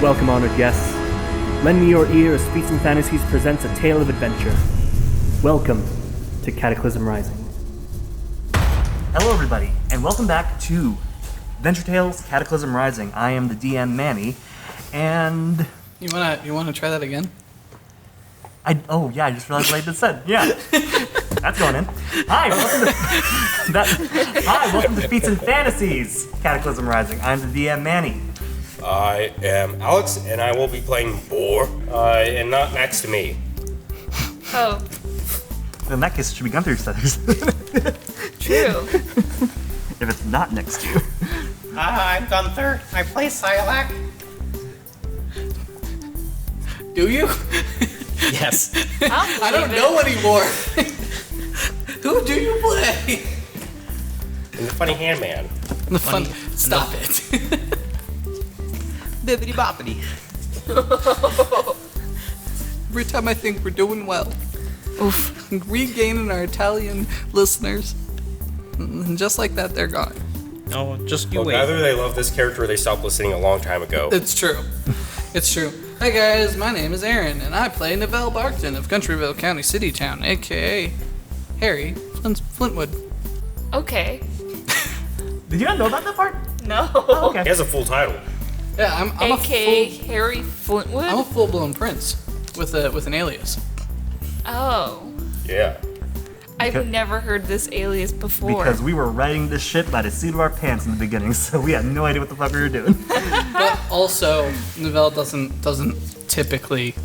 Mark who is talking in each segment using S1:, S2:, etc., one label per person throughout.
S1: Welcome, honored guests. Lend me your ear as Feats Fantasies presents a tale of adventure. Welcome to Cataclysm Rising.
S2: Hello, everybody, and welcome back to Adventure Tales Cataclysm Rising. I am the DM Manny, and
S3: You wanna try that again?
S2: I just realized what I just said. Yeah, that's going in. Hi, welcome to Feats Fantasies Cataclysm Rising. I'm the DM Manny.
S4: I am Alex, and I will be playing Boar, and not next to me.
S5: Oh,
S2: In that case, it should be Gunther who says.
S5: true.
S2: If it's not next to you.
S6: I'm Gunther. I play Sylack.
S3: Do you?
S6: Yes.
S3: I don't know anymore. Who do you play?
S4: And the funny hand man.
S3: The fun. Stop it.
S6: Bibbidi boppity.
S3: Every time I think we're doing well, regaining our Italian listeners, and just like that, they're gone.
S6: Oh, just you
S4: Look,
S6: wait.
S4: either they love this character or they stopped listening a long time ago.
S3: It's true. It's true. Hi guys, my name is Aaron, and I play Neville Barkton of Countryville County City Town, aka Harry Flintwood.
S5: Okay.
S2: Did you not know about that part?
S5: No.
S2: Oh, okay.
S4: He has a full title.
S3: Yeah, I'm
S5: AKA
S3: a full,
S5: Harry Flintwood?
S3: I'm a full-blown prince with an alias.
S5: Oh.
S4: Yeah.
S5: I've never heard this alias before.
S2: Because we were writing this shit by the seat of our pants in the beginning, so we had no idea what the fuck we were doing.
S3: But also, Neville doesn't typically,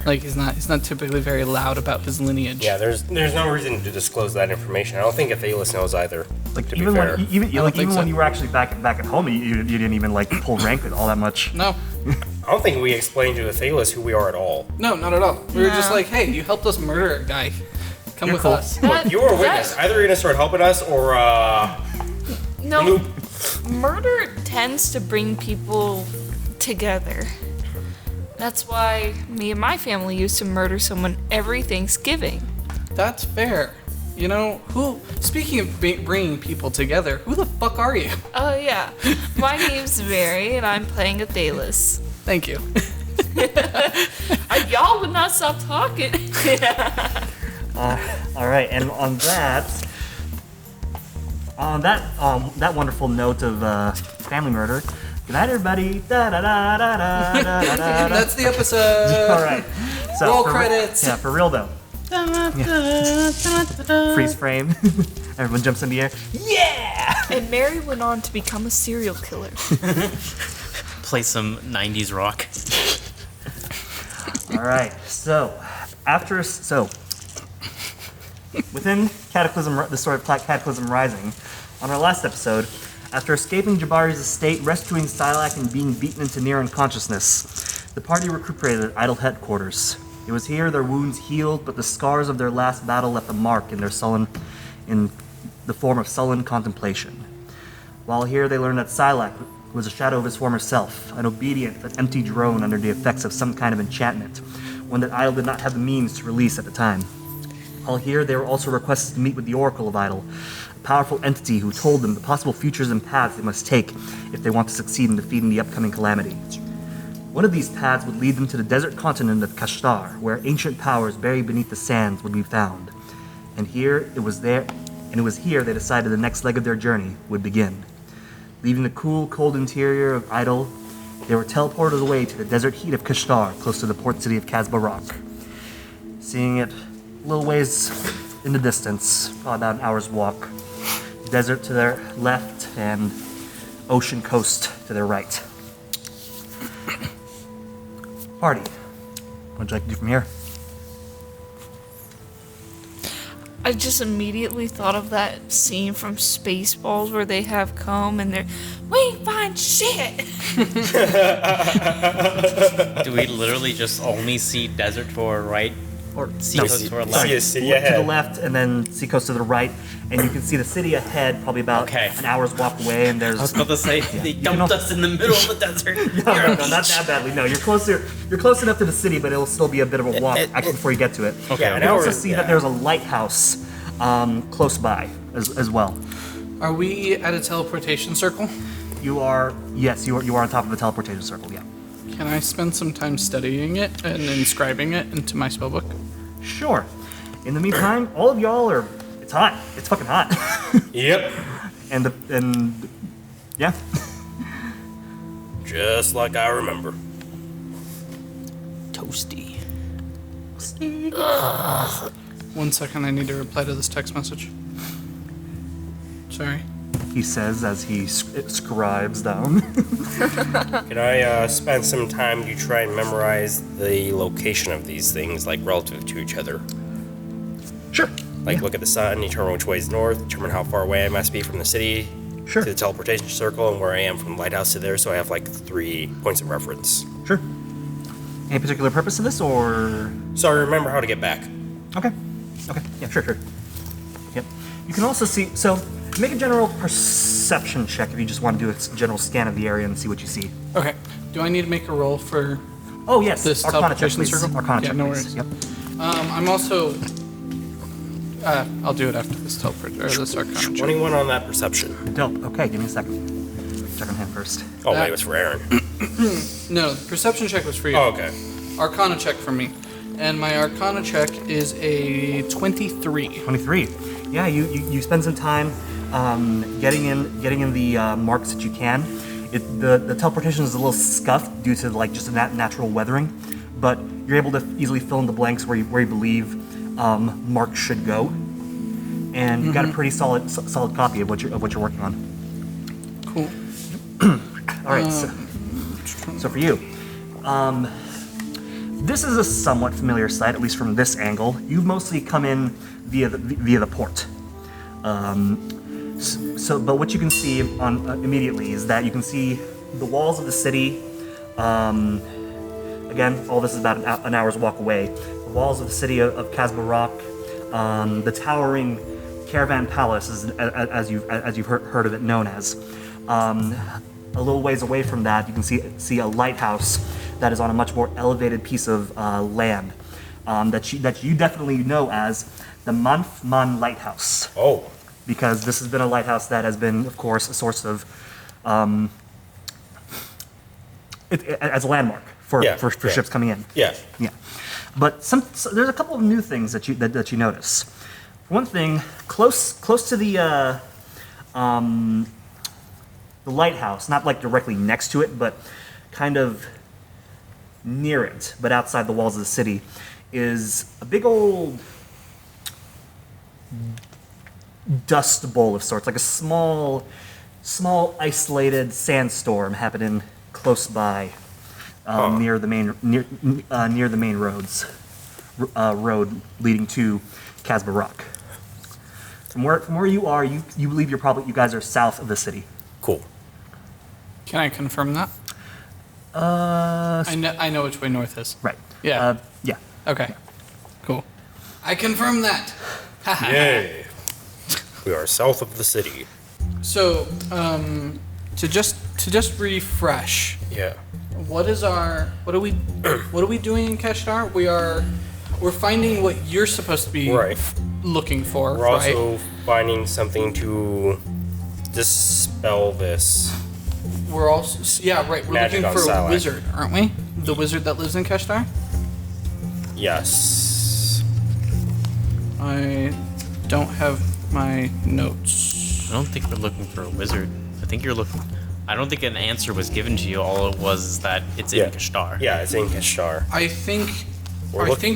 S3: like, he's not typically very loud about his lineage.
S4: Yeah, there's no reason to disclose that information. I don't think Athelas knows either.
S2: Like
S4: to
S2: even
S4: be fair.
S2: when you were actually back at home, you didn't even like pull rank with all that much.
S3: No,
S4: I don't think we explained to Athelas who we are at all.
S3: no, not at all. We were just like, hey, you helped us murder a guy. Come
S2: You're
S3: with
S2: cool.
S3: us.
S4: Look, you were a witness. Either you're gonna start helping us or
S5: No, murder tends to bring people together. That's why me and my family used to murder someone every Thanksgiving.
S3: That's fair. You know, speaking of bringing people together, who the fuck are you?
S5: Oh, yeah. My name's Mary, and I'm playing Athelas.
S3: Thank you.
S5: Y'all would not stop talking.
S2: All right, and on that wonderful note of family murder. Good night, everybody. Da da da da da da da da.
S3: That's the episode.
S2: All right. So
S3: Roll
S2: for
S3: credits.
S2: Yeah, for real though. Freeze frame. Everyone jumps in the air. Yeah!
S5: And Mary went on to become a serial killer.
S6: Play some 90s rock.
S2: All right. So within Cataclysm, the story of Cataclysm Rising, on our last episode, after escaping Jabari's estate, rescuing Sylack, and being beaten into near unconsciousness, the party recuperated at Idle headquarters. It was here their wounds healed, but the scars of their last battle left a mark in the form of sullen contemplation. While here, they learned that Sylack was a shadow of his former self, an obedient but empty drone under the effects of some kind of enchantment, one that Idle did not have the means to release at the time. While here, they were also requested to meet with the Oracle of Idle, a powerful entity who told them the possible futures and paths they must take if they want to succeed in defeating the upcoming calamity. One of these paths would lead them to the desert continent of Kashtar, where ancient powers buried beneath the sands would be found. And it was here they decided the next leg of their journey would begin. Leaving the cool, cold interior of Idle, they were teleported away to the desert heat of Kashtar, close to the port city of Casbah Rock. Seeing it a little ways in the distance, probably about an hour's walk. Desert to their left and ocean coast to their right. Party, what would you like to do from here?
S5: I just immediately thought of that scene from Spaceballs where they have comb and they're, we ain't find shit.
S6: Do we literally just only see desert to our right? Or seacoast to our
S4: See
S6: left?
S4: a city
S2: To
S4: ahead.
S2: the left and then seacoast to the right, and you can see the city ahead, probably about an hour's walk away, and there's...
S6: I was about to say, they dumped us in the middle of the desert.
S2: No, not that badly. No, you're close enough to the city, but it'll still be a bit of a walk actually before you get to it.
S6: Okay,
S4: Yeah,
S2: You
S4: an
S2: can
S4: hour.
S2: also see that there's a lighthouse close by as well.
S3: Are we at a teleportation circle?
S2: You are on top of the teleportation circle, yeah.
S3: Can I spend some time studying it and inscribing it into my spellbook?
S2: Sure. In the meantime, all of y'all are. It's hot. It's fucking hot.
S4: Yep.
S2: and yeah.
S4: Just like I remember.
S6: Toasty.
S3: 1 second, I need to reply to this text message. Sorry.
S2: He says as he scribes down.
S4: Can I spend some time to try and memorize the location of these things, like relative to each other?
S2: Sure.
S4: Like look at the sun, determine which way is north, determine how far away I must be from the city
S2: Sure.
S4: to the teleportation circle, and where I am from the lighthouse to there, so I have like 3 points of reference.
S2: Sure. Any particular purpose to this, or?
S4: So I remember how to get back.
S2: Okay. Okay. Yeah. Sure. Yep. You can also see. So make a general perception check if you just want to do a general scan of the area and see what you see.
S3: Okay. Do I need to make a roll for
S2: Oh yes.
S3: this
S2: Arcana check,
S3: teleportation
S2: please.
S3: circle?
S2: Arcana
S3: Yeah,
S2: check,
S3: no
S2: please.
S3: worries.
S2: Yep.
S3: I'm also. I'll do it after this this arcana check.
S4: 21 on that perception.
S2: Dope. Okay. Give me a second. Check on him first.
S4: Oh,
S3: That-
S4: wait, it was for Aaron.
S3: No, the perception check was for you.
S4: Oh, okay.
S3: Arcana check for me. And my Arcana check is a 23.
S2: 23. Yeah. You spend some time getting in the marks that you can. The teleportation is a little scuffed due to like just a natural weathering, but you're able to easily fill in the blanks where you believe marks should go, and you've got a pretty solid copy of what you're working on.
S3: Cool.
S2: All right. So for you, this is a somewhat familiar sight, at least from this angle. You've mostly come in via the port. But what you can see immediately is that you can see the walls of the city. Again, all this is about an hour's walk away. The walls of the city of Casbah Rock, the towering caravan palace, as you've heard of it known as. A little ways away from that, you can see a lighthouse that is on a much more elevated piece of land that you definitely know as the Manfman Lighthouse.
S4: Oh.
S2: Because this has been a lighthouse that has been, of course, a source of, as a landmark for ships coming in.
S4: Yeah.
S2: Yeah. But so there's a couple of new things that you notice. For one thing, close to the lighthouse, not like directly next to it, but kind of near it, but outside the walls of the city, is a big old dust bowl of sorts, like a small isolated sandstorm happening close by, near the main road leading to Casbah Rock. From where you are, you believe you guys are south of the city.
S4: Cool.
S3: Can I confirm that? I know which way north is.
S2: Right.
S3: Yeah.
S2: Yeah.
S3: Okay. Cool. I confirm that.
S4: Yay. We are south of the city.
S3: So, to just refresh,
S4: Yeah.
S3: what are we doing in Kashtar? We're finding what you're supposed to be
S4: Right.
S3: looking for,
S4: We're
S3: right?
S4: also finding something to dispel this.
S3: We're also right. We're
S4: Magic
S3: looking
S4: on
S3: for a
S4: Sylack.
S3: wizard, aren't we? The wizard that lives in Kashtar.
S4: Yes.
S3: I don't have my notes.
S6: I don't think we're looking for a wizard. I don't think an answer was given to you. All it was is that it's in Kashtar.
S4: Yeah, it's in Kashtar.
S3: I think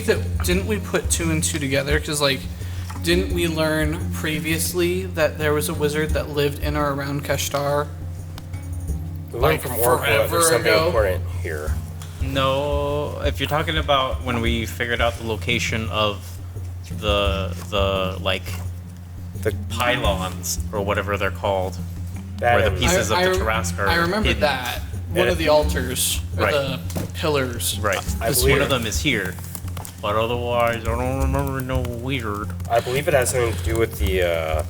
S3: that didn't we put 2 and 2 together? Because didn't we learn previously that there was a wizard that lived in or around Kashtar?
S4: We
S3: like,
S4: learned from Oracle that there's something
S3: forever ago?
S4: important here.
S6: No, if you're talking about when we figured out the location of the pylons or whatever they're called, where the pieces of the Tarrasque are
S3: I remember
S6: hidden.
S3: that. One of the altars, or
S6: Right.
S3: the pillars.
S6: Right.
S4: I
S6: This
S4: believe
S6: one
S4: it.
S6: of them is here, but otherwise, I don't remember no wizard.
S4: I believe it has something to do with the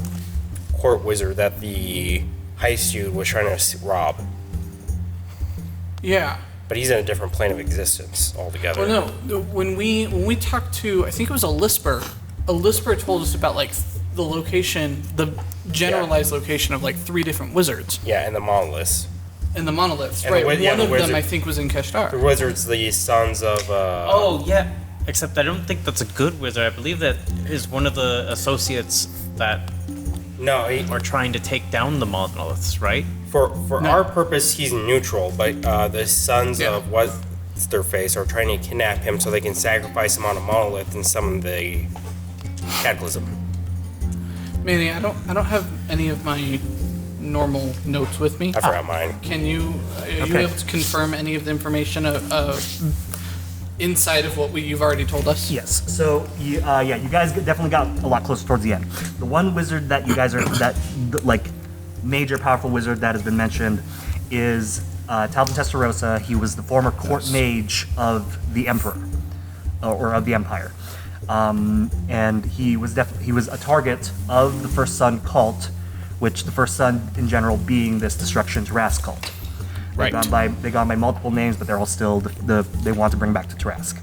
S4: court wizard that the heist dude was trying to rob.
S3: Yeah.
S4: But he's in a different plane of existence altogether.
S3: Well, no. When we talked to, I think it was a Lisper. A Lisper told us about the location, the generalized location of 3 different wizards.
S4: Yeah, and the monoliths.
S3: And the monoliths,
S4: And
S3: right?
S4: the
S3: One of
S4: wizard-
S3: them, I think, was in
S4: The
S3: Kashtar.
S4: wizards, the sons of.
S6: Oh yeah. Except I don't think that's a good wizard. I believe that is one of the associates that
S4: No,
S6: are trying to take down the monoliths, right?
S4: for our purpose, he's neutral. But the sons
S3: Yeah.
S4: of what's their face are trying to kidnap him so they can sacrifice him on a monolith and summon the Cataclysm.
S3: Manny, I don't have any of my normal notes with me.
S4: I forgot mine.
S3: Can you are you
S2: Okay.
S3: able to confirm any of the information inside of what you've already told us?
S2: Yes. So, you guys definitely got a lot closer towards the end. The one wizard that you guys are major powerful wizard that has been mentioned is Talbot Testarossa. He was the former court mage of the Emperor, or of the Empire, and he was a target of the First Son cult, which the First Son in general being this Destruction Tarask cult.
S3: Right.
S2: They've gone by multiple names, but they're all still they want to bring back to Tarask.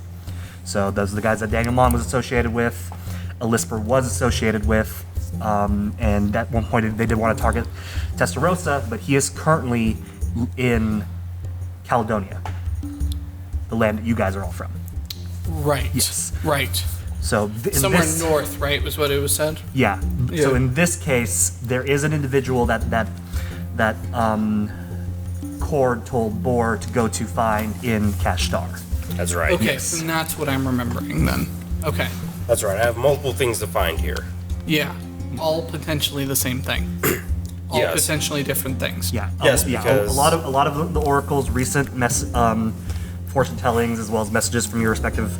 S2: So those are the guys that Daniel Mon was associated with, Elisper was associated with, and at one point they did want to target Testarossa, but he is currently in Caledonia, the land that you guys are all from.
S3: Right.
S2: Yes.
S3: Right.
S2: So
S3: Somewhere north, right, was what it was said?
S2: Yeah. So
S3: Yeah.
S2: in this case, there is an individual that Cord told Boar to go to find in Kashtar.
S4: That's right.
S3: Okay, so that's what I'm remembering then. Okay.
S4: That's right. I have multiple things to find here.
S3: Yeah. All potentially the same thing. All
S4: Yes.
S3: potentially different things.
S2: Yeah.
S4: Yes,
S2: a
S4: because-
S2: lot of the oracle's recent fortune tellings, as well as messages from your respective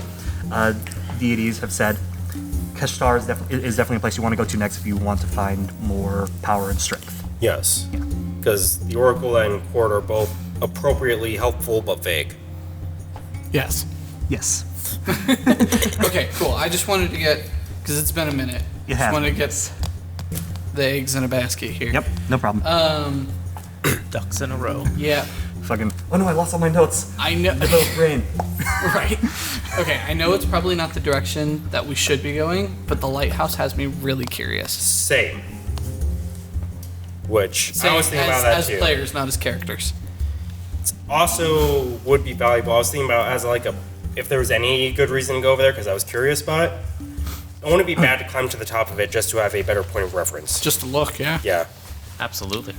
S2: deities, have said Kashtar is definitely a place you want to go to next if you want to find more power and strength.
S4: Yes. Because the Oracle and Court are both appropriately helpful but vague.
S3: Yes.
S2: Yes.
S3: Okay, cool. I just wanted to get, because it's been a minute.
S2: It
S3: Just
S2: has
S3: wanted to
S2: been.
S3: get the eggs in a basket here.
S2: Yep. No problem.
S6: Ducks in a row.
S3: Yeah.
S2: Fucking. Oh no! I lost all my notes.
S3: I know.
S2: The boat brain.
S3: Right. Okay, I know it's probably not the direction that we should be going, but the lighthouse has me really curious.
S4: Same. Which I
S3: Saying
S4: was thinking about that
S3: as
S4: too.
S3: players, not as characters.
S4: Also would be valuable. I was thinking about as like if there was any good reason to go over there because I was curious about it. It wouldn't be bad to climb to the top of it just to have a better point of reference.
S3: Just a look, yeah.
S4: Yeah.
S6: Absolutely.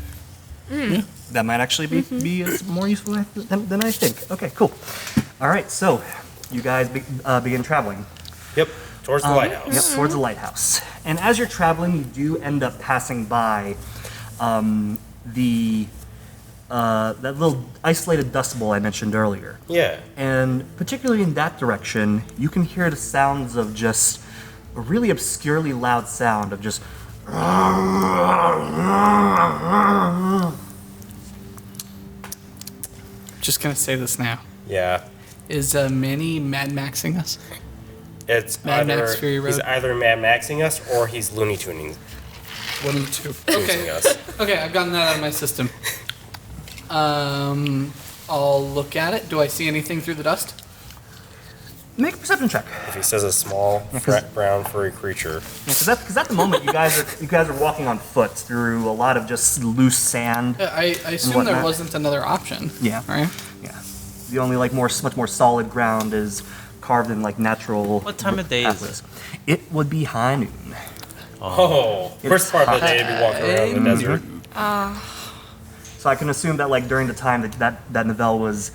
S2: That might actually be more useful than I think. Okay, cool. All right, so you guys begin traveling.
S4: Yep. Towards the lighthouse.
S2: Yep, towards the lighthouse. And as you're traveling, you do end up passing by that little isolated dust bowl I mentioned earlier.
S4: Yeah.
S2: And particularly in that direction, you can hear the sounds of just a really obscurely loud sound of just.
S3: Just gonna say this now.
S4: Yeah.
S3: Is Manny Mad Maxing us?
S4: It's
S3: Mad
S4: either
S3: Max Fury
S4: he's
S3: Road.
S4: either Mad Maxing us or he's Looney Tuning
S3: One of the two.
S4: using
S3: Okay.
S4: us.
S3: Okay, I've gotten that out of my system. I'll look at it. Do I see anything through the dust?
S2: Make a perception check.
S4: If he says a small, brown furry creature.
S2: Because at the moment you guys are walking on foot through a lot of just loose sand.
S3: I assume there
S2: whatnot.
S3: wasn't another option.
S2: Yeah.
S3: Right?
S2: Yeah. The only much more solid ground is carved in natural.
S6: What time of day is
S2: pathways. It would be high noon.
S4: Oh, first part of the day to be walking around the desert.
S2: So I can assume that during the time that Novell was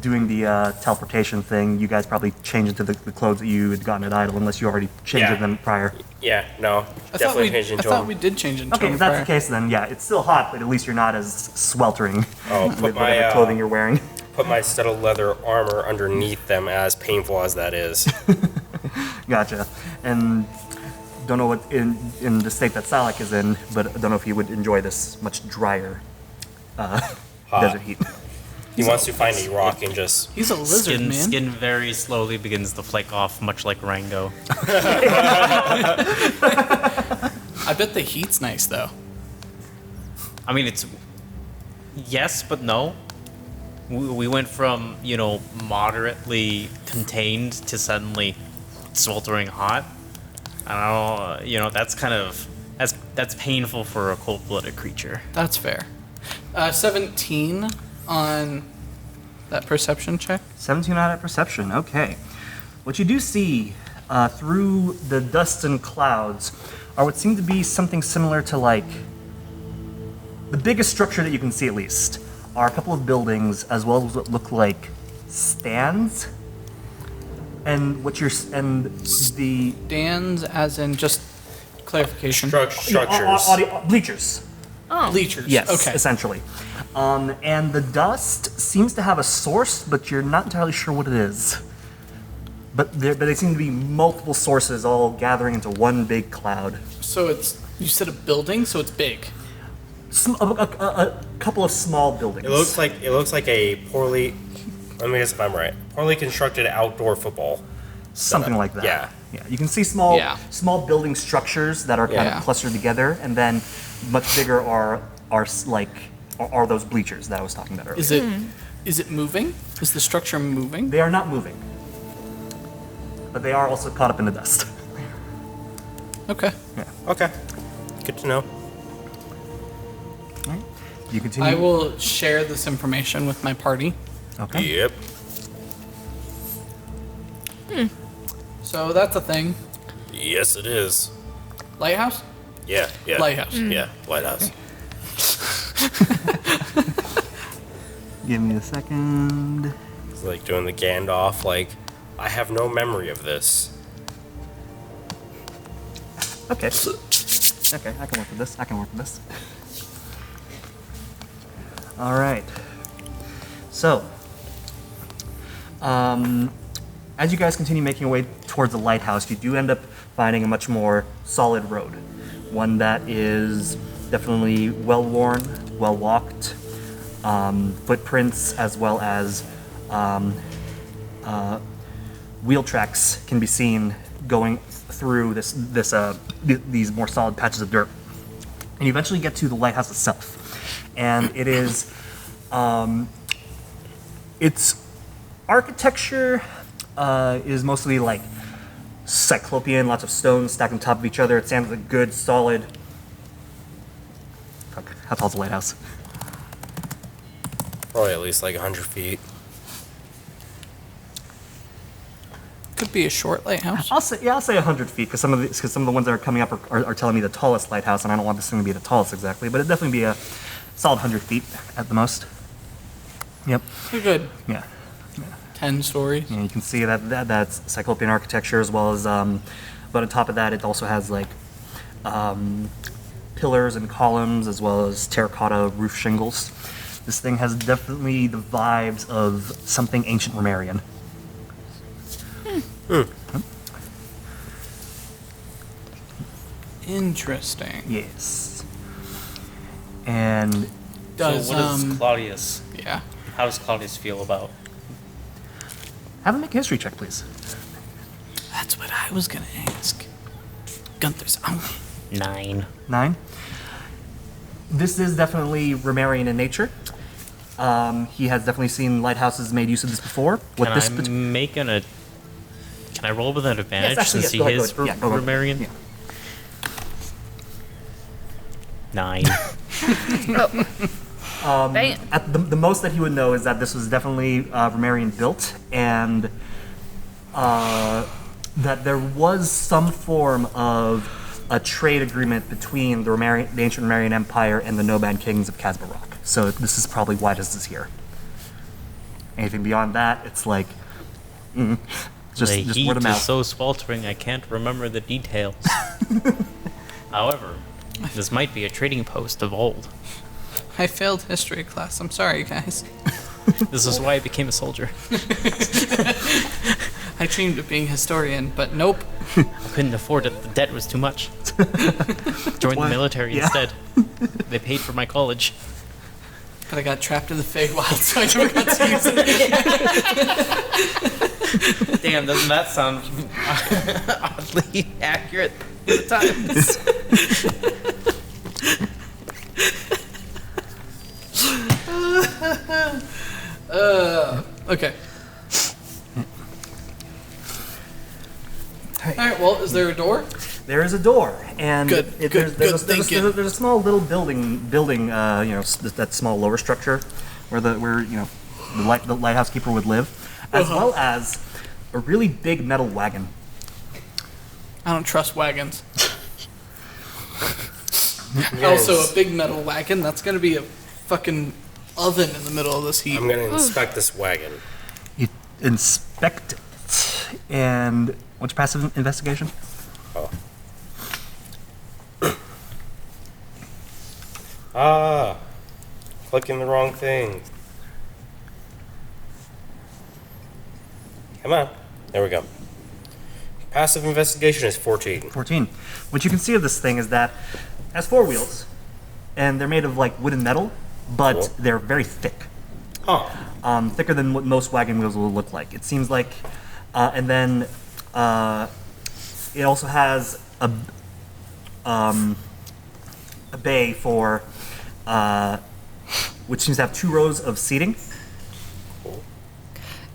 S2: doing the teleportation thing, you guys probably changed into the clothes that you had gotten at Idle, unless you already changed
S4: Yeah.
S2: them prior.
S4: Yeah, no,
S3: I
S4: definitely
S3: thought
S4: changed
S3: we, I
S4: into
S3: thought
S4: him.
S3: we did change into
S2: Okay,
S3: him
S2: if that's
S3: prior.
S2: the case, then yeah, it's still hot, but at least you're not as sweltering
S4: Oh,
S2: with
S4: put
S2: whatever
S4: my
S2: clothing you're wearing.
S4: put my studded leather armor underneath them, as painful as that is.
S2: Gotcha. And don't know what in the state that Sylack is in, but I don't know if he would enjoy this much drier desert heat.
S4: He wants to find a rock and just.
S3: He's a lizard, man.
S6: Skin very slowly begins to flake off, much like Rango.
S3: I bet the heat's nice, though.
S6: I mean, it's yes, but no. We went from moderately contained to suddenly sweltering hot. I don't know. That's kind of that's painful for a cold-blooded creature.
S3: That's fair. 17 on that perception check.
S2: 17 out of perception. Okay. What you do see through the dust and clouds are what seem to be something similar to like the biggest structure that you can see at least are a couple of buildings as well as what look like stands. And what you're and the
S3: Stands, as in just clarification.
S4: Structures.
S2: Bleachers.
S3: Bleachers.
S2: Yes,
S3: Okay.
S2: essentially. And the dust seems to have a source, but you're not entirely sure what it is. But they seem to be multiple sources all gathering into one big cloud.
S3: So you said a building, so it's big.
S2: A couple of small buildings.
S4: It looks like a poorly. Let me guess if I'm right. Poorly constructed outdoor football.
S2: Something like that.
S4: Yeah.
S2: Yeah. You can see small
S3: Yeah. Yeah.
S2: building structures that are kind of clustered together, and then much bigger are those bleachers that I was talking about earlier.
S3: Is it moving? Is the structure moving?
S2: They are not moving, but they are also caught up in the dust.
S3: Okay.
S4: Okay. Good to know.
S2: You continue.
S3: I will share this information with my party.
S2: Okay.
S4: Yep.
S3: So that's a thing.
S4: Yes, it is.
S3: Lighthouse?
S4: Yeah. Yeah.
S3: Lighthouse.
S4: Yeah. Lighthouse.
S2: Give me a second.
S4: It's like doing the Gandalf. Like, I have no memory of this.
S2: Okay. Okay, I can work with this. All right. So, as you guys continue making your way towards the lighthouse, you do end up finding a much more solid road. One that is definitely well-worn, well-walked, footprints as well as wheel tracks can be seen going through these more solid patches of dirt. And you eventually get to the lighthouse itself. And it is, its architecture is mostly like cyclopean, lots of stones stacked on top of each other. It stands like a good, solid. Fuck, how tall is the lighthouse?
S4: Probably at least like 100 feet.
S3: Could be a short lighthouse.
S2: I'll say 100 feet because some of the ones that are coming up are telling me the tallest lighthouse, and I don't want this thing to be the tallest exactly, but it'd definitely be a solid 100 feet at the most. Yep.
S3: You're good.
S2: Yeah.
S3: 10 stories.
S2: And you can see that's cyclopean architecture as well as, but on top of that, it also has like pillars and columns as well as terracotta roof shingles. This thing has definitely the vibes of something ancient Romarian.
S3: Interesting.
S2: Yes. And
S3: Does
S6: so what does Claudius?
S3: yeah.
S6: How does Claudius feel about?
S2: have him make a history check, please.
S3: That's what I was gonna ask. Gunther's
S6: 9.
S2: 9. This is definitely Romarian in nature. He has definitely seen lighthouses made use of this before.
S6: Can I roll with an advantage
S2: actually,
S6: since
S2: yes,
S6: he
S2: go
S6: is
S2: ahead. Yeah, go ahead.
S6: Romarian?
S2: Yeah.
S6: 9.
S5: Bam.
S2: At the most that he would know is that this was definitely Romarian built, and that there was some form of a trade agreement between the ancient Romarian Empire and the Noban kings of Casbah Rock. So this is probably why this is here. Anything beyond that, it's like, just
S6: The
S2: word
S6: heat
S2: of
S6: is
S2: mouth.
S6: so sweltering I can't remember the details. However, this might be a trading post of old.
S3: I failed history class. I'm sorry, guys.
S6: This is why I became a soldier.
S3: I dreamed of being a historian, but nope.
S6: I couldn't afford it. The debt was too much. Joined the military
S2: Yeah.
S6: instead. They paid for my college.
S3: But I got trapped in the Feywild, so I never got to use it.
S6: Damn, doesn't that sound oddly accurate for the times?
S3: Okay. Alright, well, is there a door?
S2: There is a door, and
S3: Good,
S2: there's
S3: thinking.
S2: a small little building, that small lower structure, the lighthouse keeper would live, as well as a really big metal wagon.
S3: I don't trust wagons.
S4: Yes.
S3: Also, a big metal wagon. That's gonna be a fucking oven in the middle of this heat.
S4: I'm gonna inspect this wagon.
S2: You inspect it, and what's your passive investigation?
S4: Oh. Clicking the wrong thing. Come on. There we go. Passive investigation is 14.
S2: 14. What you can see of this thing is that it has 4 wheels, and they're made of like wood and metal, but
S4: Cool.
S2: they're very thick.
S4: Oh.
S2: Thicker than what most wagon wheels will look like. It seems like, and then it also has a bay for, which seems to have 2 rows of seating.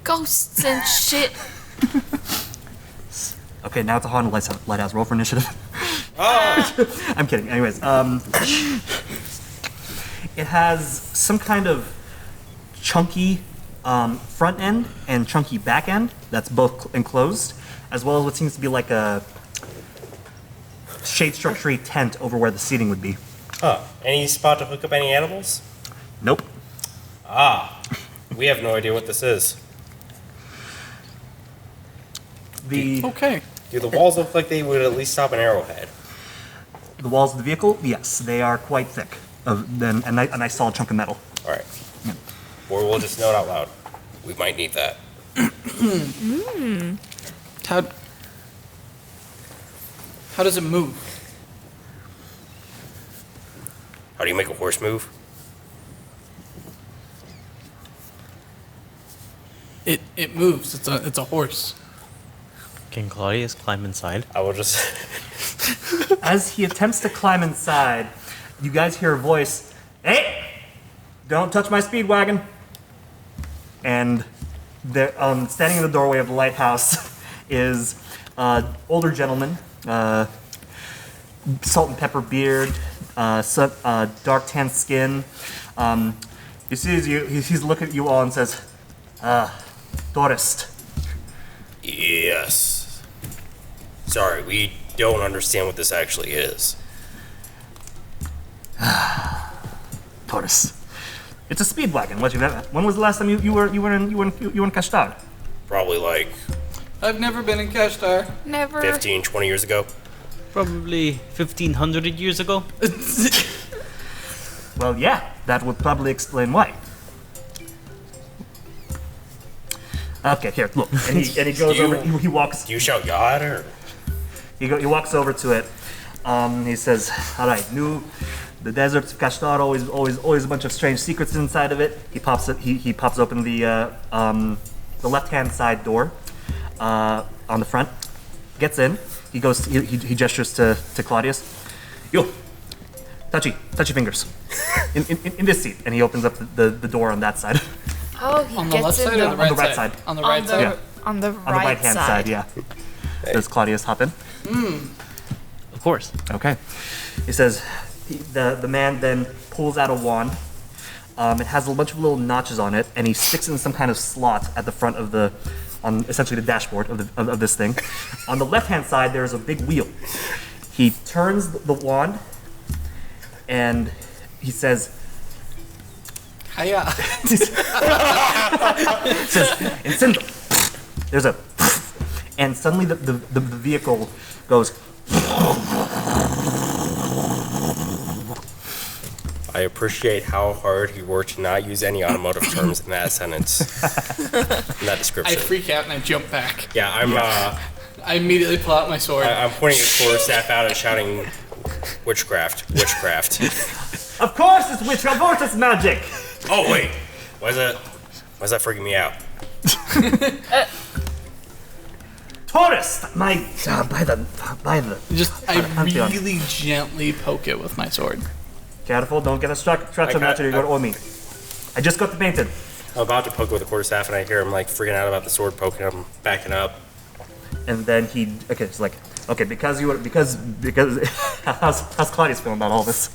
S5: Ghosts and shit.
S2: Okay, now it's a haunted lighthouse. Roll for initiative.
S4: Ah!
S2: I'm kidding. Anyways, it has some kind of chunky front end and chunky back end that's both enclosed, as well as what seems to be like a shade structure tent over where the seating would be.
S4: Huh. Any spot to hook up any animals?
S2: Nope.
S4: We have no idea what this is.
S2: The
S3: Okay.
S4: Do the walls look like they would at least stop an arrowhead?
S2: the walls of the vehicle, yes, they are quite thick. And a nice solid chunk of metal.
S4: All right. Or we'll just note out loud. We might need that.
S3: How does it move?
S4: How do you make a horse move?
S3: It moves. It's a horse.
S6: Can Claudius climb inside?
S4: I will just.
S2: As he attempts to climb inside, you guys hear a voice, "Hey! Don't touch my speed wagon!" And there, standing in the doorway of the lighthouse is an older gentleman, salt and pepper beard, dark tan skin. He sees you. He's looking at you all and says, "Tourist."
S4: Yes. Sorry, we don't understand what this actually is.
S2: Tourist. It's a speed wagon. When was the last time you were in Kashtar?
S4: Probably like
S3: I've never been in Kashtar.
S5: Never.
S4: 15, 20 years ago.
S6: Probably 1500 years ago.
S2: Well, yeah, that would probably explain why. Okay, here, look. And he goes over. He walks.
S4: Do you shout yacht or?
S2: He walks over to it. He says, "All right, the deserts of Kashtar always a bunch of strange secrets inside of it." He pops it. He pops open the left-hand side door on the front. Gets in. He goes. He gestures to Claudius. Yo, touchy fingers. In this seat, and he opens up the door on that side.
S5: Oh, he
S3: On the
S5: gets
S3: left
S5: in
S3: side or the
S2: On the
S3: right
S2: right
S3: side?
S2: side.
S3: On the right side.
S2: Yeah.
S5: On the
S2: On the
S5: right
S2: right-hand side, yeah. Does Claudius hop in?
S6: Of course.
S2: Okay. He says, the man then pulls out a wand. It has a bunch of little notches on it, and he sticks it in some kind of slot at the front of on essentially the dashboard of this thing. On the left-hand side, there is a big wheel. He turns the wand, and he says,
S3: Hiya.
S2: says, "Incendio." There's a, and suddenly the vehicle goes.
S4: I appreciate how hard he worked to not use any automotive terms in that sentence. In that
S3: I
S4: description.
S3: freak out and I jump back.
S4: Yeah,
S3: I immediately pull out my sword.
S4: I'm pointing a quarterstaff out and shouting, witchcraft.
S2: Of course it's witchcraft. Of course it's magic.
S4: Oh wait, why's that freaking me out?
S2: Tourist, by the.
S3: I really gently poke it with my sword.
S2: Careful, don't get a structure match or you're gonna owe me. I just got the painted.
S4: I'm about to poke with a quarterstaff and I hear him like freaking out about the sword poking him, backing up.
S2: And then it's like, Okay, because how's Claudius feeling about all this?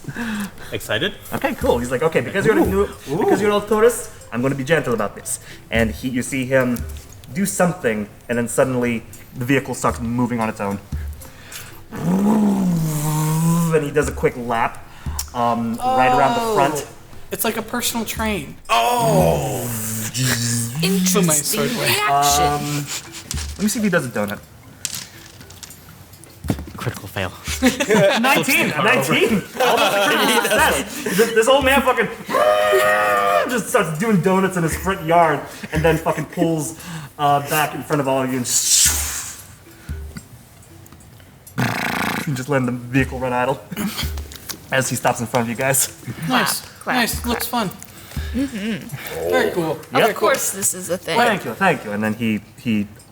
S6: Excited?
S2: Okay, cool. He's like, okay, because you're a tourist, I'm going to be gentle about this. And you see him do something, and then suddenly the vehicle starts moving on its own. And he does a quick lap right around the front.
S3: It's like a personal train.
S4: Oh!
S5: Interesting reaction.
S2: Let me see if he does a donut.
S6: Critical fail.
S2: 19! Almost a critical success. This old man fucking just starts doing donuts in his front yard and then fucking pulls back in front of all of you and just letting the vehicle run idle as he stops in front of you guys.
S3: Nice. Nice. Looks fun. Very cool.
S5: Of course, this is a thing.
S2: Thank you. And then he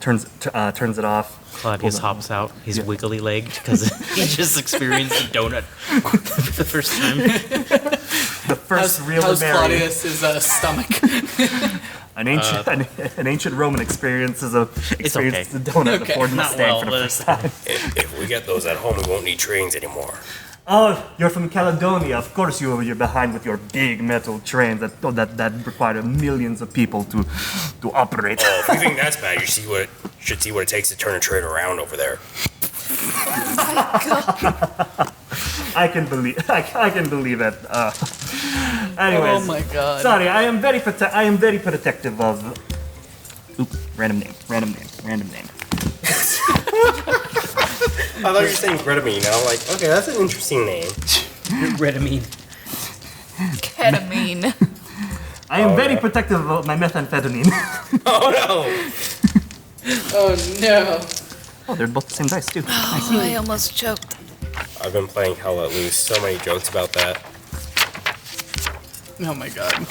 S2: turns it off.
S6: Claudius hops out. He's wiggly legged because he just experienced a donut for the first time.
S2: The first real
S3: How's
S2: Mary.
S3: Claudius's stomach?
S2: An ancient Roman experiences a donut before the
S6: Not
S2: Mustang
S6: well,
S2: for the first time.
S4: If we get those at home, we won't need trains anymore.
S2: Oh, you're from Caledonia. Of course you're behind with your big metal trains that require millions of people to operate.
S4: Oh, if you think that's bad, you should see what it takes to turn a train around over there.
S2: I can believe it. Anyways,
S3: Oh my god.
S2: sorry. I am very protective of. Oops, random name.
S4: I thought you were saying Gretamine. I was like, okay, that's an interesting name.
S6: Redamine.
S5: Ketamine.
S2: I am very protective of my methamphetamine.
S4: Oh no!
S3: Oh no.
S2: Oh, they're both the same dice too.
S5: Oh, I almost choked.
S4: I've been playing Hell Let Loose. So many jokes about that.
S3: Oh my god.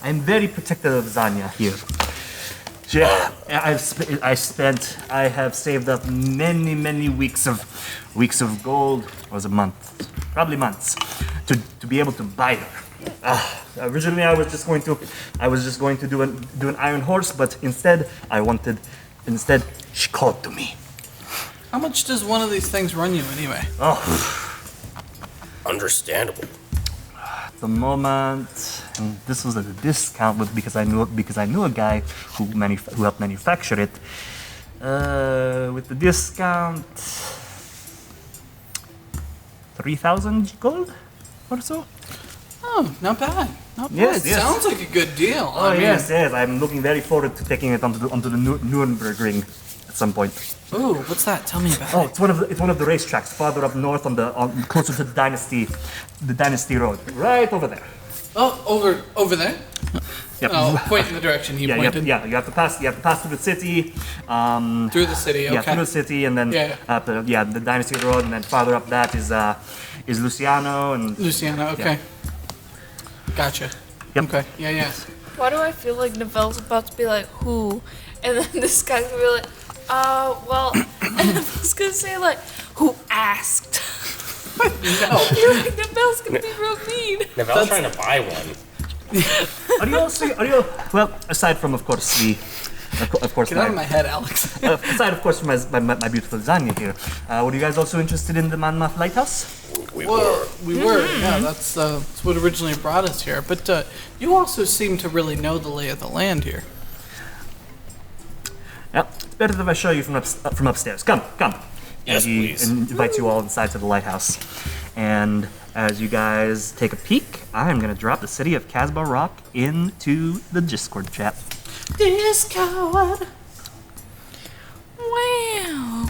S2: I'm very protective of Zanya here. Yeah, I have saved up many weeks of gold. Or was it months? Probably months, to be able to buy her. Originally, I was just going to do an iron horse, but instead she called to me.
S3: How much does one of these things run you anyway?
S4: Understandable.
S2: The moment, and this was at a discount because I knew a guy who helped manufacture it. With the discount, 3,000 gold or so.
S3: Oh, not bad. Not bad.
S2: Yes, yes.
S3: Sounds like a good deal.
S2: Oh yes. I'm looking very forward to taking it onto the Nuremberg ring at some point.
S3: Ooh, what's that? Tell me about
S2: Oh,
S3: it.
S2: it's one of the racetracks farther up north closer to the Dynasty Road, right over there.
S3: Oh, over there?
S2: Yep.
S3: Oh, point in the direction he pointed.
S2: You have to pass through the city.
S3: Through the city, okay.
S2: Yeah, through the city, and then the Dynasty Road, and then farther up that is Luciano and
S3: Luciano, okay. Gotcha.
S2: Yep.
S3: Okay, yeah.
S5: Why do I feel like Novelle's about to be like, who? And then this guy's gonna be like, well, and I was gonna say like, who asked?
S3: No.
S5: I feel like Novelle's gonna be real mean.
S4: Navelle's trying to buy one.
S2: Well, aside from of course
S3: Get out of my head, Alex.
S2: aside of course from my beautiful Zanya here, were you guys also interested in the Monmouth Lighthouse?
S4: We
S3: Well,
S4: were.
S3: we were, yeah, that's what originally brought us here. But you also seem to really know the lay of the land here.
S2: Yeah, better if I show you from upstairs. Come.
S4: Yes,
S2: and he
S4: please.
S2: invites you all inside to the lighthouse. And as you guys take a peek, I'm gonna drop the city of Casbah Rock into the Discord chat.
S3: Discord.
S5: Wow.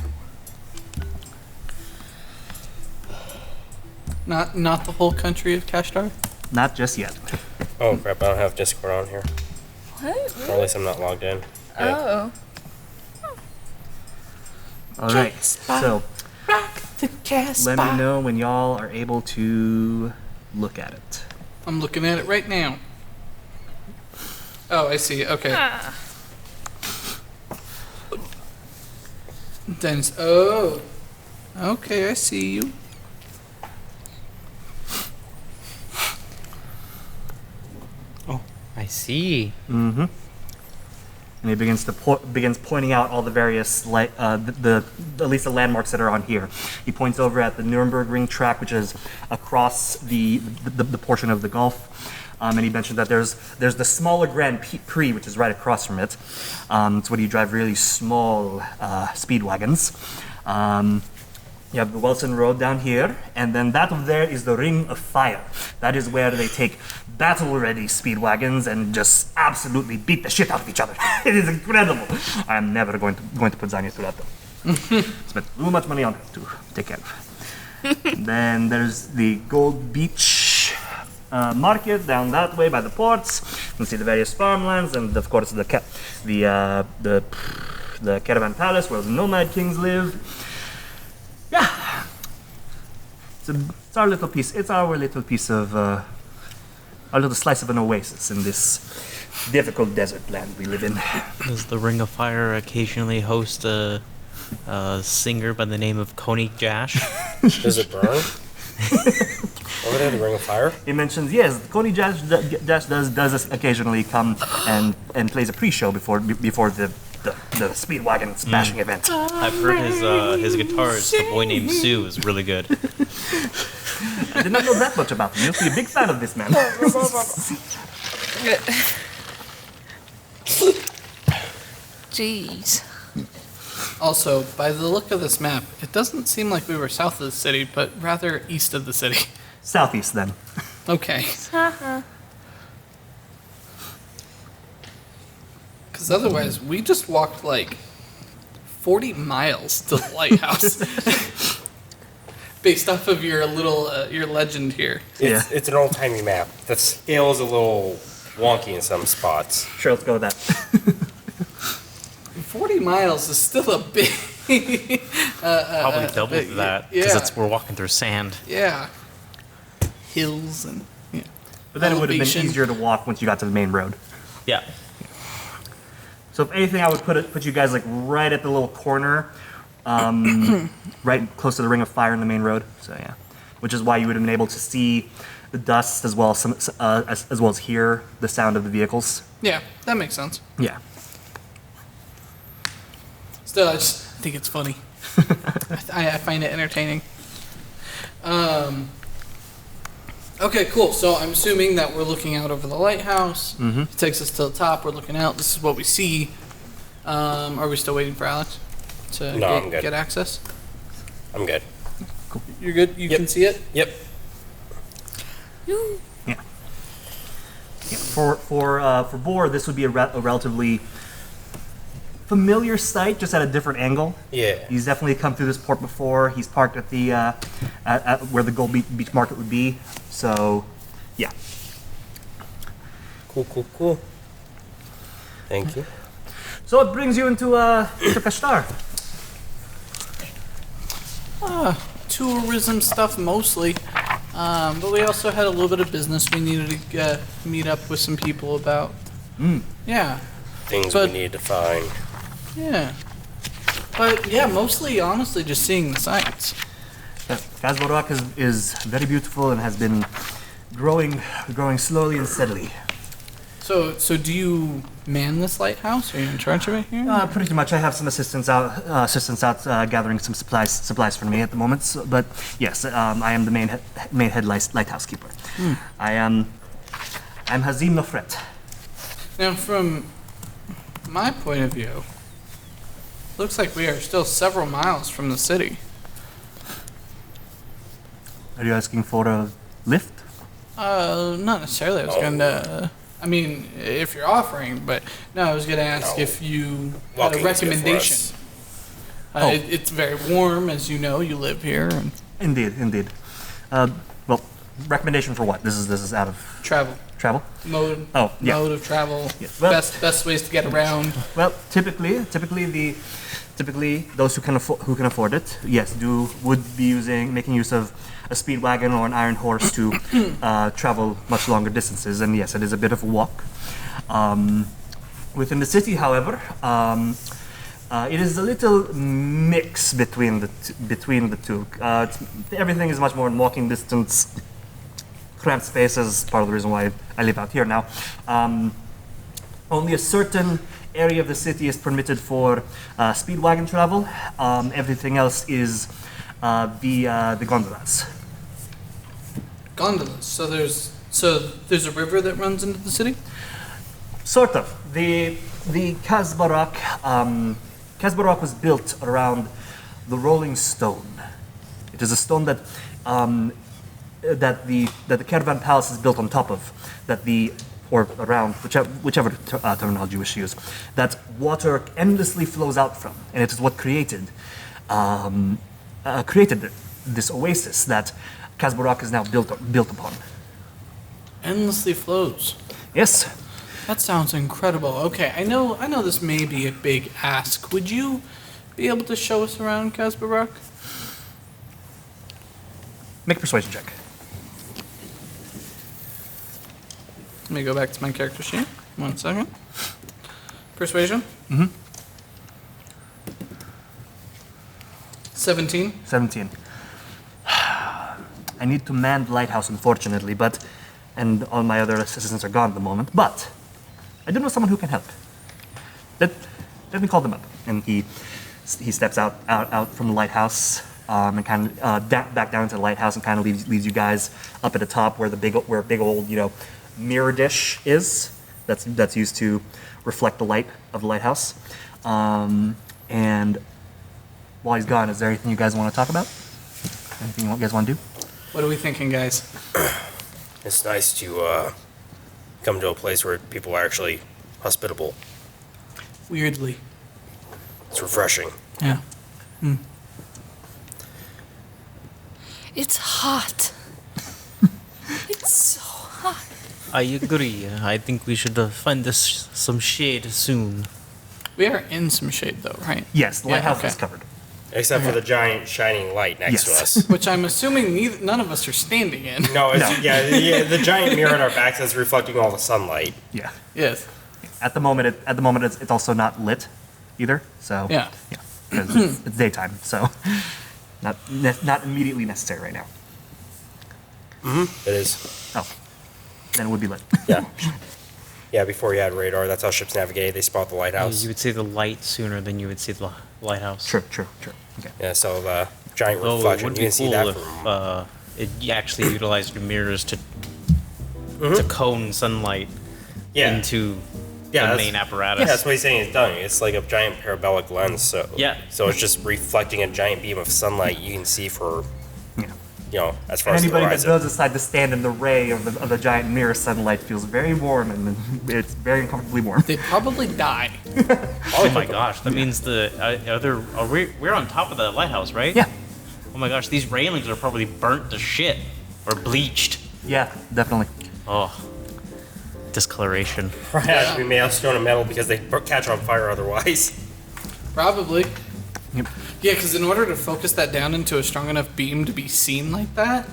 S3: Not the whole country of Kashtar?
S2: Not just yet.
S4: Oh crap! I don't have Discord on here.
S5: What?
S4: Or at least I'm not logged in. Yeah.
S5: Oh.
S2: All right.
S5: Casbah
S2: So
S3: Rock the Casbah.
S2: let me know when y'all are able to look at it.
S3: I'm looking at it right now. Oh, I see. Okay.
S5: Ah.
S3: Dennis. Oh. Okay, I see you.
S6: see.
S2: And he begins pointing out all the various at least the landmarks that are on here. He points over at the Nuremberg Ring track, which is across the portion of the Gulf. And he mentioned that there's the smaller Grand Prix, which is right across from it. It's where you drive really small speed wagons. You have the Wilson Road down here, and then that over there is the Ring of Fire. That is where they take battle-ready speed wagons and just absolutely beat the shit out of each other. It is incredible. I am never going to put Zanya through that though. Spent too much money on it to take care of. Then there's the Gold Beach market down that way by the ports. You can see the various farmlands, and of course the Caravan Palace where the Nomad Kings live. Yeah, it's our little piece. It's our little piece of our little slice of an oasis in this difficult desert land we live in.
S6: Does the Ring of Fire occasionally host a singer by the name of Koenig Jash?
S4: Does it burn? Over there, the Ring of Fire?
S2: He mentions yes, Koenig Jash does occasionally come and plays a pre-show before the Speedwagon smashing event.
S6: I've heard his guitarist, a boy named Sue, is really good.
S2: I did not know that much about him. You must be a big fan of this man.
S5: Jeez.
S3: Also, by the look of this map, it doesn't seem like we were south of the city, but rather east of the city.
S2: Southeast, then.
S3: Okay. Because otherwise, we just walked like 40 miles to the lighthouse. Based off of your little your legend here.
S4: It's an old-timey map. The scale is a little wonky in some spots.
S2: Sure, let's go with that.
S3: 40 miles is still a big...
S6: Probably double that, because we're walking through sand.
S3: Yeah. Hills and... Yeah.
S2: But then it would have been
S3: Elevation.
S2: easier to walk once you got to the main road.
S6: Yeah.
S2: So if anything, I would put you guys like right at the little corner, right close to the Ring of Fire in the main road. So yeah, which is why you would have been able to see the dust as well as well as hear the sound of the vehicles.
S3: Yeah, that makes sense.
S2: Yeah.
S3: Still, I just think it's funny. I find it entertaining. Okay, cool. So I'm assuming that we're looking out over the lighthouse.
S2: Mm-hmm.
S3: It takes us to the top. We're looking out. This is what we see. Are we still waiting for Alex to
S4: I'm good.
S3: get access?
S4: I'm good.
S3: You're good? You
S4: Yep.
S3: can see it?
S4: Yep.
S2: Yeah. For Boar, this would be a relatively familiar sight, just at a different angle.
S4: Yeah.
S2: He's definitely come through this port before. He's parked at the at where the Gold Beach Market would be. So, yeah.
S4: Cool. Thank you.
S2: So it brings you into Kashtar.
S3: Tourism stuff mostly. But we also had a little bit of business we needed to meet up with some people about. Yeah.
S4: Things
S3: But-
S4: we need to find.
S3: Yeah. But yeah, mostly, honestly, just seeing the sights.
S2: Casbah Rock is very beautiful and has been growing slowly and steadily.
S3: So do you man this lighthouse? Are you in charge of it here?
S2: Pretty much, I have some assistants out gathering some supplies for me at the moment. So, but yes, I am the main head lighthouse keeper. I'm Hazim Nofret.
S3: Now, from my point of view, looks like we are still several miles from the city.
S2: Are you asking for a lift?
S3: Not necessarily. I was going to. I mean, if you're offering, but no, I was going to ask
S4: No.
S3: if you had
S4: Walking's
S3: a
S4: good for
S3: recommendation.
S4: us.
S3: It's very warm, as you know. You live here and
S2: Indeed. Well, recommendation for what? This is out of
S3: travel
S2: travel.
S3: mode.
S2: Oh, yeah.
S3: Mode of travel.
S2: Yeah. Well-
S3: best ways to get around.
S2: Well, typically those who can afford it, yes, would be making use of a speed wagon or an iron horse to travel much longer distances. And yes, it is a bit of a walk. Within the city, however, it is a little mix between the two. Everything is much more in walking distance. Cramped spaces, part of the reason why I live out here now. Only a certain area of the city is permitted for speed wagon travel. Everything else is via the gondolas.
S3: Gondolas. So there's a river that runs into the city?
S2: Sort of. The Casbah Rock, Casbah Rock was built around the Rolling Stone. It is a stone that the Caravan Palace is built on top of. Or around, whichever terminology you wish to use, that water endlessly flows out from, and it is what created this oasis that Casbah Rock is now built upon.
S3: Endlessly flows.
S2: Yes.
S3: That sounds incredible. Okay, I know this may be a big ask. Would you be able to show us around Casbah Rock?
S2: Make a persuasion check.
S3: Let me go back to my character sheet. 1 second. Persuasion? 17.
S2: 17. I need to man the lighthouse, unfortunately, and all my other assistants are gone at the moment, but I do know someone who can help. Let me call them up. And he steps out from the lighthouse and kind of back down to the lighthouse and kind of leaves you guys up at the top where big old mirror dish is that's used to reflect the light of the lighthouse. And while he's gone, is there anything you guys want to talk about? Anything you guys want to do?
S3: What are we thinking, guys?
S4: It's nice to come to a place where people are actually hospitable.
S3: Weirdly.
S4: It's refreshing.
S3: Yeah.
S5: It's hot. It's so hot.
S6: I agree. I think we should find us some shade soon.
S3: We are in some shade, though, right?
S2: Yes, the
S3: Yeah,
S2: lighthouse
S3: okay.
S2: is covered.
S4: Except for the giant shining light next
S2: Yes.
S4: to us.
S3: Which I'm assuming none of us are standing in.
S4: No, yeah, the giant mirror at our backs is reflecting all the sunlight.
S2: Yeah.
S3: Yes.
S2: At the moment, it's also not lit either. So
S3: Yeah.
S2: 'cause it's daytime, so not immediately necessary right now.
S4: It is.
S2: Oh, then it would be lit.
S4: Yeah. Yeah, before you had radar, that's how ships navigate. They spot the lighthouse.
S6: You would see the light sooner than you would see the lighthouse.
S2: True. Okay.
S4: Yeah, so the giant
S6: Though it
S4: reflection,
S6: would
S4: you
S6: be
S4: can see
S6: cool
S4: that
S6: if
S4: from...
S6: it actually utilized the mirrors to cone sunlight into the
S4: that's-
S6: main apparatus.
S4: Yeah, that's what he's saying it's done. It's like a giant parabolic lens, so
S6: Yeah.
S4: so it's just reflecting a giant beam of sunlight you can see for,
S2: Yeah.
S4: as far
S2: And
S4: as the
S2: anybody that
S4: horizon.
S2: does decide to stand in the ray of the giant mirror sunlight feels very warm and it's very uncomfortably warm.
S3: They'd probably die.
S6: Oh my gosh, that means we're on top of the lighthouse, right?
S2: Yeah.
S6: Oh my gosh, these railings are probably burnt to shit or bleached.
S2: Yeah, definitely.
S6: Oh, discoloration.
S4: Perhaps we may have stone and metal because they catch on fire otherwise.
S3: Probably.
S2: Yep.
S3: Yeah, because in order to focus that down into a strong enough beam to be seen like that,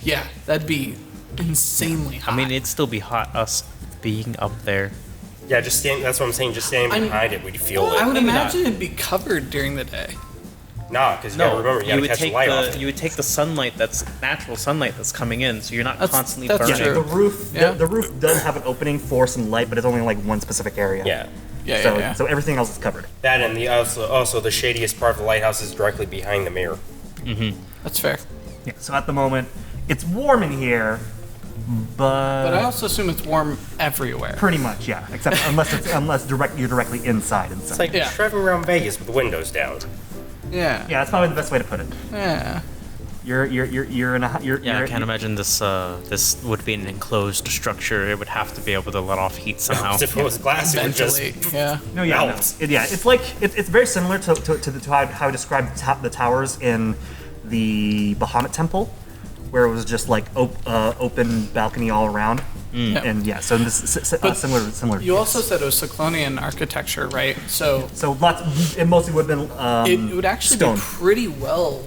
S3: yeah, that'd be insanely hot.
S6: I mean, it'd still be hot us being up there.
S4: Yeah, just stand. That's what I'm saying. Just standing behind it, we'd feel
S3: I
S4: it.
S3: would
S6: Maybe
S3: imagine it'd be covered during the day.
S4: Nah, because you gotta remember, you gotta
S6: would
S4: catch the
S6: take
S4: light off.
S6: you would take the sunlight that's natural sunlight that's coming in, so you're not
S3: That's-
S6: constantly
S3: that's
S6: burning.
S3: true.
S2: The roof,
S3: Yeah.
S2: the roof does have an opening for some light, but it's only like one specific area.
S4: Yeah.
S3: Yeah,
S2: So everything else is covered.
S4: That and the also the shadiest part of the lighthouse is directly behind the mirror.
S3: That's fair.
S2: Yeah. So at the moment, it's warm in here,
S3: But I also assume it's warm everywhere.
S2: pretty much, yeah. Except unless you're directly inside.
S4: It's like
S3: Yeah.
S4: driving around Vegas with the windows down.
S3: Yeah.
S2: Yeah, that's probably the best way to put it.
S3: Yeah.
S2: You're in a
S6: Yeah, I can't imagine this would be an enclosed structure. It would have to be able to let off heat somehow.
S4: If it was glass, it would just
S3: Ventilate. Yeah.
S2: No, yeah, no.
S4: melt.
S2: It's like it's very similar to how I described the towers in the Bahamut Temple, where it was just like open balcony all around.
S3: Yeah.
S2: And yeah, so this similar.
S3: You also said it was Cyclonian architecture, right? So
S2: it mostly would have been
S3: it would actually
S2: stone.
S3: be pretty well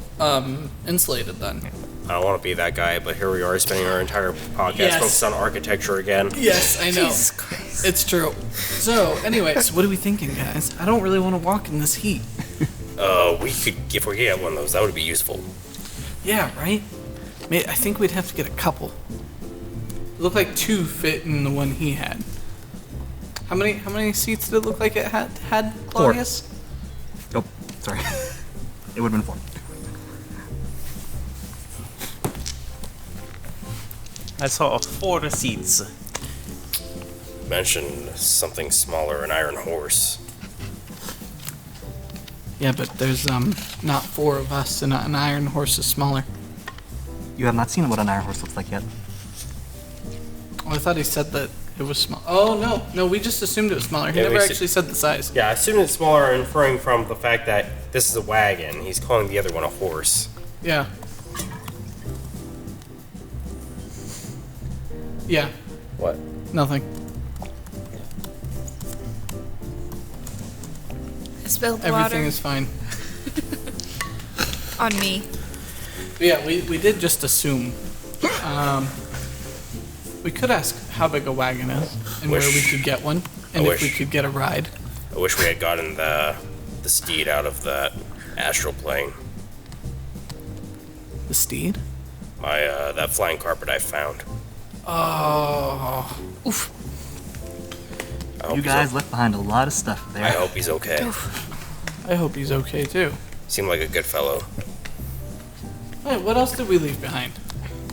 S3: insulated then.
S4: I don't want to be that guy, but here we are spending our entire podcast
S3: Yes.
S4: focused on architecture again.
S3: Yes, I know.
S5: Jesus Christ.
S3: It's true. So, anyways, what are we thinking, guys? I don't really want to walk in this heat.
S4: We could, if we get one of those, that would be useful.
S3: Yeah, right? I think we'd have to get a couple. It looked like 2 fit in the one he had. How many seats did it look like it had Claudius?
S2: Oh, sorry. It would have been 4.
S6: I saw 4 seats.
S4: Mentioned something smaller, an iron horse.
S3: Yeah, but there's not 4 of us, and an iron horse is smaller.
S2: You have not seen what an iron horse looks like yet.
S3: Oh, I thought he said that it was small. Oh no, we just assumed it was smaller. He
S4: Yeah,
S3: never
S4: we
S3: actually said the size.
S4: Yeah, I assume it's smaller, inferring from the fact that this is a wagon. He's calling the other one a horse.
S3: Yeah. Yeah.
S4: What?
S3: Nothing.
S5: I spilled
S3: Everything
S5: water
S3: is fine.
S5: on me.
S3: But yeah, we did just assume. We could ask how big a wagon is and where we could get one, and if we could get a ride.
S4: I wish we had gotten the steed out of that astral plane.
S3: The steed?
S4: My that flying carpet I found.
S3: Oh. Oof.
S4: I hope
S2: You
S4: he's
S2: guys left behind a lot of stuff there.
S4: I hope he's okay.
S3: I hope he's okay too.
S4: Seemed like a good fellow.
S3: Wait, what else did we leave behind?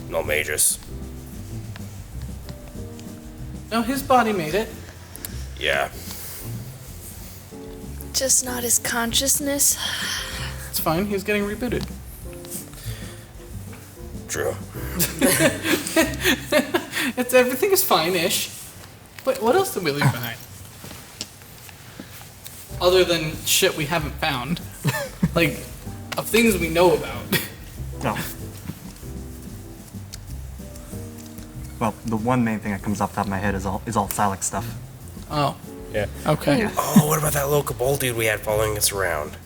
S4: Nulmagus.
S3: No, his body made it.
S4: Yeah.
S5: Just not his consciousness.
S3: It's fine. He's getting rebooted.
S4: True.
S3: Everything is fine-ish. Wait, what else did we leave behind? Other than shit we haven't found, like of things we know about.
S2: No. Well, the one main thing that comes off the top of my head is all Sylack stuff.
S3: Oh,
S4: Yeah.
S3: okay.
S4: Oh, what about that little Cabal dude we had following us around?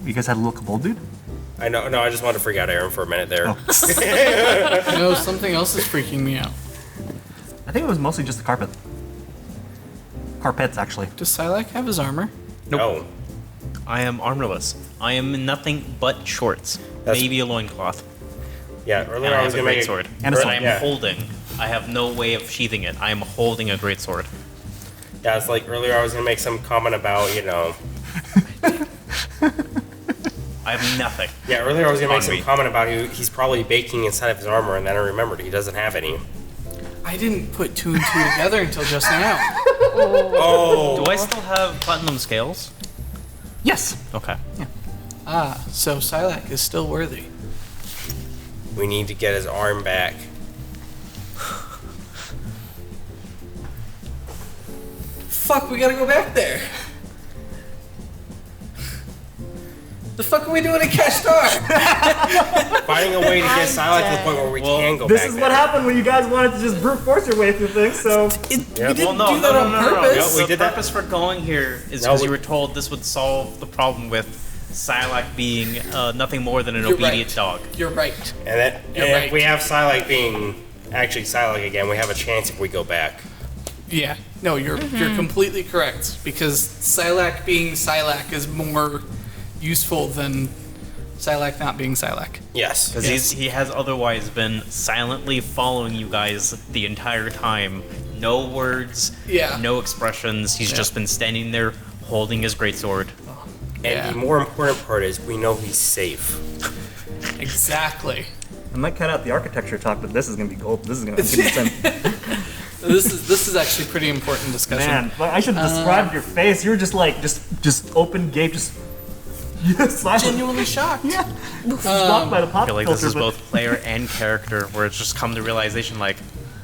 S2: You guys had a little Kobold dude?
S4: I know. No, I just wanted to freak out Aaron for a minute there.
S2: Oh.
S3: No, something else is freaking me out.
S2: I think it was mostly just the carpet. Carpets, actually.
S3: Does Sylack have his armor?
S4: No.
S6: I am armorless. I am in nothing but shorts.
S4: That's-
S6: Maybe a loincloth.
S4: Yeah.
S6: And
S4: Earlier
S6: I
S4: I was
S6: have a
S4: gonna
S6: great
S4: make
S6: sword.
S2: And a
S6: that
S2: sword,
S6: I am
S4: yeah.
S6: holding. I have no way of sheathing it. I am holding a great sword.
S4: Yeah, it's like earlier I was gonna make some comment about
S6: I have nothing.
S4: Yeah, earlier I was gonna make
S6: On
S4: some
S6: me.
S4: comment about he's probably baking inside of his armor, and then I remembered he doesn't have any.
S3: I didn't put 2 and 2 together until just now.
S4: Oh.
S6: Do I still have platinum scales?
S2: Yes!
S6: Okay.
S3: Ah, so Sylack is still worthy.
S4: We need to get his arm back.
S3: Fuck, we gotta go back there. The fuck are we doing in Kashtar?
S4: Finding a way to get Sylack to the point where we can go back
S2: This is
S4: there.
S2: what happened when you guys wanted to just brute force your way through things, so...
S3: We didn't
S6: Well, no,
S3: do that on purpose.
S4: No, we
S6: The
S4: did that-
S6: purpose for going here is
S4: No,
S6: because
S4: we-
S6: you were told this would solve the problem with Sylack being nothing more than an
S3: You're
S6: obedient
S3: right.
S6: dog.
S3: You're right.
S4: And, that,
S3: You're
S4: and
S3: right.
S4: if we have Sylack being actually Sylack again, we have a chance if we go back.
S3: Yeah. No, you're completely correct, because Sylack being Sylack is more useful than Sylack not being Sylack.
S4: Yes.
S6: Because
S3: Yes.
S6: he has otherwise been silently following you guys the entire time. No words,
S3: Yeah.
S6: no expressions. He's
S3: Yeah.
S6: just been standing there holding his greatsword.
S4: And
S3: Yeah.
S4: the more important part is we know he's safe.
S3: Exactly.
S2: I might cut out the architecture talk, but this is gonna be gold. This is gonna be insane.
S3: This is actually pretty important discussion.
S2: Man, but I should have described your face. You were just like, just open gape, just... silent.
S3: Genuinely shocked.
S2: Yeah. Blocked by the
S6: I
S2: pop
S6: feel like
S2: filter,
S6: this is
S2: but-
S6: both player and character, where it's just come to realization like,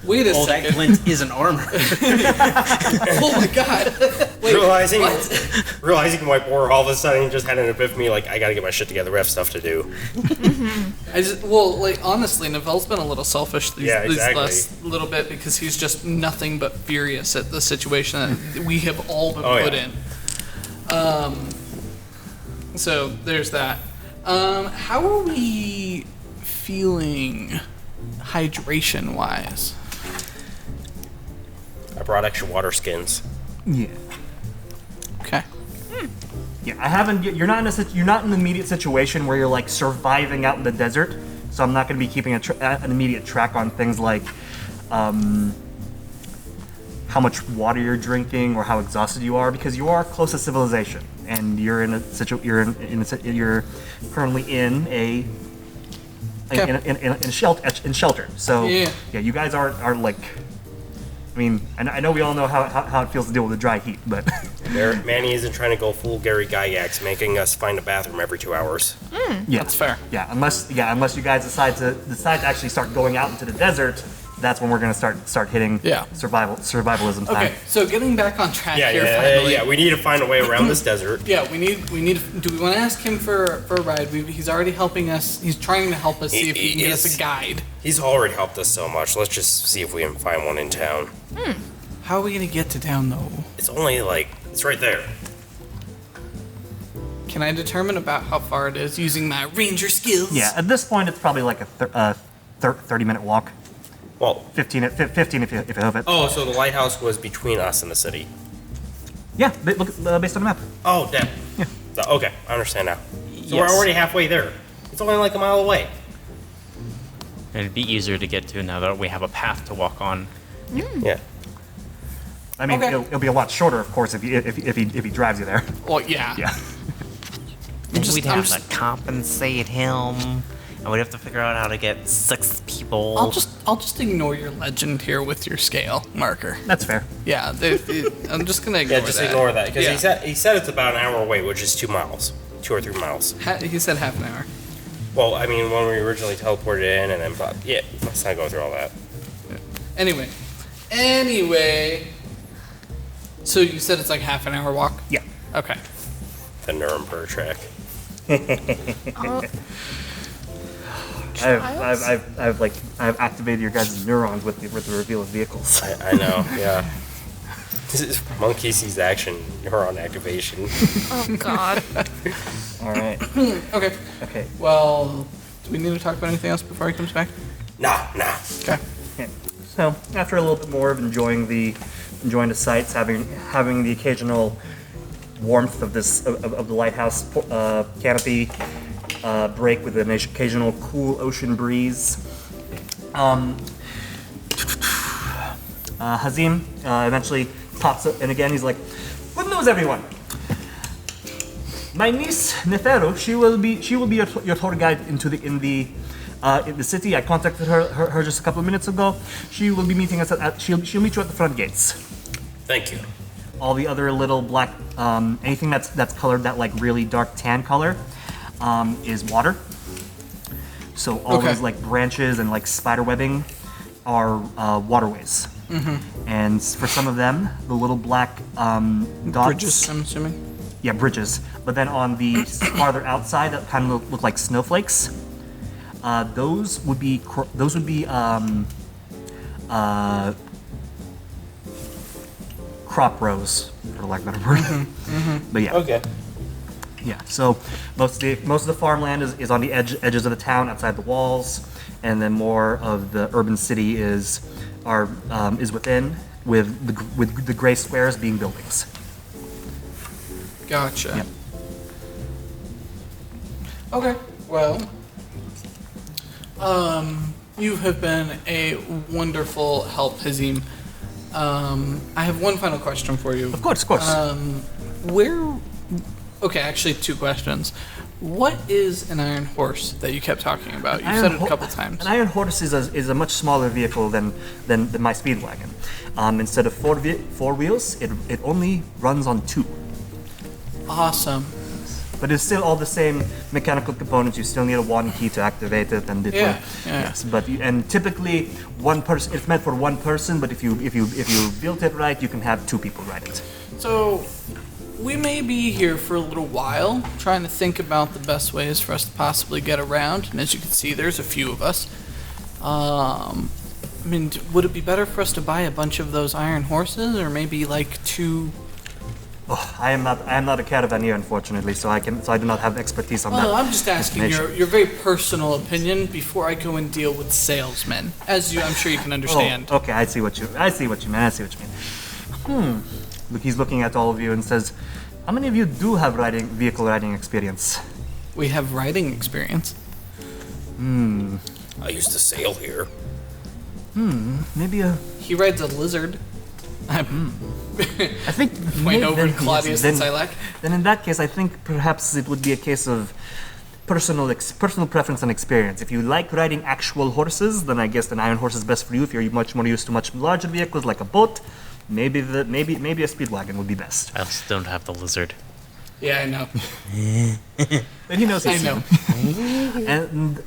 S3: Wait a
S6: oh, that
S3: second.
S6: glint isn't armor.
S3: Oh my god. Wait,
S4: realizing
S3: what?
S4: my poor all of a sudden just had an epiphany, like, I gotta get my shit together, we have stuff to do.
S3: Honestly, Neville's been a little selfish these
S4: exactly.
S3: last little bit because he's just nothing but furious at the situation that we have all been
S4: Oh,
S3: put
S4: yeah.
S3: in. So there's that. How are we feeling hydration-wise?
S4: I brought extra water skins.
S2: Yeah.
S3: Okay.
S2: Yeah, I haven't. You're not in an immediate situation where you're like surviving out in the desert. So I'm not going to be keeping an immediate track on things like how much water you're drinking or how exhausted you are, because you are close to civilization and you're in a you're currently in a shelter. So
S3: Yeah.
S2: you guys are like. I mean, I know we all know how it feels to deal with the dry heat, but
S4: Manny isn't trying to go full Gary Gygax, making us find a bathroom every 2 hours.
S2: yeah,
S3: That's fair.
S2: Yeah, unless you guys decide to actually start going out into the desert, that's when we're gonna start hitting survivalism time.
S3: Okay, so getting back on track here finally.
S4: Yeah. We need to find a way around this desert.
S3: Yeah, we need. Do we want to ask him for a ride? He's already helping us. He's trying to help us see if he can get us a guide.
S4: He's already helped us so much. Let's just see if we can find one in town.
S3: How are we gonna get to town though?
S4: It's only it's right there.
S3: Can I determine about how far it is using my ranger skills?
S2: Yeah, at this point, it's probably like a 30-minute walk.
S4: Well,
S2: 15 if you have it.
S4: oh, so the lighthouse was between us and the city.
S2: Yeah, look based on the map.
S4: Oh, damn. Yeah. Okay, I understand now. So
S6: Yes.
S4: we're already halfway there. It's only like a mile away.
S6: It'd be easier to get to now that we have a path to walk on.
S4: Yeah.
S2: I mean,
S3: Okay.
S2: it'll be a lot shorter, of course, if he drives you there.
S3: Well, yeah.
S2: Yeah.
S6: We'd have to compensate him, and we'd have to figure out how to get 6 people.
S3: I'll just ignore your legend here with your scale marker.
S2: That's fair.
S3: Yeah, I'm just gonna ignore
S4: Yeah, just
S3: that.
S4: ignore that because
S3: Yeah.
S4: he said it's about an hour away, which is 2 miles, 2 or 3 miles.
S3: He said half an hour.
S4: Well, I mean, when we originally teleported in, and then let's not go through all that.
S3: Anyway. So you said it's like half an hour walk?
S2: Yeah.
S3: Okay.
S4: The Nuremberg track.
S2: I've activated your guys' neurons with the reveal of vehicles.
S4: I know, yeah. This is monkey sees action, neuron activation.
S5: Oh God.
S2: All right.
S3: Okay.
S2: Okay.
S3: Well, do we need to talk about anything else before he comes back?
S4: Nah.
S3: Okay.
S2: Okay. So after a little bit more of enjoying the sights, having the occasional warmth of the lighthouse canopy break with an occasional cool ocean breeze, Hazim eventually pops up, and again he's like, "Good news, everyone! My niece Neferu, she will be your tour guide in the city. I contacted her just a couple of minutes ago. She will be meeting us she'll meet you at the front gates.
S4: Thank you.
S2: All the other little black, anything that's colored that like really dark tan color, is water. So all those like branches and like spider webbing are waterways. And for some of them, the little black dots.
S3: Bridges, I'm assuming.
S2: Yeah, bridges. But then on the farther outside, that kind of look like snowflakes. Those would be crop rows, for lack of a better word. But yeah.
S4: Okay.
S2: Yeah. So most of the farmland is on the edges of the town, outside the walls, and then more of the urban city is within, with the gray squares being buildings.
S3: Gotcha.
S2: Yep.
S3: Okay. Well, you have been a wonderful help, Hazim. I have one final question for you.
S2: Of course.
S3: Okay, actually 2 questions. What is an iron horse that you kept talking about? You said it a couple times.
S2: An iron horse is a much smaller vehicle than my speedwagon. Instead of four wheels, it only runs on 2.
S3: Awesome.
S2: But it's still all the same mechanical components. You still need a wand key to activate it, and yes. But typically one person. It's meant for one person. But if you built it right, you can have 2 people ride it.
S3: So, we may be here for a little while, trying to think about the best ways for us to possibly get around. And as you can see, there's a few of us. I mean, would it be better for us to buy a bunch of those iron horses, or maybe like 2?
S2: Oh, I am not a caravaneer, unfortunately, so I do not have expertise on that.
S3: Well, I'm just asking your very personal opinion before I go and deal with salesmen, as I'm sure you can understand.
S2: Oh, okay, I see what you mean. Look, he's looking at all of you and says, "How many of you do have vehicle riding experience?"
S3: We have riding experience.
S4: I used to sail here.
S2: Maybe
S3: He rides a lizard.
S2: I think
S3: Point over
S2: then,
S3: to Claudius
S2: yes,
S3: and Sylack.
S2: Then in that case, I think perhaps it would be a case of personal preference and experience. If you like riding actual horses, then I guess an iron horse is best for you. If you're much more used to much larger vehicles like a boat, maybe a speedwagon would be best.
S6: I also don't have the lizard.
S3: Yeah, I know.
S2: But he knows.
S3: I know.
S2: And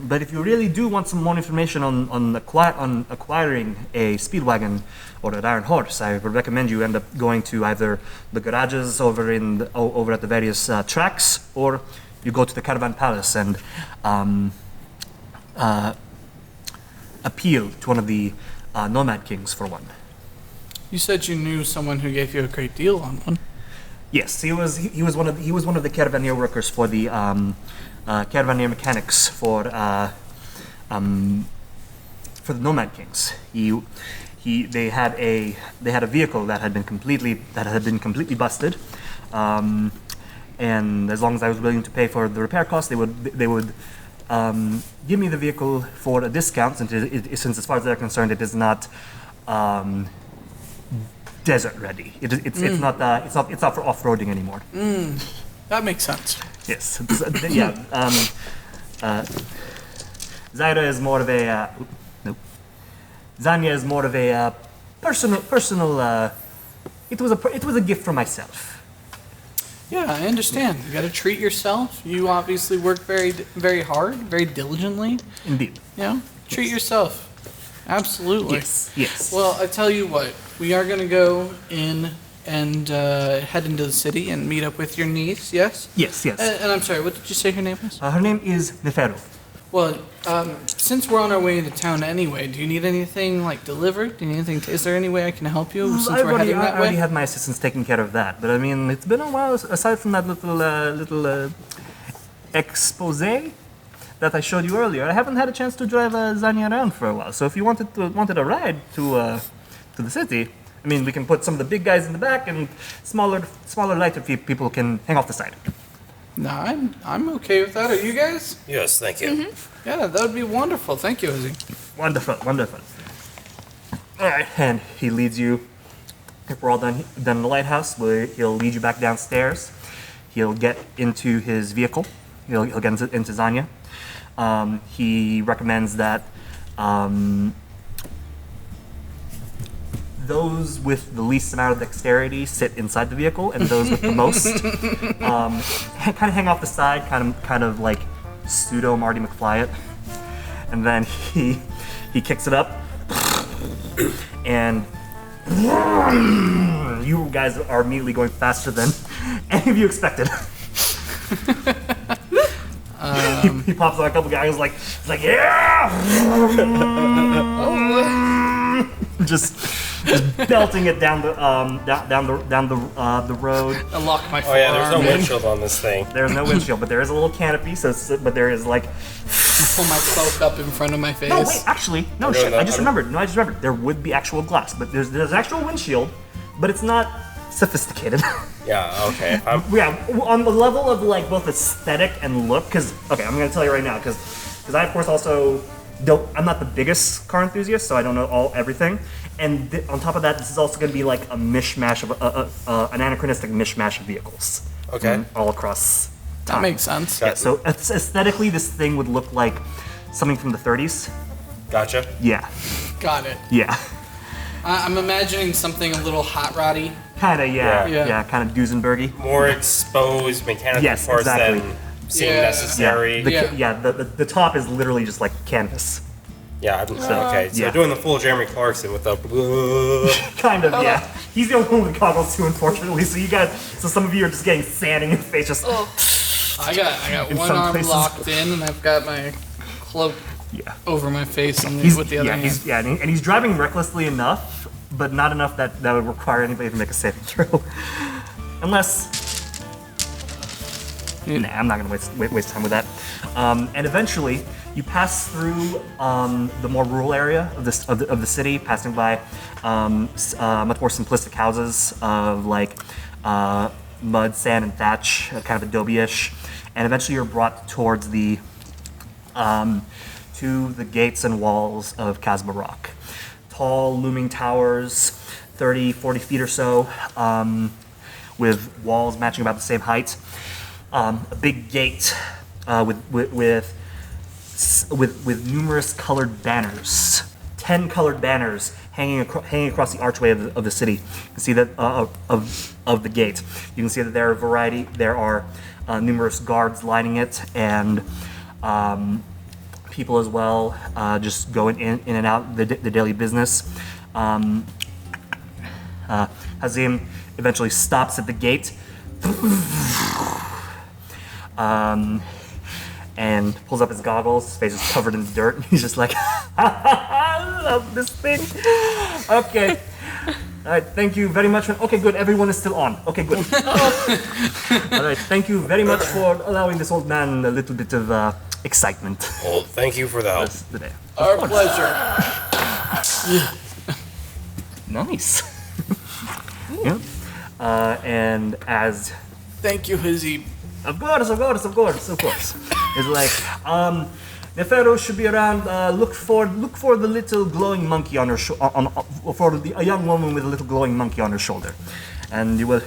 S2: but if you really do want some more information on acquiring a speedwagon or an iron horse, I would recommend you end up going to either the garages over at the various tracks, or you go to the Caravan Palace and appeal to one of the nomad kings for one.
S3: You said you knew someone who gave you a great deal on one.
S2: Yes, he was one of the caravaneer workers for the caravaneer mechanics for the nomad kings. They had a vehicle that had been completely busted, and as long as I was willing to pay for the repair costs, they would give me the vehicle for a discount. Since as far as they're concerned, it is not desert ready. It's not for off-roading anymore.
S3: That makes sense.
S2: Yes. Yeah. Zaira is more of a. Nope. Zanya is more of a personal. It was a gift for myself.
S3: Yeah, I understand. You got to treat yourself. You obviously work very, very hard, very diligently.
S2: Indeed.
S3: You know, treat yourself. Absolutely.
S2: Yes.
S3: Well, I tell you what, we are going to go in and head into the city and meet up with your niece, yes?
S2: Yes.
S3: And I'm sorry, what did you say her name was?
S2: Her name is Nefero.
S3: Well, since we're on our way into town anyway, do you need anything, like, delivered? Do you need anything, is there any way I can help you since we're heading that
S2: I already
S3: way?
S2: have my assistants taking care of that, but I mean, it's been a while, aside from that little expose that I showed you earlier. I haven't had a chance to drive Zanya around for a while, so if you wanted a ride to the city, I mean, we can put some of the big guys in the back, and smaller, lighter people can hang off the side.
S3: No, I'm okay with that. Are you guys?
S4: Yes, thank you.
S3: Yeah, that would be wonderful. Thank you, Izzy.
S2: Wonderful. All right, and he leads you. If we're all done in the lighthouse, he'll lead you back downstairs. He'll get into his vehicle. He'll get into Zanya. He recommends that those with the least amount of dexterity sit inside the vehicle, and those with the most kind of hang off the side, kind of like pseudo Marty McFly it. And then he kicks it up, and you guys are immediately going faster than any of you expected. He pops on a couple guys like yeah, just belting it down the road.
S3: I locked my
S4: Oh yeah, there's no
S3: forearm in.
S4: windshield on this thing.
S2: There's no windshield, but there is a little canopy. But there is like.
S3: Pull my cloak up in front of my face.
S2: No, wait, actually, no
S4: doing
S2: shit.
S4: that.
S2: I just remembered. There would be actual glass, but there's actual windshield, but it's not sophisticated.
S4: Yeah, okay.
S2: Yeah, on the level of like both aesthetic and look. Because okay, I'm gonna tell you right now, because I of course also don't. I'm not the biggest car enthusiast, so I don't know everything. And on top of that, this is also going to be like a mishmash of an anachronistic mishmash of vehicles.
S4: Okay.
S2: All across
S3: That
S2: time.
S3: makes sense.
S2: Yeah, so aesthetically, this thing would look like something from the 30s.
S4: Gotcha.
S2: Yeah.
S3: Got it.
S2: Yeah.
S3: I'm imagining something a little hot roddy.
S2: Kind of, yeah.
S3: Yeah.
S2: Yeah, kind of Duesenbergy.
S4: More exposed mechanical
S2: Yes,
S4: parts
S2: exactly.
S4: than seem
S3: Yeah.
S4: necessary.
S2: The top is literally just like canvas.
S4: Yeah, okay. So
S2: Yeah.
S4: doing the full Jeremy Clarkson with the
S2: Kind of, yeah. He's the only one with goggles too, unfortunately. So some of you are just getting sand in your face. Just
S3: I got
S2: In
S3: one
S2: some
S3: arm
S2: places.
S3: locked in, and I've got my cloak
S2: yeah.
S3: over my face and with the other hand.
S2: And he's driving recklessly enough, but not enough that would require anybody to make a saving throw. Unless. Nah, I'm not gonna waste time with that. And eventually, you pass through the more rural area of the city, passing by much more simplistic houses of like mud, sand, and thatch, kind of adobe-ish. And eventually, you're brought towards to the gates and walls of Casbah Rock. Tall, looming towers, 30, 40 feet or so, with walls matching about the same height. A big gate with numerous colored banners, 10 colored banners hanging across the archway of the city. You can see that of the gate. You can see that there are numerous guards lining it, and people as well, just going in and out the daily business. Hazim eventually stops at the gate. And pulls up his goggles. His face is covered in dirt. He's just like, I love this thing. Okay. All right, thank you very much. Okay, good. Everyone is still on. Okay, good. All right, thank you very much for allowing this old man a little bit of excitement.
S4: Well, thank you for the help.
S2: Today.
S3: Our pleasure.
S2: Nice. Yep. And as
S3: Thank you, Hazib.
S2: Of course. It's like, Nefero should be around. Look for the little glowing monkey on her a young woman with a little glowing monkey on her shoulder, and you will.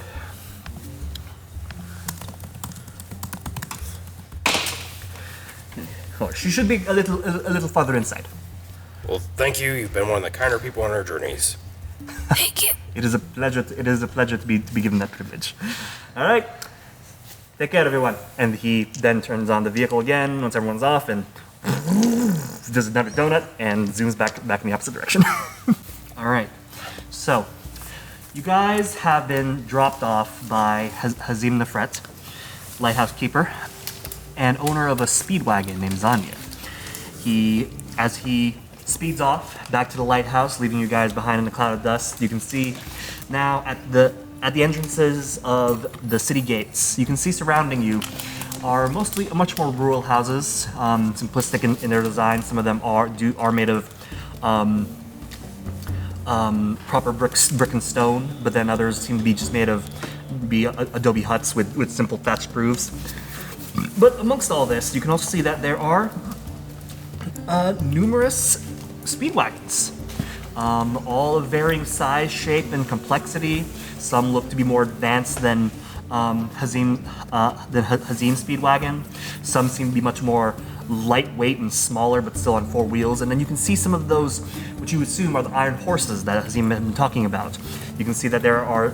S2: Oh, she should be a little farther inside.
S4: Well, thank you. You've been one of the kinder people on our journeys.
S5: Thank you.
S2: It is a pleasure to be given that privilege. All right. Take care, everyone. And he then turns on the vehicle again once everyone's off, and does another donut and zooms back in the opposite direction. All right. So, you guys have been dropped off by Hazim Nefret, lighthouse keeper, and owner of a speedwagon named Zanya. As he speeds off back to the lighthouse, leaving you guys behind in a cloud of dust, you can see now at the entrances of the city gates, you can see surrounding you are mostly much more rural houses, simplistic in their design. Some of them are made of proper brick and stone, but then others seem to be just made of adobe huts with simple thatched roofs. But amongst all this, you can also see that there are numerous speedwagons, all of varying size, shape, and complexity. Some look to be more advanced than Hazim Speedwagon. Some seem to be much more lightweight and smaller, but still on four wheels. And then you can see some of those, which you assume are the iron horses that Hazim had been talking about. You can see that there are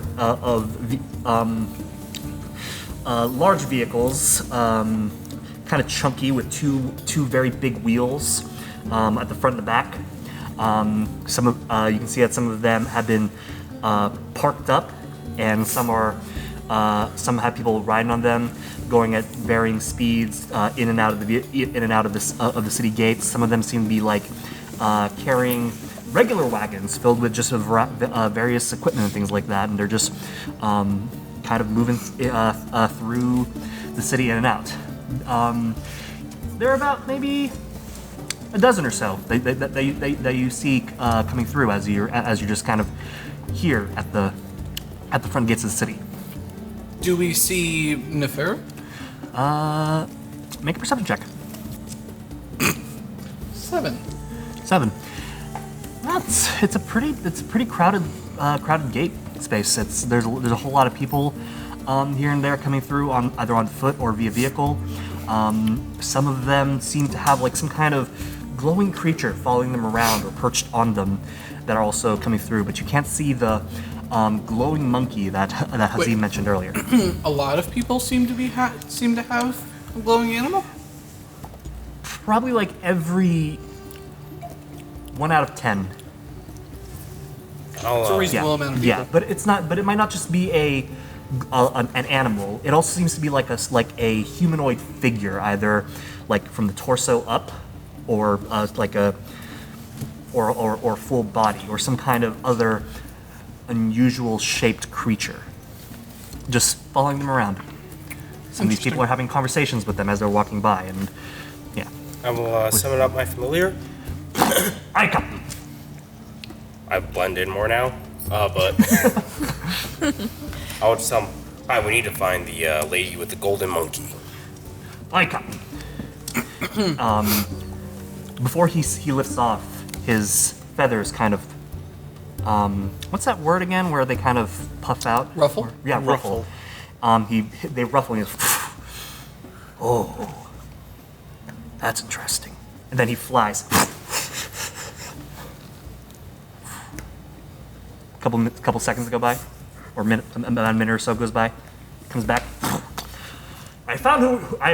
S2: large vehicles, kind of chunky, with two very big wheels at the front and the back. You can see that some of them have been parked up, and some have people riding on them, going at varying speeds in and out of the city gates. Some of them seem to be like carrying regular wagons filled with just various equipment and things like that, and they're just kind of moving through the city in and out. There are about maybe a dozen or so that you see coming through as you're just kind of here at the front gates of the city.
S3: Do we see Nefer?
S2: Make a perception check.
S3: 7.
S2: 7. It's a pretty crowded gate space. There's a whole lot of people here and there coming through either on foot or via vehicle. Some of them seem to have like some kind of glowing creature following them around or perched on them that are also coming through, but you can't see the glowing monkey that Hazim mentioned earlier.
S3: A lot of people seem to have a glowing animal.
S2: Probably like every 1 out of 10.
S3: It's a reasonable amount of people.
S2: Yeah, but it's not. But it might not just be an animal. It also seems to be like a humanoid figure, either like from the torso up, or like a or full body, or some kind of other unusual shaped creature, just following them around. Some of these people are having conversations with them as they're walking by, and yeah.
S4: I will summon up my familiar.
S2: I come.
S4: I blend in more now, but I'll just tell him, hi, we need to find the lady with the golden monkey.
S2: I come. Before he lifts off, his feathers kind of what's that word again? Where they kind of puff out?
S3: Ruffle?
S2: Yeah, ruffle. They ruffle and he goes, oh, that's interesting. And then he flies. Couple seconds go by, or about a minute or so goes by. Comes back. I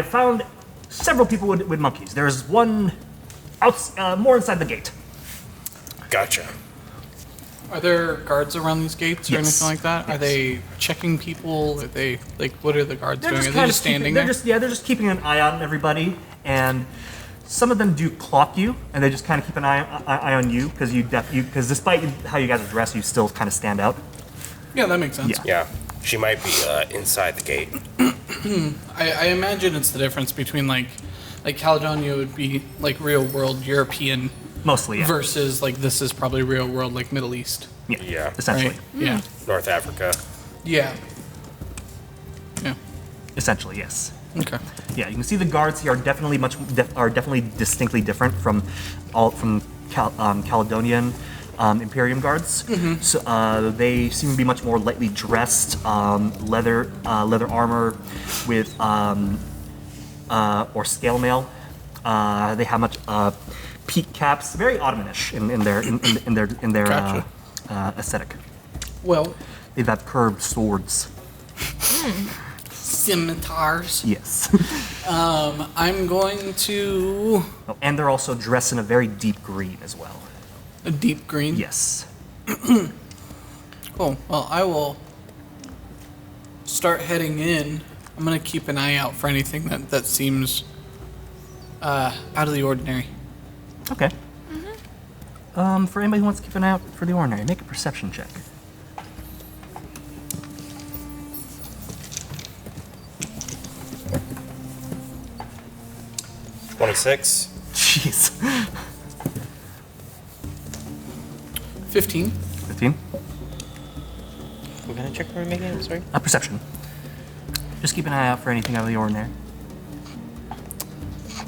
S2: found several people with monkeys. There's one more inside the gate.
S4: Gotcha.
S3: Are there guards around these gates or
S2: Yes.
S3: anything like that?
S2: Yes.
S3: Are they checking people? Are they like what are the guards doing? Are they
S2: kind
S3: just
S2: of keeping-
S3: standing
S2: they're
S3: there?
S2: They're just keeping an eye on everybody, and some of them do clock you, and they just kind of keep an eye on you because because despite how you guys are dressed, you still kind of stand out.
S3: Yeah, that makes sense.
S2: Yeah.
S4: Yeah, she might be inside the gate.
S3: I imagine it's the difference between like Caledonia would be like real world European
S2: Mostly, yeah.
S3: versus like this is probably real world like Middle East,
S4: Yeah.
S2: Essentially.
S3: right? Yeah.
S4: North Africa.
S3: Yeah. Yeah.
S2: Essentially, yes.
S3: Okay.
S2: Yeah, you can see the guards here are definitely definitely distinctly different from Caledonian Imperium guards. So they seem to be much more lightly dressed, leather armor with or scale mail. They have much peak caps, very Ottomanish in their
S3: Gotcha.
S2: aesthetic.
S3: Well,
S2: They've got curved swords.
S3: scimitars.
S2: Yes.
S3: I'm going to
S2: And they're also dressed in a very deep green as well.
S3: a deep green.
S2: Yes.
S3: Cool. Well, I will start heading in. I'm gonna keep an eye out for anything that seems out of the ordinary.
S2: Okay. For anybody who wants to keep an eye out for the ordinary, make a perception check.
S4: $26.
S2: Jeez.
S3: 15.
S2: 15.
S6: We're gonna check for making. I'm sorry.
S2: Perception. Just keep an eye out for anything out of the ordinary.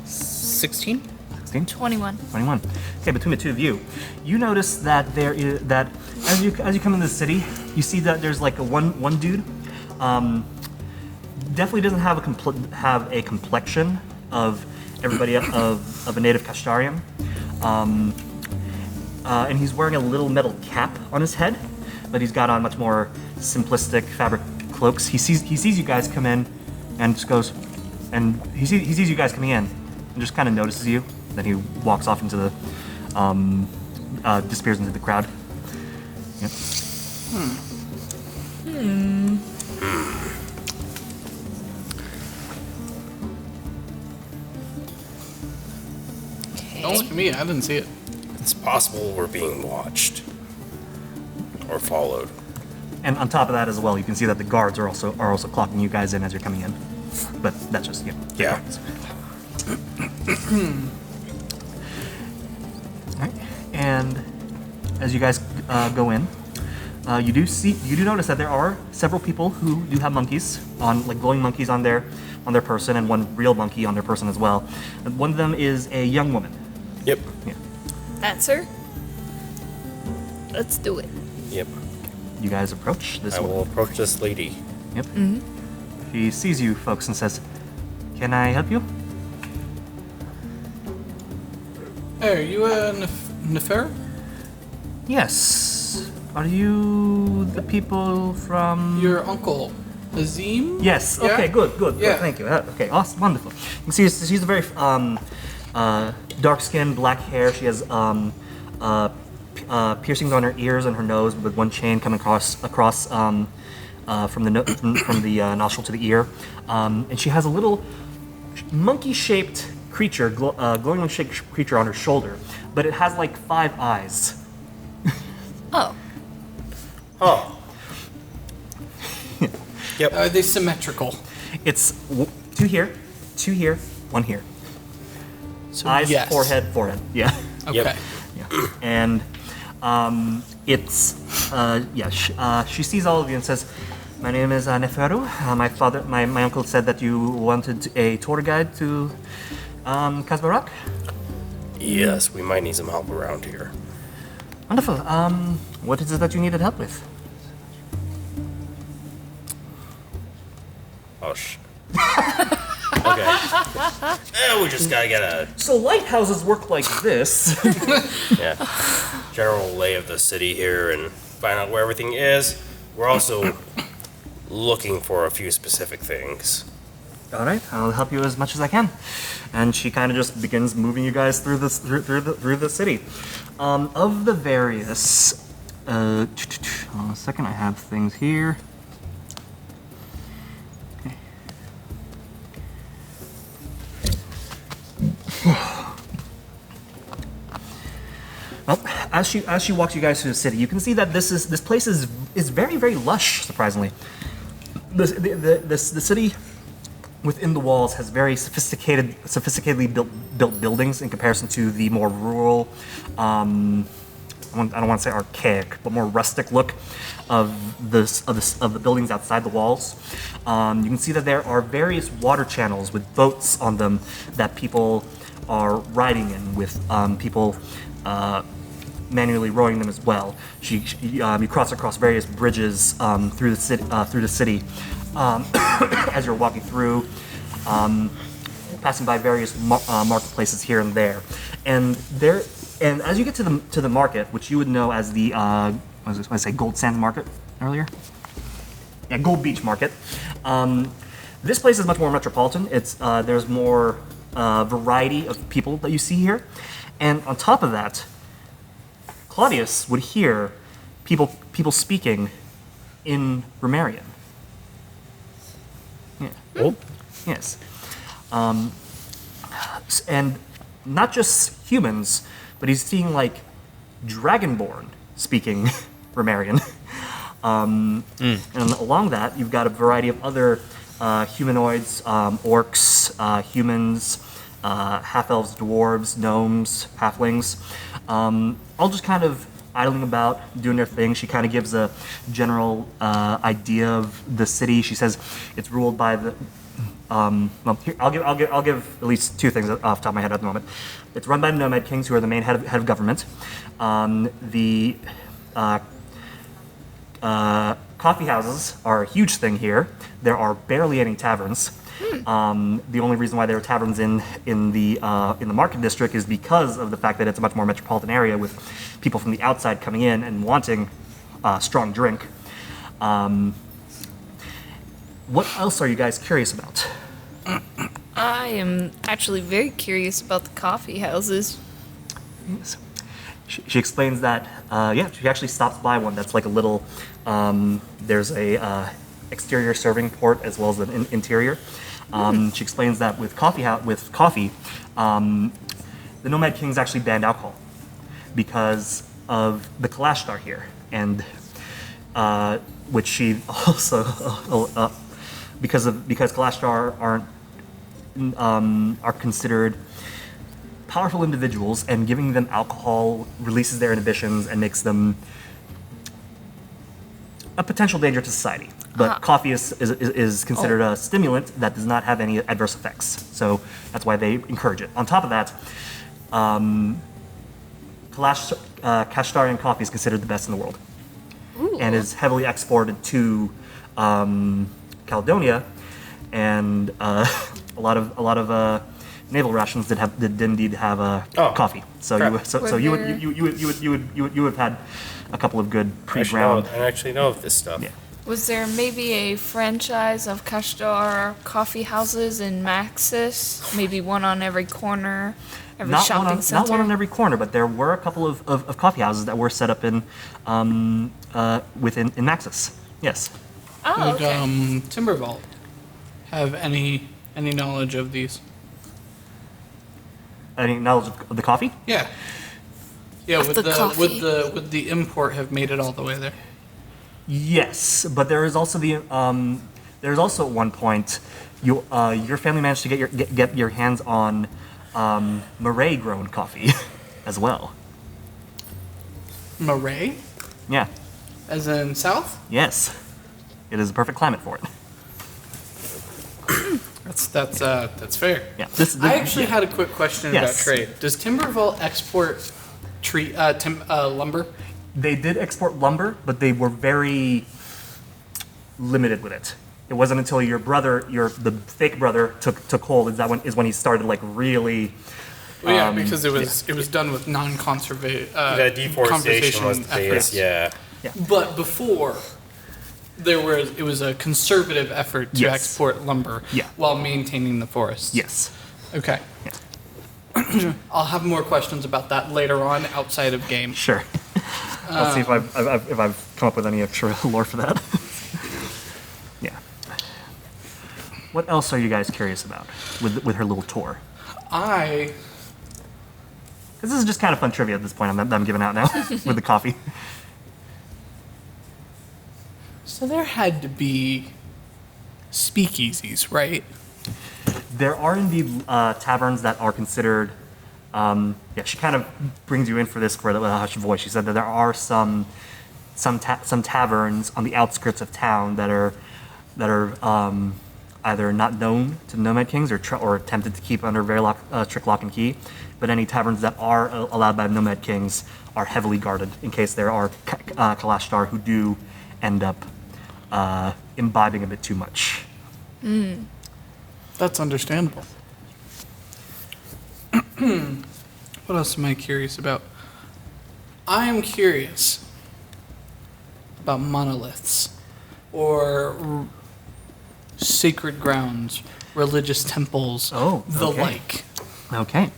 S6: 16.
S2: 16.
S5: 21.
S2: 21. Okay, between the two of you, you notice that as you come into the city, you see that there's like one dude, definitely doesn't have a complexion of everybody of a native Kashtarian, and he's wearing a little metal cap on his head, but he's got on much more simplistic fabric cloaks. He sees you guys come in, and just goes, and he sees you guys coming in, and just kind of notices you. Then he walks off into the, disappears into the crowd. Yep.
S3: Don't look at me. I didn't see it.
S4: It's possible we're being watched or followed.
S2: And on top of that as well, you can see that the guards are also clocking you guys in as you're coming in. But that's just
S4: Yeah.
S2: Alright. And as you guys go in, you do notice that there are several people who do have monkeys on, like glowing monkeys on their person, and one real monkey on their person as well. And one of them is a young woman.
S4: Yep.
S2: Yeah.
S5: That's her. Let's do it.
S4: Yep.
S2: You guys approach this
S4: I
S2: woman.
S4: will approach this lady.
S2: Yep. She sees you folks and says, "Can I help you?"
S3: Hey, are you a Nefer?
S2: Yes. Are you the people from?
S3: Your uncle, Azim?
S2: Yes.
S3: Yeah?
S2: Okay. Good.
S3: Yeah.
S2: Thank you. Okay. Awesome. Wonderful. You can see she's a very dark skin, black hair. She has piercings on her ears and her nose, with one chain coming across from the nostril to the ear, and she has a little monkey-shaped creature, glowing monkey-shaped creature on her shoulder, but it has like 5 eyes.
S5: Oh.
S4: Oh. Yep.
S3: Are they symmetrical?
S2: It's 2 here, 2 here, 1 here.
S3: So
S2: Eyes,
S3: yes.
S2: forehead. Yeah.
S3: Okay.
S2: Yeah. And she sees all of you and says, "My name is Neferu. My uncle said that you wanted a tour guide to Casbah Rock."
S4: Yes, we might need some help around here.
S2: Wonderful. What is it that you needed help with?
S4: Oh, okay. We just gotta get a
S2: So lighthouses work like this.
S4: general lay of the city here and find out where everything is. We're also looking for a few specific things.
S2: All right, I'll help you as much as I can. And she kind of just begins moving you guys through this through the city. Of the various, hold on a second, I have things here. Well, as she walks you guys through the city, you can see that this place is very, very lush. Surprisingly, the city within the walls has very sophisticatedly built buildings in comparison to the more rural, I don't want to say archaic, but more rustic look of the buildings outside the walls. You can see that there are various water channels with boats on them that people are riding in, with people manually rowing them as well. You cross across various bridges through the city as you're walking through, passing by various marketplaces here and there, and as you get to the market, which you would know as the what did I say, Gold Sands Market earlier? Yeah, Gold Beach Market. This place is much more metropolitan. There's more variety of people that you see here, and on top of that, Claudius would hear people speaking in Romarian. Yeah.
S4: Oh.
S2: Yes. And not just humans, but he's seeing like Dragonborn speaking Romarian. And along that, you've got a variety of other humanoids, orcs, humans, half-elves, dwarves, gnomes, halflings, all just kind of idling about, doing their thing. She kind of gives a general idea of the city. She says it's ruled by the. Well, here, I'll give at least two things off the top of my head at the moment. It's run by the Nomad Kings, who are the main head of government. The coffee houses are a huge thing here. There are barely any taverns. The only reason why there are taverns in the market district is because of the fact that it's a much more metropolitan area, with people from the outside coming in and wanting strong drink. What else are you guys curious about?
S5: I am actually very curious about the coffee houses.
S2: Yes. She explains that, she actually stops by one that's like a little, there's a exterior serving port as well as an interior. She explains that with coffee, the Nomad Kings actually banned alcohol because of the Kashtar here, and which she also because Kashtar are considered powerful individuals, and giving them alcohol releases their inhibitions and makes them a potential danger to society. But coffee is considered a stimulant that does not have any adverse effects, so that's why they encourage it. On top of that, Kashtarian coffee is considered the best in the world.
S5: Ooh.
S2: And is heavily exported to Caledonia, and a lot of naval rations did indeed have coffee. So you would have had a couple of good pre-ground.
S4: I actually know of this stuff.
S2: Yeah.
S5: Was there maybe a franchise of Kashtar coffee houses in Maxis? Maybe one on every corner, every shopping center?
S2: Not one on every corner, but there were a couple of coffee houses that were set up in Maxis. Yes.
S5: Oh,
S3: Would
S5: okay.
S3: Timbervault have any knowledge of these?
S2: Any knowledge of the coffee?
S3: Yeah. Yeah,
S5: Of the coffee.
S3: would the import have made it all the way there?
S2: Yes, but there is also there's also at one point your family managed to get your hands on Murray grown coffee as well.
S3: Murray?
S2: Yeah.
S3: As in south?
S2: Yes. It is a perfect climate for it.
S3: That's fair.
S2: Yeah.
S3: I actually had a quick question
S2: Yes.
S3: about trade. Does Timbervault export lumber?
S2: They did export lumber, but they were very limited with it. It wasn't until your brother, the fake brother, took hold is when he started like really.
S3: Well, yeah, because it was done with non-conservation.
S4: The deforestation was the biggest, yeah.
S3: But before, it was a conservative effort to export lumber while maintaining the forests.
S2: Yes.
S3: Okay. I'll have more questions about that later on outside of game.
S2: Sure. I'll see if I've come up with any extra lore for that. Yeah. What else are you guys curious about with her little tour? Because this is just kind of fun trivia at this point I'm giving out now with the coffee.
S3: So there had to be speakeasies, right?
S2: There are indeed taverns that are considered. She kind of brings you in for this for the hushed voice. She said that there are some taverns on the outskirts of town that are either not known to nomad kings or attempted to keep under very strict lock and key. But any taverns that are allowed by nomad kings are heavily guarded in case there are Kashtar who do end up imbibing a bit too much.
S3: That's understandable. What else am I curious about? I am curious about monoliths or sacred grounds, religious temples, the like.
S2: Okay.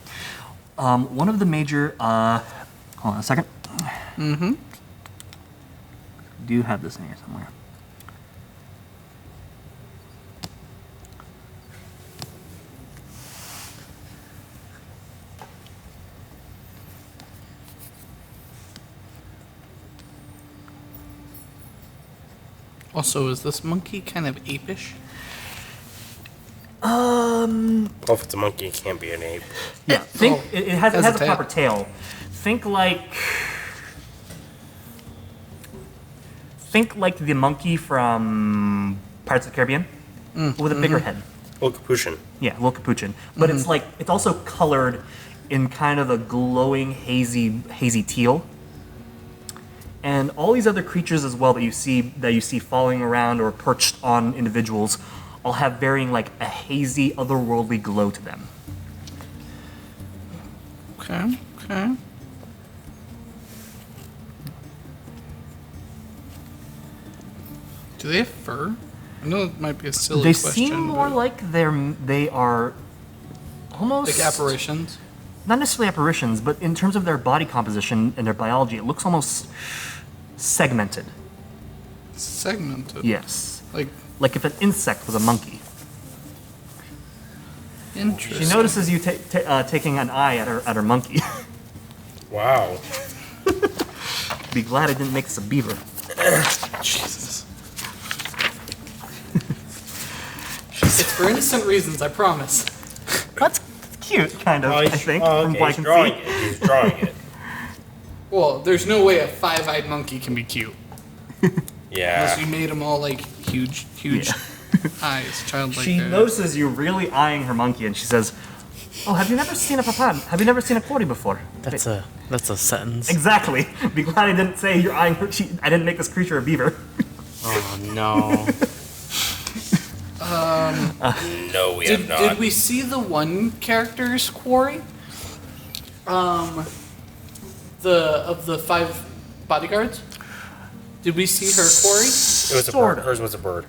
S2: One of the major. Hold on a second.
S3: Mm-hmm.
S2: Do you have this in here somewhere?
S3: Also, is this monkey kind of apish?
S4: Well, if it's a monkey, it can't be an ape.
S2: Yeah. Think it has a
S3: tail.
S2: proper tail. Think like the monkey from Pirates of the Caribbean with a bigger head.
S4: Little capuchin.
S2: Yeah, little capuchin. But it's also colored in kind of a glowing hazy teal. And all these other creatures as well that you see falling around or perched on individuals all have varying like a hazy, otherworldly glow to them.
S3: Okay. Do they have fur? I know it might be a silly
S2: They
S3: question.
S2: seem more
S3: but
S2: like they are almost
S3: like apparitions.
S2: Not necessarily apparitions, but in terms of their body composition and their biology, it looks almost segmented.
S3: Segmented.
S2: Yes.
S3: Like
S2: if an insect was a monkey.
S3: interesting.
S2: She notices you taking an eye at her monkey.
S4: Wow.
S2: Be glad I didn't make this a beaver.
S3: Jesus. It's for innocent reasons, I promise.
S2: That's cute, kind of, I think, from what I can
S4: drawing
S2: see.
S4: it. He's drawing it.
S3: Well, there's no way a five-eyed monkey can be cute.
S4: Yeah.
S3: Unless you made them all like huge eyes, childlike.
S2: She notices you really eyeing her monkey, and she says, "Oh, have you never seen a papan? Have you never seen a kori before?"
S6: That's a sentence.
S2: Exactly. Be glad I didn't say you're eyeing her. I didn't make this creature a beaver.
S6: Oh no.
S4: No, we have not.
S3: Did we see the one character's quarry? Of the 5 bodyguards? Did we see her quarry?
S4: It was a
S2: Sort
S4: bird.
S2: of.
S4: Hers was a bird.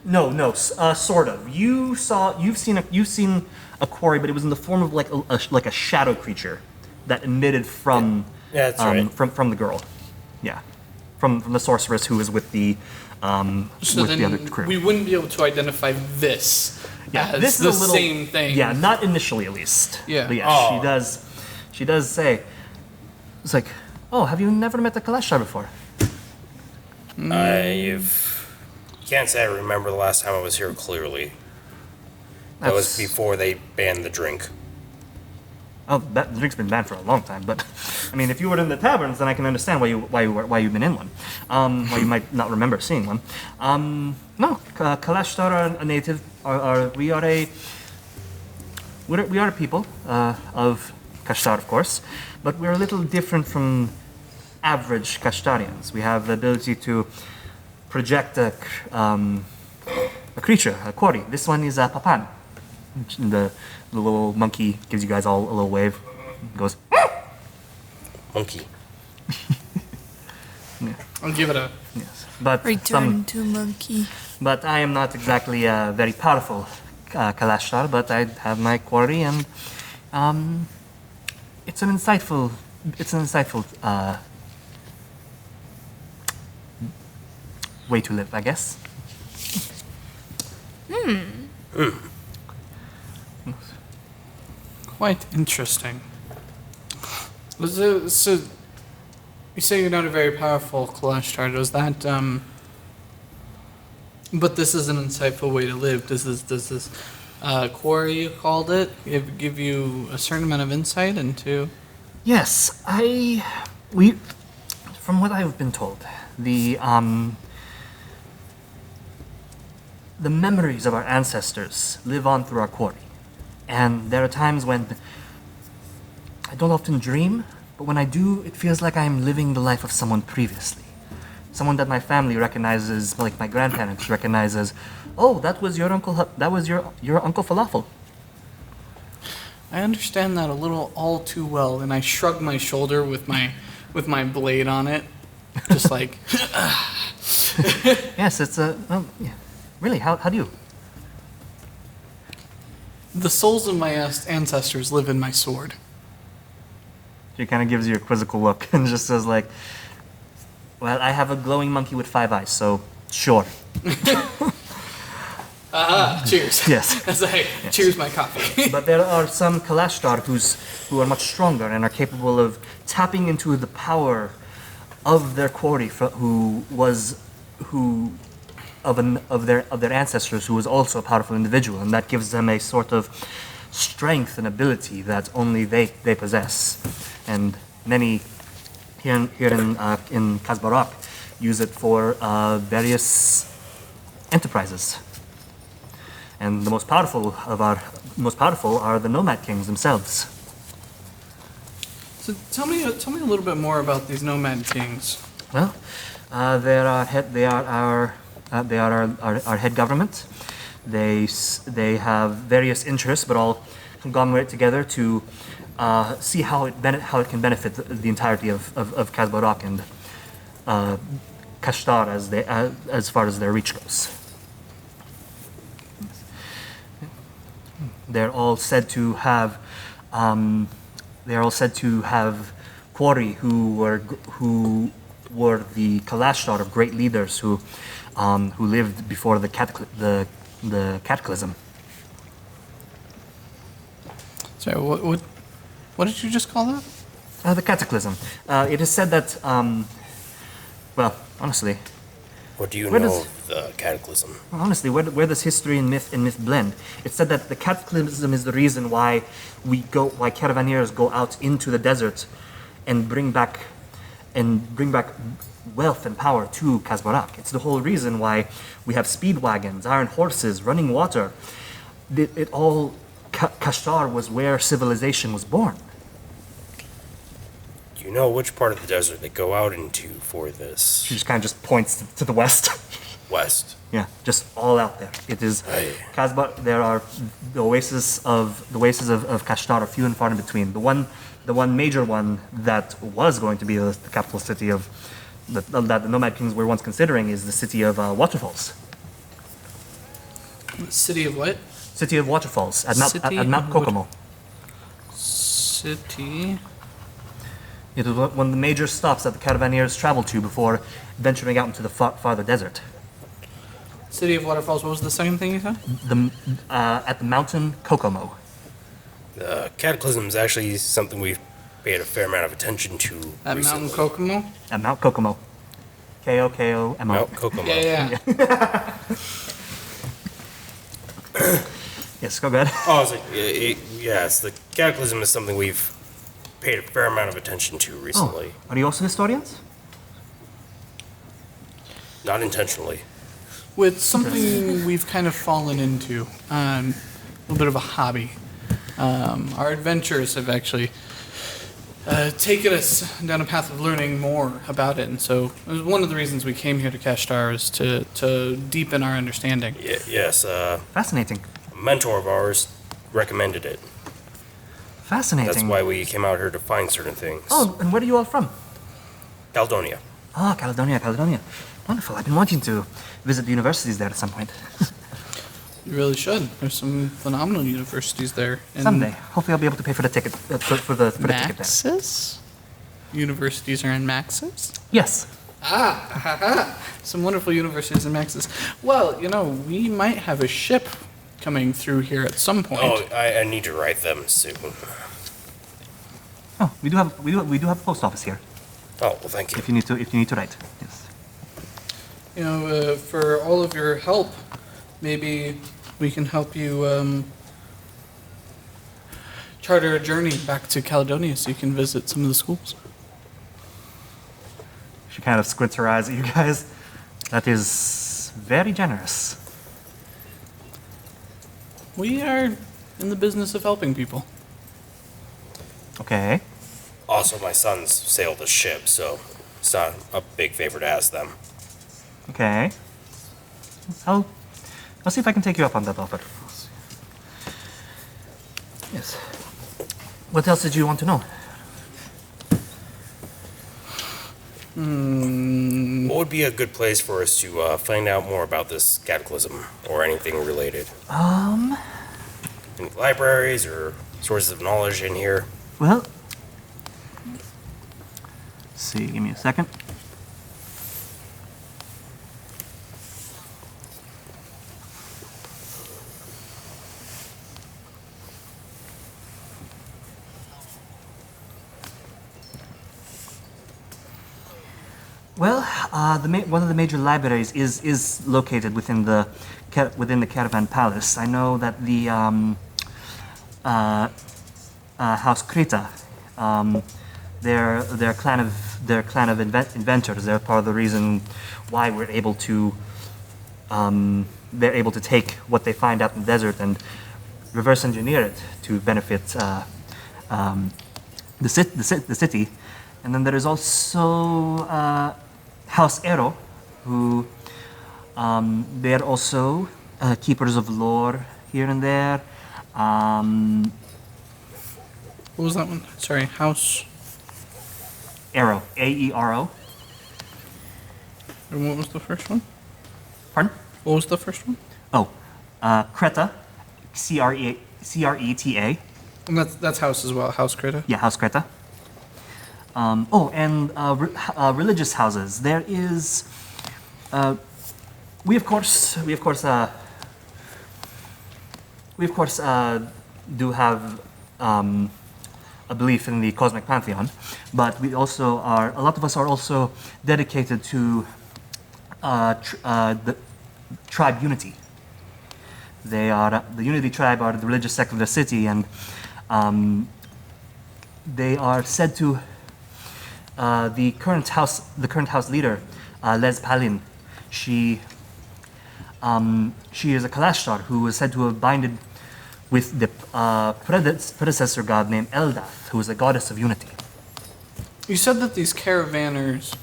S2: No, sort of. You've seen a quarry, but it was in the form of like a shadow creature that emitted from
S4: Yeah, that's right.
S2: from the girl. Yeah, from the sorceress who was with the
S3: So
S2: with
S3: then
S2: the other crew.
S3: we wouldn't be able to identify this as
S2: this
S3: the
S2: is a little,
S3: same thing.
S2: Yeah, not initially at least.
S3: Yeah.
S2: But yeah,
S4: Oh.
S2: she does say, it's like, oh, have you never met a Kashtar before?
S4: Can't say I remember the last time I was here clearly. That was
S2: That's-
S4: before they banned the drink.
S2: Oh, that drink's been banned for a long time. But I mean, if you were in the taverns, then I can understand why you've been in one. Why you might not remember seeing one. No, Kashtar are a native. We are a people of Kashtar, of course, but we're a little different from average Kashtarians. We have the ability to project a creature, a quarry. This one is a papan. The little monkey gives you guys all a little wave. Goes,
S4: Monkey.
S3: I'll give it a.
S2: yes. But
S5: Return to monkey.
S2: But I am not exactly a very powerful Kashtar, but I have my quarry, and it's an insightful way to live, I guess.
S3: Quite interesting. So, you say you're not a very powerful Kashtar. Does that, but this is an insightful way to live. Does this quarry, you called it, give you a certain amount of insight into?
S2: Yes, from what I've been told, the memories of our ancestors live on through our quarry. And there are times when I don't often dream, but when I do, it feels like I'm living the life of someone previously. Someone that my family recognizes, like my grandparents recognizes, oh, that was your uncle, that was your Uncle Falafel.
S3: I understand that a little all too well, and I shrug my shoulder with my blade on it, just like.
S2: Yes, it's a, well, yeah. Really, how do you?
S3: The souls of my ancestors live in my sword.
S2: She kind of gives you a quizzical look and just says like, well, I have a glowing monkey with 5 eyes, so sure.
S3: Cheers.
S2: Yes.
S3: As I cheers my coffee.
S2: But there are some Kashtar who are much stronger and are capable of tapping into the power of their quarry, of their ancestors, who was also a powerful individual, and that gives them a sort of strength and ability that only they possess. And many here in Casbah Rock use it for various enterprises. And the most powerful are the Nomad Kings themselves.
S3: So tell me a little bit more about these nomad kings.
S2: Well, they are our head government. They have various interests, but all conglomerate together to see how it can benefit the entirety of Casbah Rock and Kashtar as far as their reach goes. They're all said to have quarry who were the Kashtar of great leaders who lived before the Cataclysm.
S3: Sorry, what did you just call that?
S2: The Cataclysm. It is said that, well, honestly,
S4: What do you
S2: Where
S4: know
S2: does-
S4: of the Cataclysm?
S2: where does history and myth blend? It's said that the Cataclysm is the reason why caravaneers go out into the desert and bring back wealth and power to Casbah Rock. It's the whole reason why we have speed wagons, iron horses, running water. Kashtar was where civilization was born.
S4: Do you know which part of the desert they go out into for this?
S2: She just kind of points to the west.
S4: West.
S2: Yeah, just all out there. It is
S4: Aye.
S2: Casbah. There are the oases of Kashtar are few and far in between. The one major one that was going to be the capital city of that the Nomad Kings were once considering is the city of Waterfalls.
S3: City of what?
S2: City of Waterfalls at
S3: City
S2: Mount
S3: of
S2: Kokomo.
S3: City.
S2: It was one of the major stops that the caravaneers traveled to before venturing out into the farther desert.
S3: City of Waterfalls. What was the second thing you said?
S2: At the mountain Kokomo.
S4: The Cataclysm is actually something we've paid a fair amount of attention to
S3: At
S4: recently.
S3: Mountain Kokomo.
S2: At Mount Kokomo. Kokomo.
S4: Mount Kokomo.
S3: Yeah.
S2: Yes, go ahead.
S4: Oh, I was like, yes, the Cataclysm is something we've paid a fair amount of attention to recently.
S2: Are you also historians?
S4: Not intentionally.
S3: With something we've kind of fallen into, a little bit of a hobby. Our adventures have actually taken us down a path of learning more about it, and so it was one of the reasons we came here to Kashtar is to deepen our understanding.
S4: Yes,
S2: Fascinating.
S4: a mentor of ours recommended it.
S2: Fascinating.
S4: That's why we came out here to find certain things.
S2: Oh, and where are you all from?
S4: Caledonia.
S2: Ah, Caledonia. Wonderful. I've been wanting to visit the universities there at some point.
S3: You really should. There's some phenomenal universities there. And
S2: Someday. Hopefully I'll be able to pay for the ticket, for the ticket there.
S3: Maxis? Universities are in Maxis?
S2: Yes.
S3: Some wonderful universities in Maxis. Well, we might have a ship coming through here at some point.
S4: Oh, I need to write them soon.
S2: Oh, we do have a post office here.
S4: Oh, well, thank you.
S2: If you need to write. Yes.
S3: For all of your help, maybe we can help you charter a journey back to Caledonia so you can visit some of the schools.
S2: She kind of squints her eyes at you guys. That is very generous.
S3: We are in the business of helping people.
S2: Okay.
S4: Also, my sons sail the ship, so it's not a big favor to ask them.
S2: Okay. I'll see if I can take you up on that offer. Yes. What else did you want to know?
S4: What would be a good place for us to find out more about this cataclysm or anything related? Any libraries or sources of knowledge in here?
S2: Well, let's see, give me a second. Well, one of the major libraries is located within the Caravan Palace. I know that the House Krita, they're clan of inventors. They're part of the reason why they're able to take what they find out in the desert and reverse engineer it to benefit the city. And then there is also House Ero, who they're also keepers of lore here and there.
S3: What was that one? Sorry, House.
S2: Ero, A-E-R-O.
S3: And what was the first one?
S2: Pardon?
S3: What was the first one?
S2: Oh, Creta, C-R-E-T-A.
S3: And that's House as well, House Krita.
S2: Yeah, House Creta. Religious houses. There is. We of course do have a belief in the cosmic pantheon, but we also are. A lot of us are also dedicated to the tribe unity. They are the Unity tribe are the religious sect of the city, and they are said to. The current house leader, Les Palin, she is a Kashtar who is said to have binded with the predecessor god named Eldath, who is a goddess of unity.
S3: You said that these caravanners,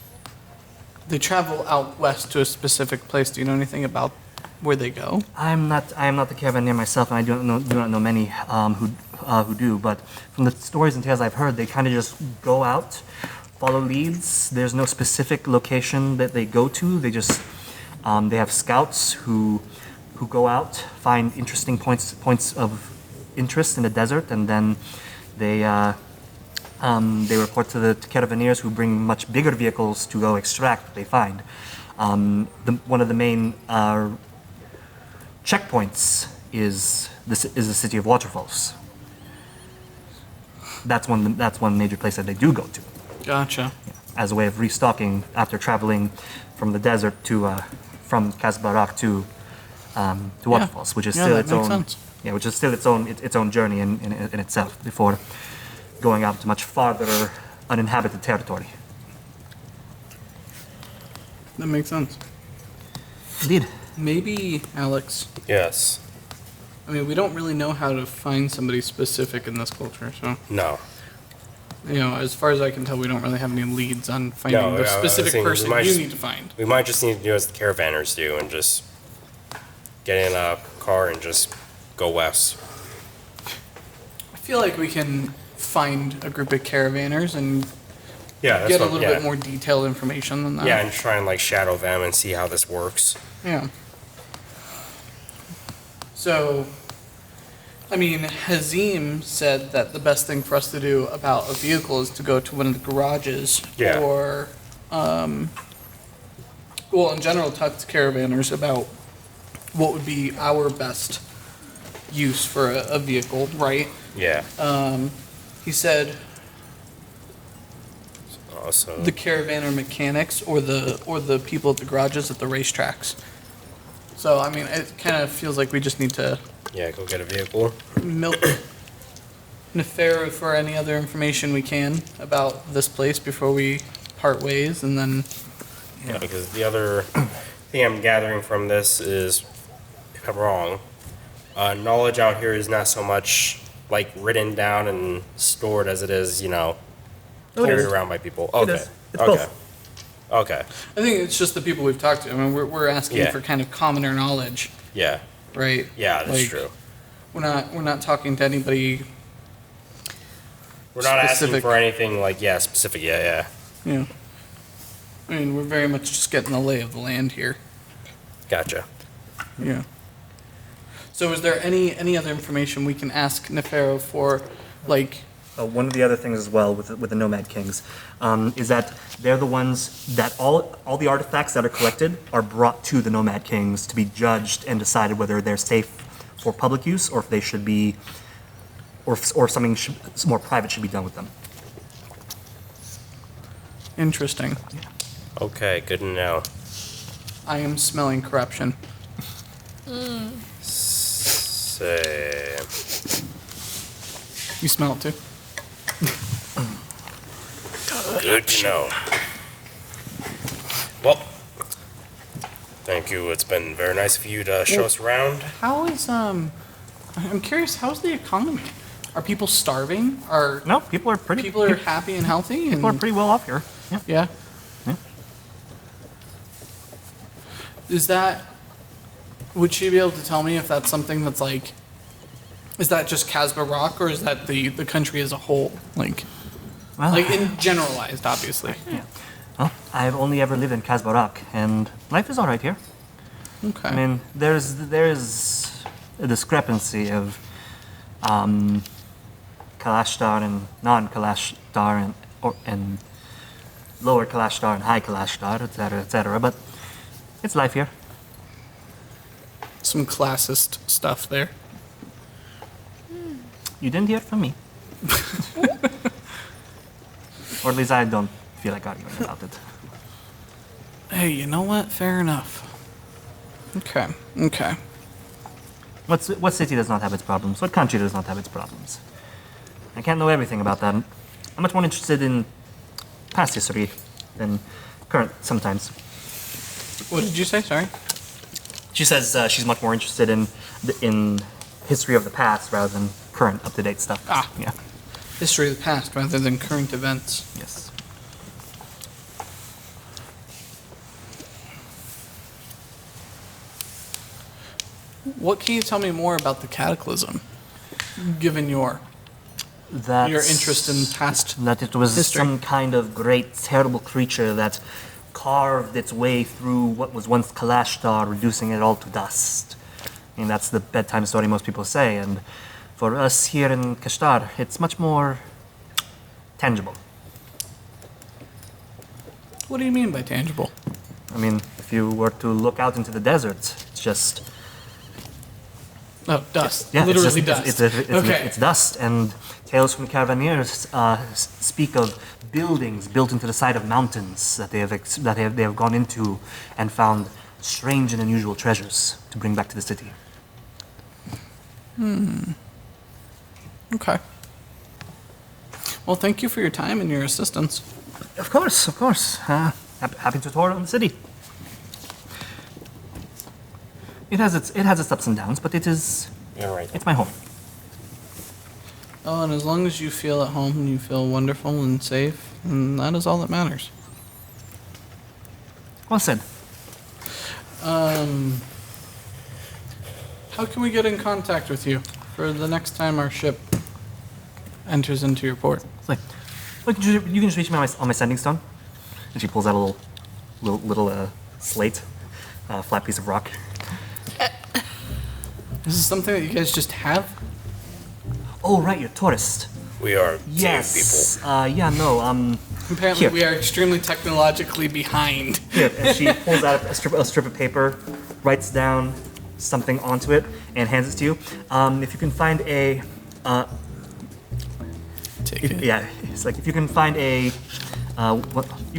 S3: they travel out west to a specific place. Do you know anything about where they go?
S2: I am not the caravanneer myself, and I do not know many who do. But from the stories and tales I've heard, they kind of just go out. Follow leads. There's no specific location that they go to. They just they have scouts who go out, find interesting points of interest in the desert, and then they report to the caravanneers who bring much bigger vehicles to go extract what they find. One of the main checkpoints is the city of Waterfalls. That's one major place that they do go to.
S3: Gotcha.
S2: As a way of restocking after traveling from the desert to from Casbah Rock to Waterfalls, which is still its own.
S3: Sense.
S2: Yeah, which is still its own journey in itself before going out to much farther uninhabited territory.
S3: That makes sense.
S2: Indeed.
S3: Maybe, Alex.
S4: Yes.
S3: I mean, we don't really know how to find somebody specific in this culture, so
S4: No.
S3: as far as I can tell, we don't really have any leads on finding
S4: No,
S3: the
S4: I was
S3: specific
S4: thinking we
S3: person
S4: might
S3: you
S4: just-
S3: need to find.
S4: We might just need to do as the caravanners do and just get in a car and just go west.
S3: I feel like we can find a group of caravanners and
S4: Yeah, that's
S3: get a
S4: what,
S3: little
S4: yeah.
S3: bit more detailed information than that.
S4: Yeah, and try and like shadow them and see how this works.
S3: Yeah. So, I mean, Hazim said that the best thing for us to do about a vehicle is to go to one of the garages
S4: Yeah.
S3: or, in general, talk to caravanners about what would be our best use for a vehicle, right?
S4: Yeah.
S3: He said
S4: Also,
S3: the caravanner mechanics or the people at the garages at the racetracks. So, I mean, it kind of feels like we just need to
S4: yeah, go get a vehicle.
S3: milk Nefera for any other information we can about this place before we part ways, and then
S4: Yeah, because the other thing I'm gathering from this is, if I'm wrong, knowledge out here is not so much like written down and stored as it is,
S1: No, it
S4: carried
S1: is.
S4: around by people. Okay.
S1: is. It's
S4: okay.
S1: both.
S4: Okay.
S3: I think it's just the people we've talked to. I mean, we're asking
S4: Yeah.
S3: for kind of commoner knowledge,
S4: Yeah.
S3: right?
S4: Yeah, that's
S3: Like,
S4: true.
S3: We're not talking to anybody.
S4: We're not asking
S3: specific.
S4: for anything like specific. Yeah.
S3: You know, I mean, we're very much just getting the lay of the land here.
S4: Gotcha.
S3: Yeah. So, is there any other information we can ask Nefero for, like?
S2: One of the other things as well with the Nomad Kings is that they're the ones that all the artifacts that are collected are brought to the Nomad Kings to be judged and decided whether they're safe for public use or if they should be, or if something more private should be done with them.
S3: Interesting.
S4: Okay, good to know.
S3: I am smelling corruption.
S4: Say,
S3: You smell it too?
S4: good to know. Well, thank you. It's been very nice of you to show us around.
S3: How is I'm curious. How's the economy? Are people starving? Are
S2: No, people are pretty.
S3: people are happy and healthy?
S2: people are
S3: And,
S2: pretty well off here. Yeah.
S3: yeah.
S2: Yeah.
S3: Is that? Would she be able to tell me if that's something that's like? Is that just Casbah Rock, or is that the country as a whole? Like
S2: Well,
S3: in generalized, obviously.
S2: well, I've only ever lived in Casbah Rock, and life is all right here.
S3: Okay.
S2: I mean, there's a discrepancy of Kashtar and non-Kashtar and lower Kashtar and high Kashtar, etc. But it's life here.
S3: Some classist stuff there.
S2: You didn't hear it from me. Or at least I don't feel like arguing about it.
S3: Hey, you know what? Fair enough. Okay. Okay.
S2: What city does not have its problems? What country does not have its problems? I can't know everything about that. I'm much more interested in past history than current sometimes.
S3: What did you say? Sorry.
S2: She says she's much more interested in history of the past rather than current up-to-date stuff.
S3: Ah.
S2: Yeah.
S3: History of the past rather than current events.
S2: Yes.
S3: What can you tell me more about the Cataclysm, given your interest in past?
S2: That it was
S3: history.
S2: some kind of great, terrible creature that carved its way through what was once Kashtar, reducing it all to dust. I mean, that's the bedtime story most people say, and for us here in Kashtar, it's much more tangible.
S3: What do you mean by tangible?
S2: I mean, if you were to look out into the desert, it's just
S3: Oh, dust.
S2: yeah,
S3: Literally
S2: it's just,
S3: dust. Okay.
S2: It's dust, and tales from Caravaneers speak of buildings built into the side of mountains that they have gone into and found strange and unusual treasures to bring back to the city.
S3: Okay. Well, thank you for your time and your assistance.
S2: Of course, of course. Happy to tour on the city. It has its ups and downs, but
S4: You're right.
S2: it's my home.
S3: Oh, and as long as you feel at home and you feel wonderful and safe, and that is all that matters.
S2: Well said.
S3: How can we get in contact with you for the next time our ship enters into your port?
S2: It's like, look, you can just reach me on my sending stone. And she pulls out a little slate, flat piece of rock.
S3: Is this something that you guys just have?
S2: Oh, right, you're a tourist.
S4: We are
S2: Yes.
S4: cave
S3: Apparently,
S2: Here.
S3: we are extremely technologically behind.
S2: Here, and she pulls out a strip of paper, writes down something onto it, and hands it to you. If you can find a,
S3: Take it.
S2: yeah, it's like if you can find a, you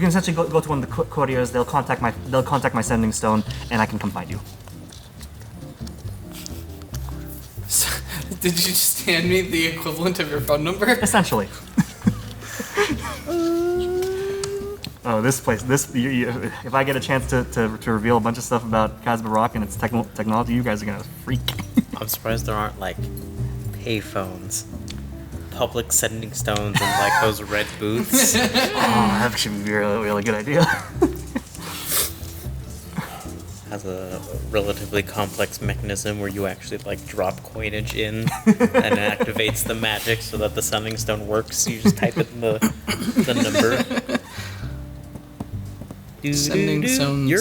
S2: can essentially go to one of the couriers. They'll contact my sending stone, and I can come find you.
S3: Did you just hand me the equivalent of your phone number?
S2: Essentially. Oh, this place. If I get a chance to reveal a bunch of stuff about Casbah Rock and its technology, you guys are gonna freak.
S6: I'm surprised there aren't like payphones, public sending stones, and like those red booths.
S2: Oh, that should be a really good idea.
S6: Has a relatively complex mechanism where you actually like drop coinage in and it activates the magic so that the sending stone works. You just type it in the number.
S3: Sending stone
S6: Your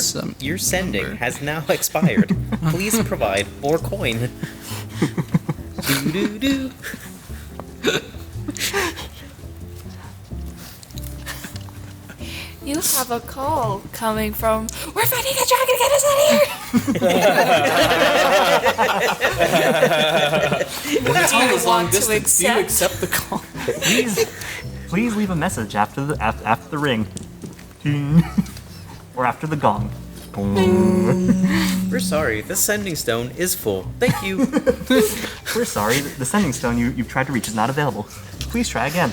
S6: sending
S3: number.
S6: has now expired. Please provide more coin. Do.
S5: You have a call coming from. We're fighting a dragon. Get us out of here.
S3: The call is long
S5: want to
S3: distance. Do you
S5: accept?
S3: accept the call?
S2: Please leave a message after the ring, or after the gong.
S6: We're sorry, the sending stone is full. Thank you.
S2: We're sorry, the sending stone you've tried to reach is not available. Please try again.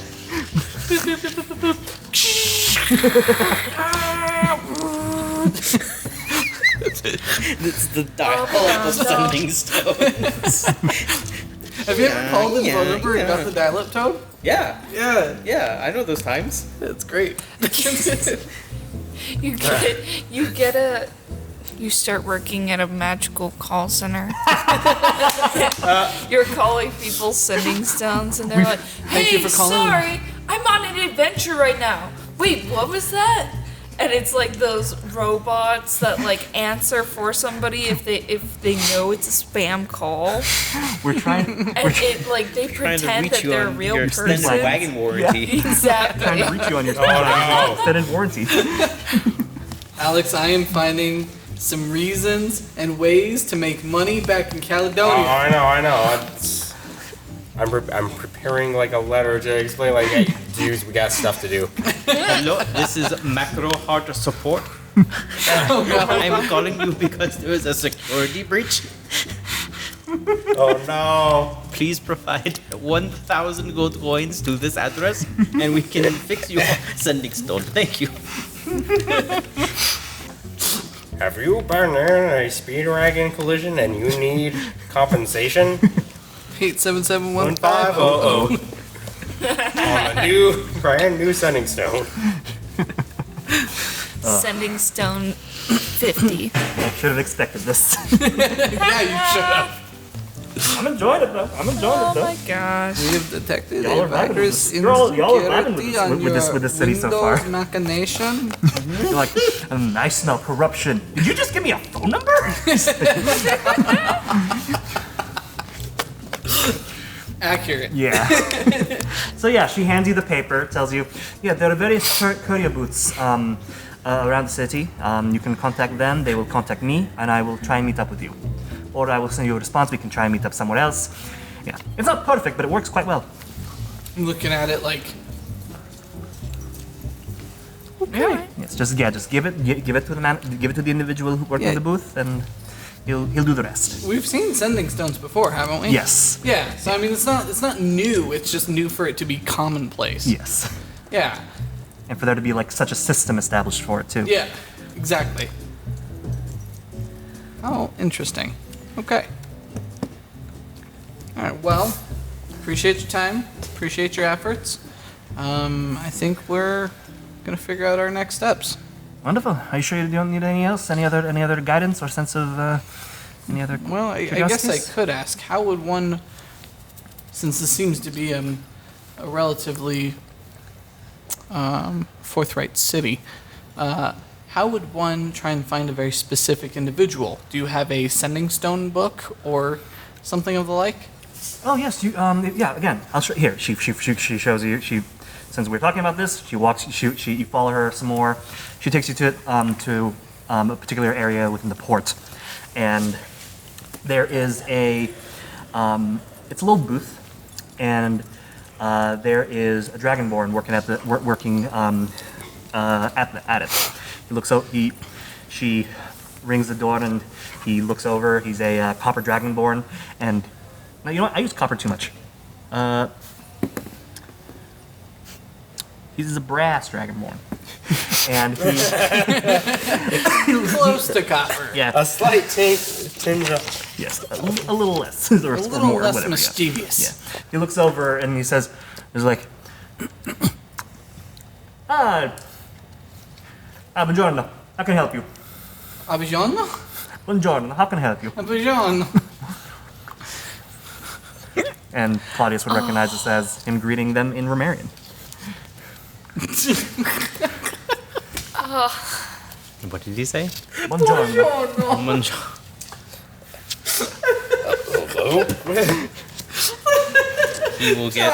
S6: It's the diabolical sending stones.
S3: Have you ever called in phone number and got the dial-up tone?
S6: Yeah,
S3: Yeah.
S6: I know those times.
S3: That's great.
S5: You start working at a magical call center. You're calling people sending stones, and they're like, "Hey,
S3: Thank you for calling."
S5: sorry, I'm on an adventure right now. Wait, what was that?" And it's like those robots that like answer for somebody if they know it's a spam call,
S2: We're trying.
S5: and it like they
S6: Trying to
S5: pretend
S6: reach
S5: that
S6: you
S5: they're a
S6: on
S5: real
S6: your
S5: person.
S6: extended wagon warranty.
S5: Exactly.
S2: Trying to reach you on your extended warranty.
S3: Alex, I am finding some reasons and ways to make money back in Caledonia.
S4: I know. I'm preparing like a letter to explain like, hey, dudes, we got stuff to do.
S6: Hello, this is Macro Heart Support. I'm calling you because there is a security breach.
S4: Oh no.
S6: Please provide 1,000 gold coins to this address, and we can fix your sending stone. Thank you.
S4: Have you been in a speed wagon collision and you need compensation?
S3: 8771500.
S4: On a brand new sending stone.
S5: Sending stone 50.
S2: I should have expected this.
S3: Yeah, you should have.
S2: I'm enjoying it though.
S5: Oh my gosh.
S3: We have detected
S2: Y'all
S3: a
S2: are vibing with
S3: virus
S2: this. Y'all are vibing with
S3: insecurity
S2: this-
S3: on
S2: with this-
S3: your
S2: with this city so
S3: Windows
S2: far.
S3: machination.
S2: You're like, I smell corruption. Did you just give me a phone number?
S3: Accurate.
S2: Yeah. So yeah, she hands you the paper, tells you, yeah, there are various courier booths around the city. You can contact them, they will contact me, and I will try and meet up with you. Or I will send you a response, we can try and meet up somewhere else. Yeah. It's not perfect, but it works quite well.
S3: I'm looking at it like,
S2: Yes, just give it to the man, give it to the individual who working
S3: Yeah.
S2: the booth, and he'll do the rest.
S3: we've seen sending stones before, haven't we?
S2: Yes.
S3: Yeah. So I mean, it's not new. It's just new for it to be commonplace.
S2: Yes.
S3: Yeah.
S2: And for there to be like such a system established for it too.
S3: Yeah. Exactly. Oh, interesting. Okay. All right. Well, appreciate your time. Appreciate your efforts. I think we're gonna figure out our next steps.
S2: Wonderful. Are you sure you don't need any else? Any other guidance or sense of any other?
S3: Well, I guess I
S2: curiosities?
S3: could ask, how would one, since this seems to be a relatively forthright city, how would one try and find a very specific individual? Do you have a sending stone book or something of the like?
S2: Oh yes, you yeah. Again, I'll show here. She shows you. Since we're talking about this, she walks. You follow her some more. She takes you to a particular area within the port, and there is a it's a little booth, and there is a dragonborn working at it. He looks out. She rings the door and he looks over. He's a copper dragonborn, and now you know what? I use copper too much. He's a brass dragonborn, and he
S3: Close to copper.
S2: yeah
S4: A slight tinge of...
S2: yes a little less or
S3: A little
S2: more,
S3: less
S2: whatever, yeah.
S3: mischievous.
S2: Yeah. He looks over and he says, "He's like, buongiorno. How can I help you?
S3: Abijano?
S2: Buongiorno. How can I help you?"
S3: Abijano.
S2: And Claudius would recognize this as him greeting them in Romarian.
S6: What did he say?
S2: Buongiorno.
S4: Hello?
S6: He will get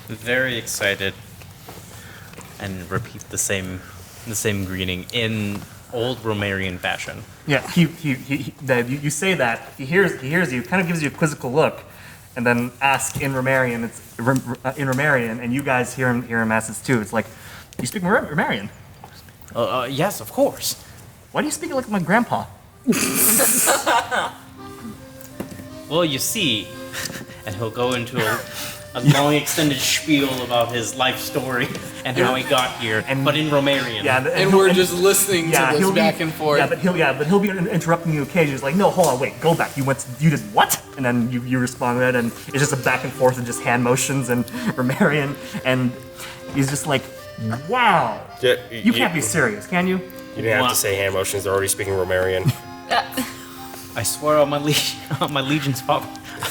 S6: very excited and repeat the same greeting in old Romarian fashion.
S2: Yeah, you say that, he hears you, kind of gives you a quizzical look, and then asks in Romarian, and you guys hear him ask this too. It's like, you speak Romarian?
S6: Yes, of course.
S2: Why do you speak it like my grandpa?
S6: Well, you see, and he'll go into a long extended spiel about his life story and how he got here, but in Romarian.
S2: Yeah,
S3: And we're just listening to this
S2: he'll
S3: back and forth.
S2: But he'll be interrupting you occasionally. He's like, no, hold on, wait, go back. You did what? And then you responded, and it's just a back and forth and just hand motions and Romarian, and he's just like, wow.
S4: Yeah,
S2: You can't be serious, can you?
S4: You didn't have to say hand motions. They're already speaking Romarian.
S6: I swear on my legion's father.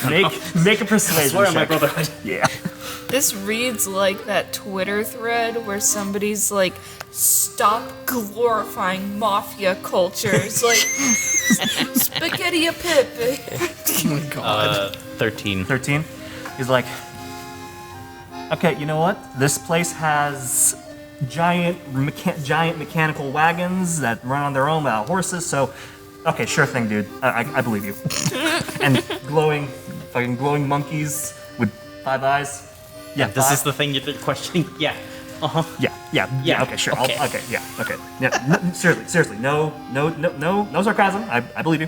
S2: Make a
S6: I
S2: persuasion
S6: swear on my
S2: check.
S6: brotherhood.
S2: Yeah.
S5: This reads like that Twitter thread where somebody's like, "Stop glorifying mafia cultures." Like, spaghetti a pepe.
S3: Oh my god.
S6: 13.
S2: 13. He's like, okay, you know what? This place has giant mechanical wagons that run on their own without horses, so okay, sure thing, dude. I believe you. And fucking glowing monkeys with 5 eyes. Yeah,
S6: This
S2: 5.
S6: is the thing you're questioning? Yeah. Uh-huh.
S2: Yeah. Okay, sure.
S6: Okay.
S2: Okay. Yeah. Seriously. No sarcasm. I believe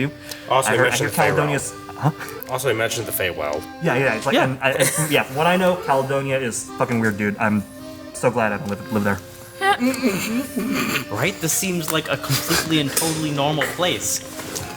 S2: you.
S4: Also,
S2: I
S4: you
S2: hear
S4: mentioned the
S2: Caledonia's. Huh?
S4: Also, he mentioned the Feywild.
S2: Yeah. It's like,
S6: Yeah.
S2: and from what I know, Caledonia is fucking weird, dude. I'm so glad I don't live there.
S6: Right? This seems like a completely and totally normal place.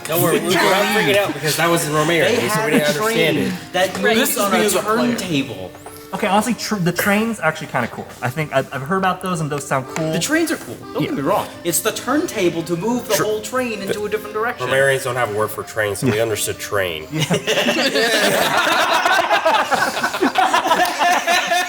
S4: No, we're not freaking out because that was in Romarian, so we didn't understand it.
S6: that
S3: Right.
S6: moves
S3: This
S6: on
S3: is
S6: a
S3: me as a player.
S6: turntable.
S2: Okay, honestly, the trains are actually kind of cool. I think I've heard about those, and those sound cool.
S6: The trains are cool. Don't get me wrong. It's the turntable to move the whole train into a different direction.
S4: Romarians don't have a word for train, so we understood train.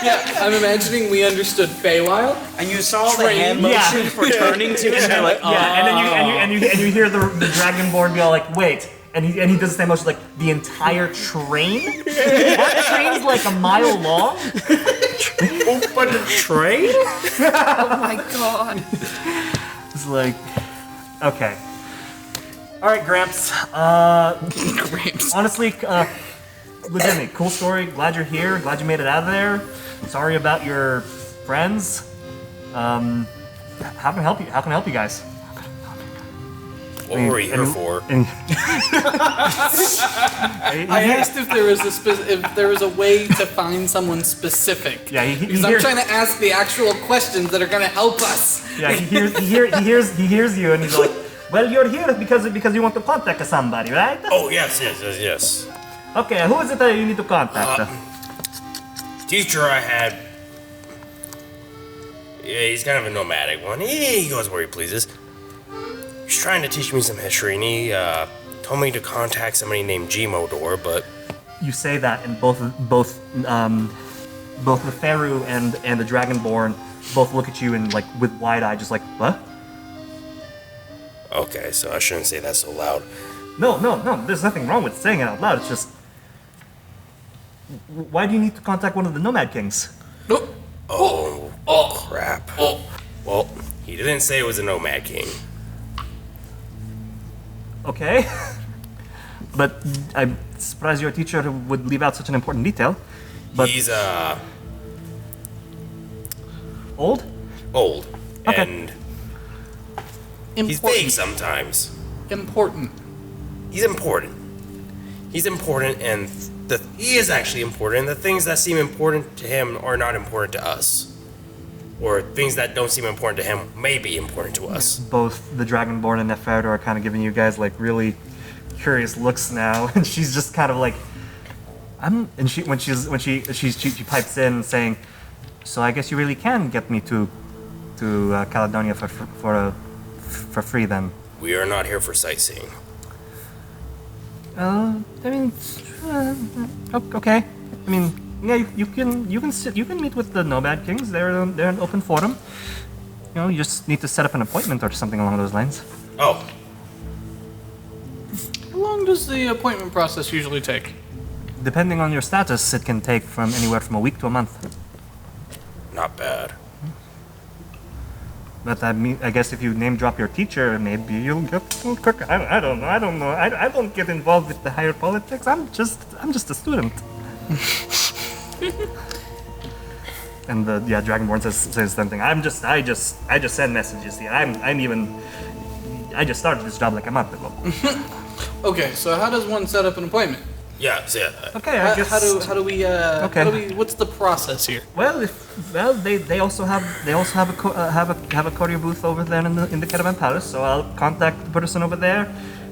S3: Yeah, I'm imagining we understood Feywild.
S6: And you saw the
S3: Train.
S6: hand motion for turning to, and you're like, oh.
S2: Yeah, and you hear the Dragonborn go like, wait, and he does the same motion like the entire train. That train's like a mile long.
S4: But a train?
S5: Oh my god.
S2: It's like, okay, all right, Gramps.
S3: Gramps.
S2: Honestly, legitimately, cool story. Glad you're here. Glad you made it out of there. Sorry about your friends. How can I help you? How can I help you guys?
S4: What were we here for?
S3: I asked if there was a way to find someone specific.
S2: Yeah, he
S3: because I'm
S2: hears-
S3: trying to ask the actual questions that are going to help us.
S2: Yeah, he hears you, and he's like, "Well, you're here because you want to contact somebody, right?
S4: Oh, yes.
S2: Okay, who is it that you need to contact?
S4: teacher I had, yeah, he's kind of a nomadic one. He goes where he pleases. He's trying to teach me some history, and he told me to contact somebody named Gmodor, but
S2: You say that, and both the Feru and the Dragonborn both look at you and like with wide eye, just like, what?
S4: okay, so I shouldn't say that so loud.
S2: No. There's nothing wrong with saying it out loud. It's just, why do you need to contact one of the Nomad Kings?
S4: Oh, crap. Well, he didn't say it was a nomad king.
S2: Okay. But I'm surprised your teacher would leave out such an important detail. But
S4: He's
S2: old?
S4: old,
S2: Okay.
S4: and he's vague sometimes.
S3: Important.
S4: He's important. He's important, and he is actually important. The things that seem important to him are not important to us. Or things that don't seem important to him may be important to us.
S2: Both the Dragonborn and Neferdo are kind of giving you guys like really curious looks now, and she's just kind of like, and she pipes in saying, "So I guess you really can get me to Caledonia for free then."
S4: We are not here for sightseeing.
S2: I mean, okay. I mean, yeah, you can meet with the Nomad Kings. They're an open forum. You know, you just need to set up an appointment or something along those lines.
S4: Oh,
S3: How long does the appointment process usually take?
S2: Depending on your status, it can take from anywhere from a week to a month.
S4: not bad.
S2: But I guess if you name drop your teacher, maybe you'll get quicker. I don't know. I don't get involved with the higher politics. I'm just a student. And the Dragonborn says the same thing. I just send messages here. I just started this job like a month ago.
S3: Okay, so how does one set up an appointment?
S4: Yeah, so
S2: Okay, I guess.
S3: How do we what's the process here?
S2: They also have a courier booth over there in the Caravan Palace. So I'll contact the person over there,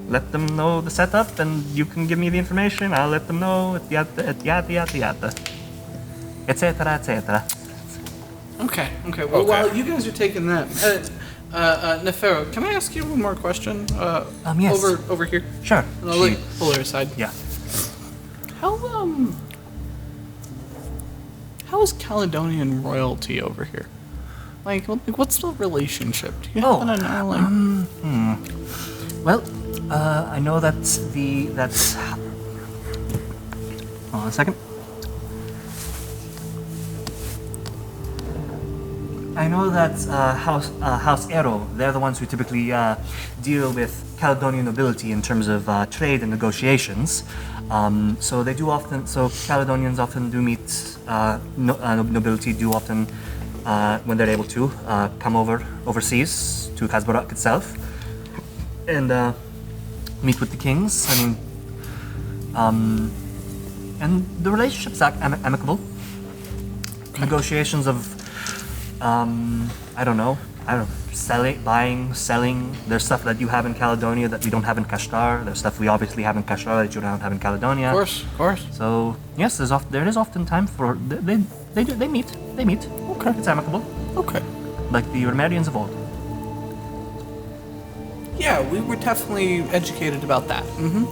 S2: let them know the setup, and you can give me the information. I'll let them know yada, etc.
S3: Okay. Well, while you guys are taking that, Nefero, can I ask you one more question?
S2: Yes.
S3: Over here.
S2: Sure.
S3: And I'll like pull her aside.
S2: Yeah.
S3: How is Caledonian royalty over here? Like what's the relationship? Do you
S2: Oh,
S3: happen to know?
S2: Well, I know that's. Hold on a second. I know that's House Aero. They're the ones who typically deal with Caledonian nobility in terms of trade and negotiations. So they do often. So Caledonians often do meet nobility. Do often, when they're able to, come overseas to Casbah Rock itself and meet with the kings. I mean, and the relationship's amicable. Negotiations of. I don't know, buying, selling. There's stuff that you have in Caledonia that we don't have in Kashtar. There's stuff we obviously have in Kashtar that you don't have in Caledonia.
S3: Of course.
S2: So yes, there is often time for they meet. Okay, it's amicable,
S3: Okay.
S2: like the Urmerians of old.
S3: Yeah, we were definitely educated about that.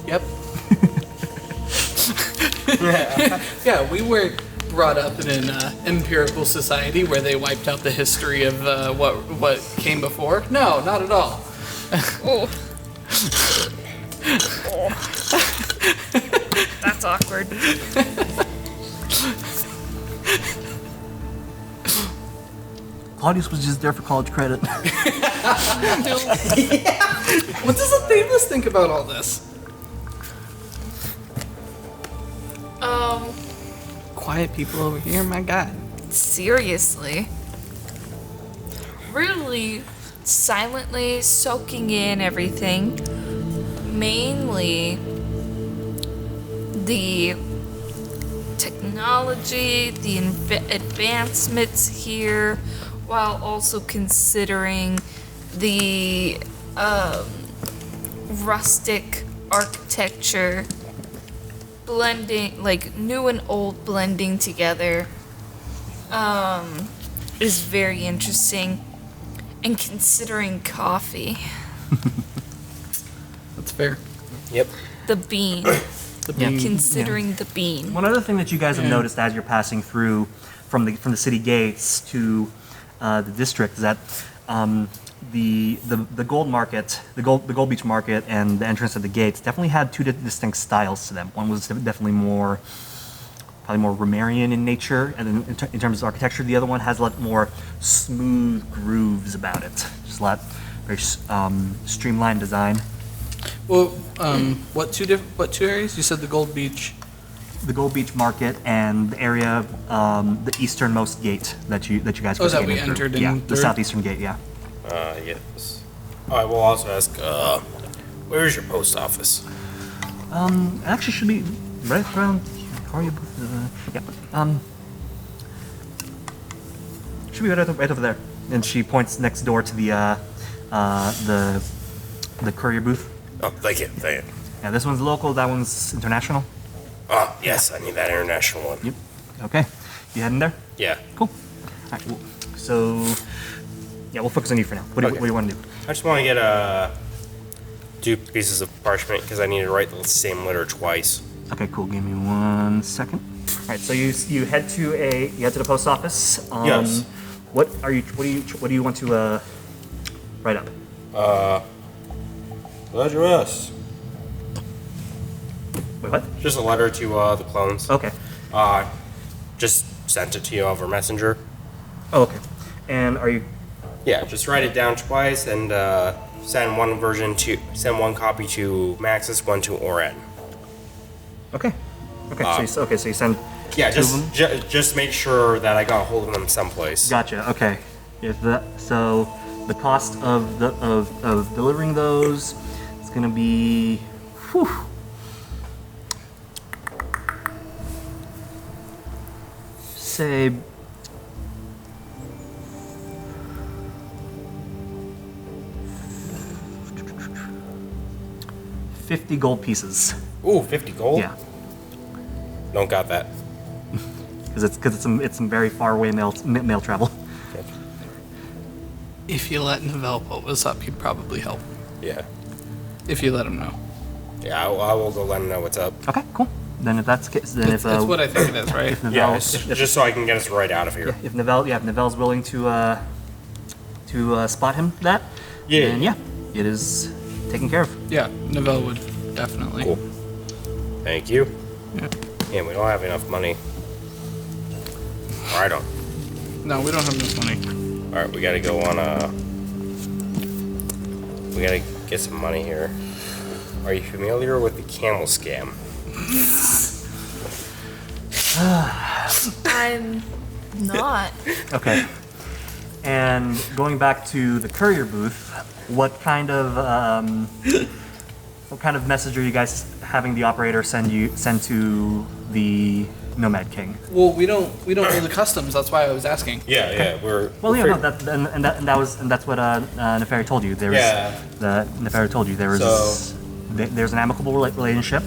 S3: Yep. Yeah, we were brought up in an empirical society where they wiped out the history of what came before. No, not at all.
S5: That's awkward.
S2: Claudius was just there for college credit.
S3: What does Athelas think about all this? Quiet people over here, my God.
S5: Seriously. Really silently soaking in everything. Mainly the technology, the advancements here, while also considering the rustic architecture blending, like new and old blending together. is very interesting. And considering coffee,
S3: That's fair.
S4: Yep.
S5: the bean.
S3: The bean.
S5: Considering the bean.
S2: One other thing that you guys have noticed as you're passing through from the city gates to the district is that the gold market, the gold beach market, and the entrance of the gates definitely had two distinct styles to them. One was definitely probably more Romarian in nature, and then in terms of architecture, the other one has a lot more smooth grooves about it. Just a lot very streamlined design.
S3: Well, what two areas? You said the Gold Beach.
S2: The Gold Beach Market and the area, the easternmost gate that you guys
S3: Oh, is that
S2: came
S3: we
S2: in through.
S3: entered in
S2: Yeah, the
S3: through?
S2: southeastern gate. Yeah.
S4: Yes. I will also ask, where is your post office?
S2: It actually should be right around. Yeah. Should be right over there. And she points next door to the courier booth.
S4: Oh, thank you. Thank you.
S2: Yeah, this one's local. That one's international.
S4: Oh, yes, I need that international one.
S2: Yep. Okay. You heading there?
S4: Yeah.
S2: Cool. All right. Well, so yeah, we'll focus on you for now. What do you want to do?
S4: I just want to get 2 pieces of parchment because I need to write the same letter twice.
S2: Okay, cool. Give me 1 second. All right, so you head to the post office.
S4: Yes.
S2: What do you want to write up?
S4: Lazarvosk.
S2: Wait, what?
S4: Just a letter to the clones.
S2: Okay.
S4: Just sent it to you over Messenger.
S2: Oh, okay. And are you?
S4: Yeah, just write it down twice and send one copy to Maxis, one to Oren.
S2: Okay. Okay. So you send.
S4: Yeah,
S2: two of them?
S4: just make sure that I got a hold of them someplace.
S2: Gotcha. Okay. So the cost of delivering those is going to be. Whew, say. $50 gold pieces.
S4: Ooh, 50 gold?
S2: Yeah,
S4: Don't got that.
S2: because it's some very far away mail travel.
S3: If you let Novell pull this up, he'd probably help.
S4: Yeah.
S3: If you let him know.
S4: Yeah, I will go let him know what's up.
S2: Okay, cool. Then if that's the case, then
S3: That's what I think it is, right?
S2: if Novell,
S4: Yeah, just so I can get us right out of here.
S2: if Novell's willing to spot him that,
S4: Yeah.
S2: then yeah, it is taken care of.
S3: Yeah, Novell would definitely.
S4: Cool. Thank you.
S3: Yeah.
S4: Yeah, we don't have enough money. Or I don't.
S3: No, we don't have enough money.
S4: Alright, we gotta go on we gotta get some money here. Are you familiar with the camel scam?
S5: I'm not.
S2: Okay. And going back to the courier booth, what kind of message are you guys having the operator send to the Nomad King?
S3: Well, we don't know the customs. That's why I was asking.
S4: Yeah, we're.
S2: Well, yeah,
S4: we're
S2: no, that's what Neferi told you. There was,
S4: Yeah.
S2: Neferi told you there was
S4: So-
S2: there's an amicable relationship.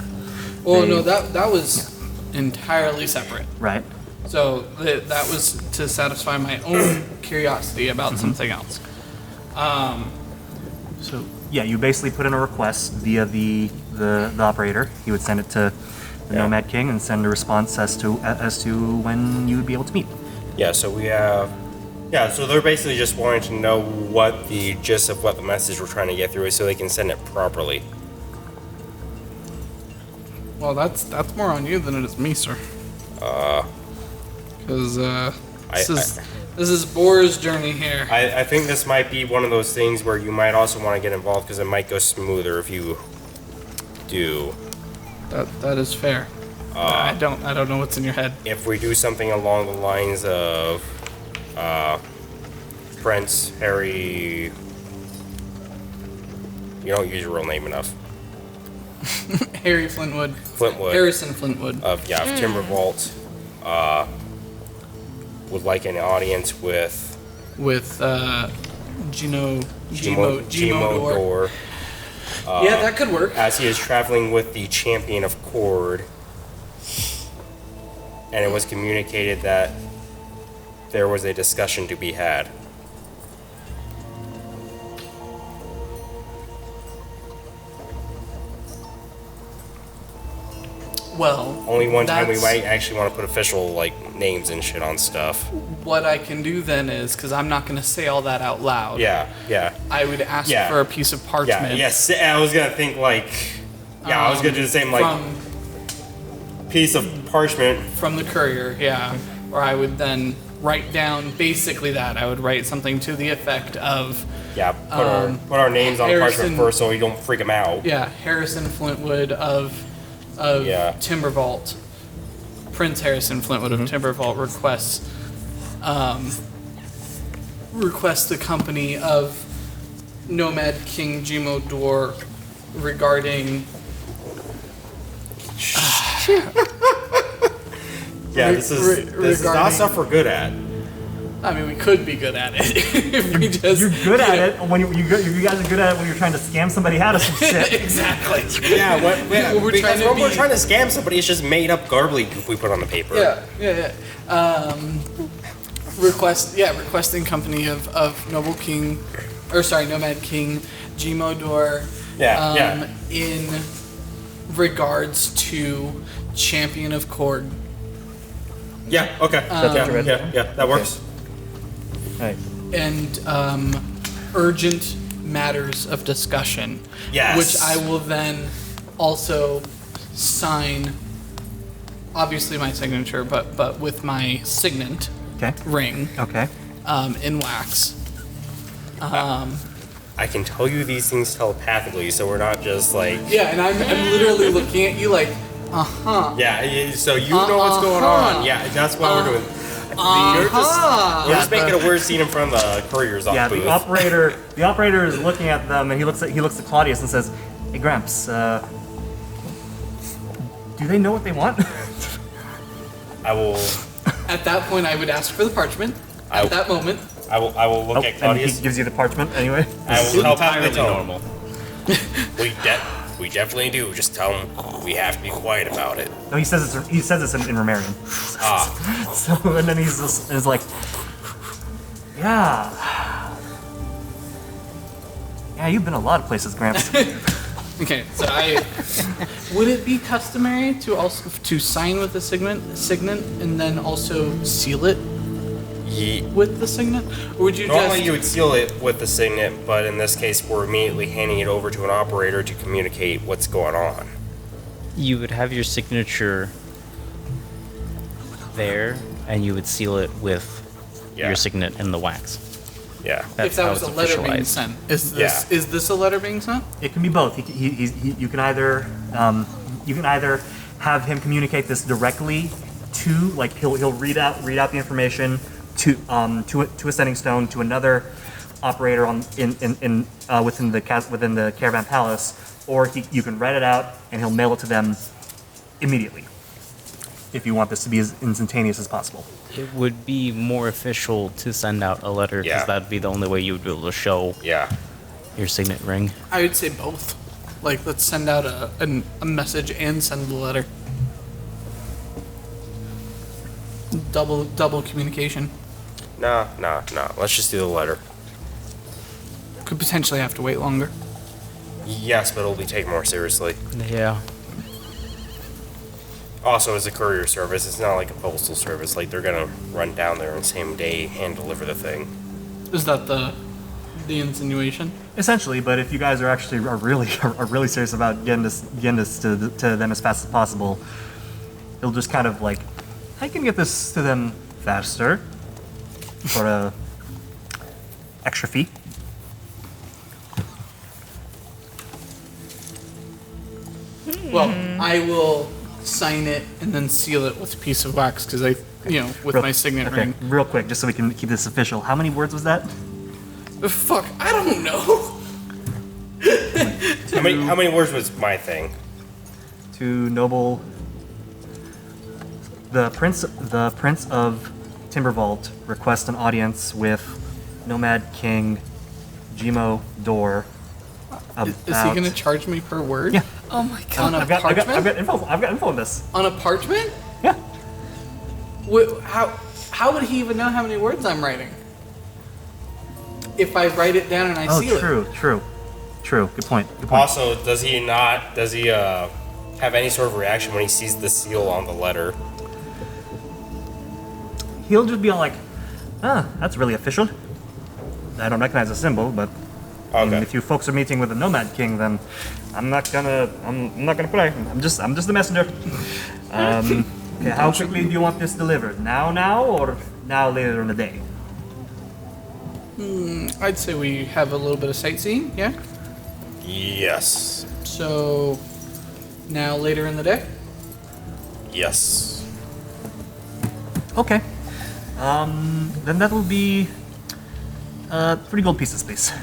S3: Well,
S2: They-
S3: no, that was entirely separate.
S2: Right.
S3: So that was to satisfy my own curiosity about something else.
S2: So yeah, you basically put in a request via the operator. He would send it to the Nomad King and send a response as to when you would be able to meet.
S4: Yeah, so we have. Yeah, so they're basically just wanting to know what the gist of what the message we're trying to get through is so they can send it properly.
S3: Well, that's more on you than it is me, sir. Because this is Boar's journey here.
S4: I think this might be one of those things where you might also want to get involved because it might go smoother if you do.
S3: That is fair. I don't know what's in your head.
S4: If we do something along the lines of Prince Harry, you don't use your real name enough.
S3: Harry Flintwood. Harrison Flintwood.
S4: Of Timbervault, would like an audience with
S3: Gino
S4: Dor,
S3: yeah, that could work.
S4: as he is traveling with the Champion of Cord, and it was communicated that there was a discussion to be had.
S3: Well,
S4: Only one time we
S3: that's
S4: might actually want to put official, like, names and shit on stuff.
S3: What I can do then is, because I'm not going to say all that out loud.
S4: Yeah, yeah.
S3: I would ask
S4: Yeah.
S3: for a piece of parchment.
S4: Yeah, yes. I was gonna think, like... Yeah, I was gonna do the same, like, piece of parchment.
S3: From the courier, yeah. Or I would then write down basically that. I would write something to the effect of...
S4: Yeah, put our names on
S3: Harrison-
S4: parchment first so we don't freak them out.
S3: Yeah, Harrison Flintwood of
S4: Yeah.
S3: Timbervault. Prince Harrison Flintwood of Timbervault requests the company of Nomad King Jimo Dor regarding
S4: Yeah, this is not stuff we're good at.
S3: I mean, we could be good at it if we just.
S2: You're good at it when you guys are good at it when you're trying to scam somebody out of some shit.
S3: Exactly.
S4: Yeah,
S3: We're
S4: because
S3: trying to
S4: when we're
S3: be-
S4: trying to scam somebody, it's just made up garbly goop we put on the paper.
S3: Yeah. Requesting company of Nomad King Jimo Dor.
S4: Yeah.
S3: In regards to Champion of Korg.
S4: Yeah, okay.
S1: That's what you read?
S4: Yeah, that works.
S1: Alright.
S3: And urgent matters of discussion.
S4: Yes.
S3: Which I will then also sign, obviously my signature, but with my signet
S2: Okay.
S3: ring
S2: Okay.
S3: in wax.
S4: I can tell you these things telepathically, so we're not just like...
S3: Yeah, and I'm literally looking at you like,
S4: Yeah, so you know what's going on. Yeah, that's what we're doing. We're just making a weird scene in front of the courier's
S2: Yeah,
S4: booth.
S2: the operator is looking at them and he looks at Claudius and says, "Hey Gramps, do they know what they want?"
S4: I will
S3: At that point, I would ask for the parchment. At that moment,
S4: I will look at
S2: And
S4: Claudius.
S2: he gives you the parchment anyway.
S4: I will telepathically
S6: Entirely
S4: tell him.
S6: normal.
S4: We definitely do. Just tell him we have to be quiet about it.
S2: No, he says it's in Romarian.
S4: Ah,
S2: So and then he's like, yeah, you've been a lot of places, Gramps.
S3: okay. So would it be customary to also to sign with the signet and then also seal it with the signet, or would you
S4: normally
S3: just?
S4: you would seal it with the signet, but in this case, we're immediately handing it over to an operator to communicate what's going on.
S6: You would have your signature there, and you would seal it with
S4: Yeah.
S6: your signet in the wax.
S4: Yeah.
S6: That's
S3: if that
S6: how
S3: was
S6: it's
S3: a letter being
S6: officialized.
S3: sent, is this a letter being sent?
S2: It can be both. You can either have him communicate this directly to, like, he'll read out the information to a sending stone to another operator within the caravan palace, or you can write it out and he'll mail it to them immediately. If you want this to be as instantaneous as possible.
S6: It would be more official to send out a letter, because
S4: Yeah.
S6: that'd be the only way you would be able to show
S4: Yeah.
S6: your signet ring.
S3: I would say both. Like, let's send out a message and send the letter. Double communication.
S4: No. Let's just do the letter.
S3: Could potentially have to wait longer.
S4: Yes, but it'll be taken more seriously.
S6: Yeah.
S4: Also, as a courier service, it's not like a postal service. Like, they're gonna run down there on the same day, hand deliver the thing.
S3: Is that the insinuation?
S2: Essentially, but if you guys are actually really serious about getting this to them as fast as possible, it'll just kind of like, I can get this to them faster for a extra fee.
S3: Well, I will sign it and then seal it with a piece of wax because with my signet
S2: Okay,
S3: ring.
S2: real quick, just so we can keep this official. How many words was that?
S3: Fuck, I don't know.
S4: How many words was my thing?
S2: To noble. The prince of Timbervault requests an audience with Nomad King Jimo Dor.
S3: Is he gonna charge me per word?
S2: Yeah.
S5: Oh my god.
S3: On a
S2: I've got
S3: parchment?
S2: info on this.
S3: On a parchment?
S2: Yeah.
S3: How How would he even know how many words I'm writing? If I write it down and I seal it.
S2: True. Good point.
S4: Also, does he have any sort of reaction when he sees the seal on the letter?
S2: He'll just be all like, that's really official. I don't recognize the symbol, but
S4: Okay.
S2: if you folks are meeting with the Nomad King, then I'm not gonna play. I'm just the messenger. Okay, how quickly do you want this delivered? Now, or now later in the day?
S3: I'd say we have a little bit of sightseeing, yeah?
S4: Yes.
S3: So, now later in the day?
S4: Yes.
S2: Okay. Then that will be 3 gold pieces, please.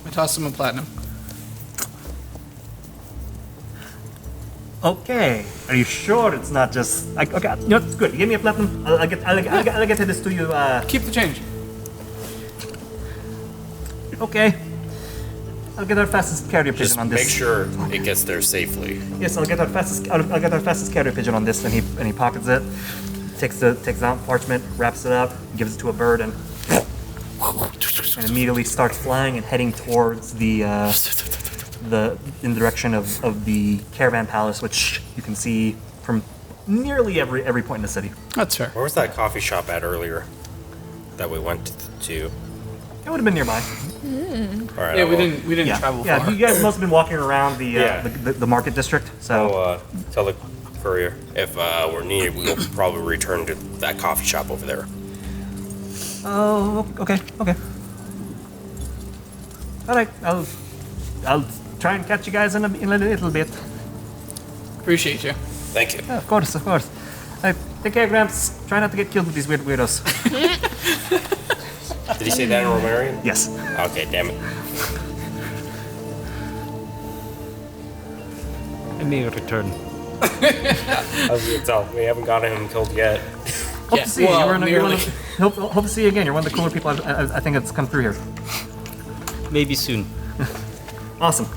S3: I toss him a platinum.
S2: Okay. Are you sure it's not just like okay? You know, it's good. Give me a platinum. I'll get this to you.
S3: Keep the change.
S2: Okay. I'll get our fastest carrier pigeon
S4: Just
S2: on this.
S4: make sure it gets there safely.
S2: Yes, I'll get our fastest carrier pigeon on this, and he pockets it, takes out parchment, wraps it up, gives it to a bird, and immediately starts flying and heading towards in the direction of the caravan palace, which you can see from nearly every point in the city.
S3: That's fair.
S4: Where was that coffee shop at earlier that we went to?
S2: It would have been nearby.
S4: All right.
S3: Yeah, we didn't travel
S2: Yeah,
S3: far.
S2: you guys must have been walking around
S4: Yeah.
S2: the market district. So
S4: I'll tell the courier if we're needed, we'll probably return to that coffee shop over there.
S2: oh, okay. All right, I'll try and catch you guys in a little bit.
S3: Appreciate you.
S4: Thank you.
S2: Yeah, of course. Take care, Gramps. Try not to get killed with these weirdos.
S4: Did he say that in Romarian?
S2: Yes.
S4: Okay, damn it.
S6: I need a return.
S4: I was gonna tell. We haven't gotten him killed yet.
S2: Hope
S3: Yeah,
S2: to see you.
S3: well,
S2: You're one of-
S3: nearly.
S2: hope to see you again. You're one of the cooler people I think that's come through here.
S6: Maybe soon.
S2: Awesome.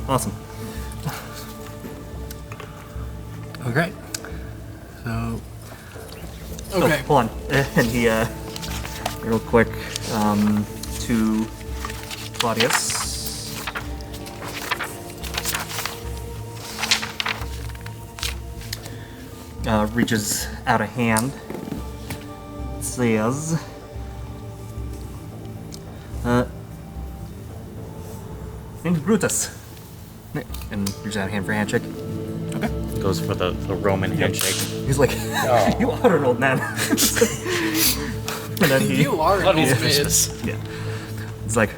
S2: Okay. So,
S3: Okay.
S2: hold on. And he, real quick, to Claudius. Reaches out a hand. Says, name's Brutus. And reaches out a hand for a handshake.
S6: Goes for the Roman handshake.
S2: He's like, you are an old man. And then he,
S3: You are an old man.
S2: yeah. He's like,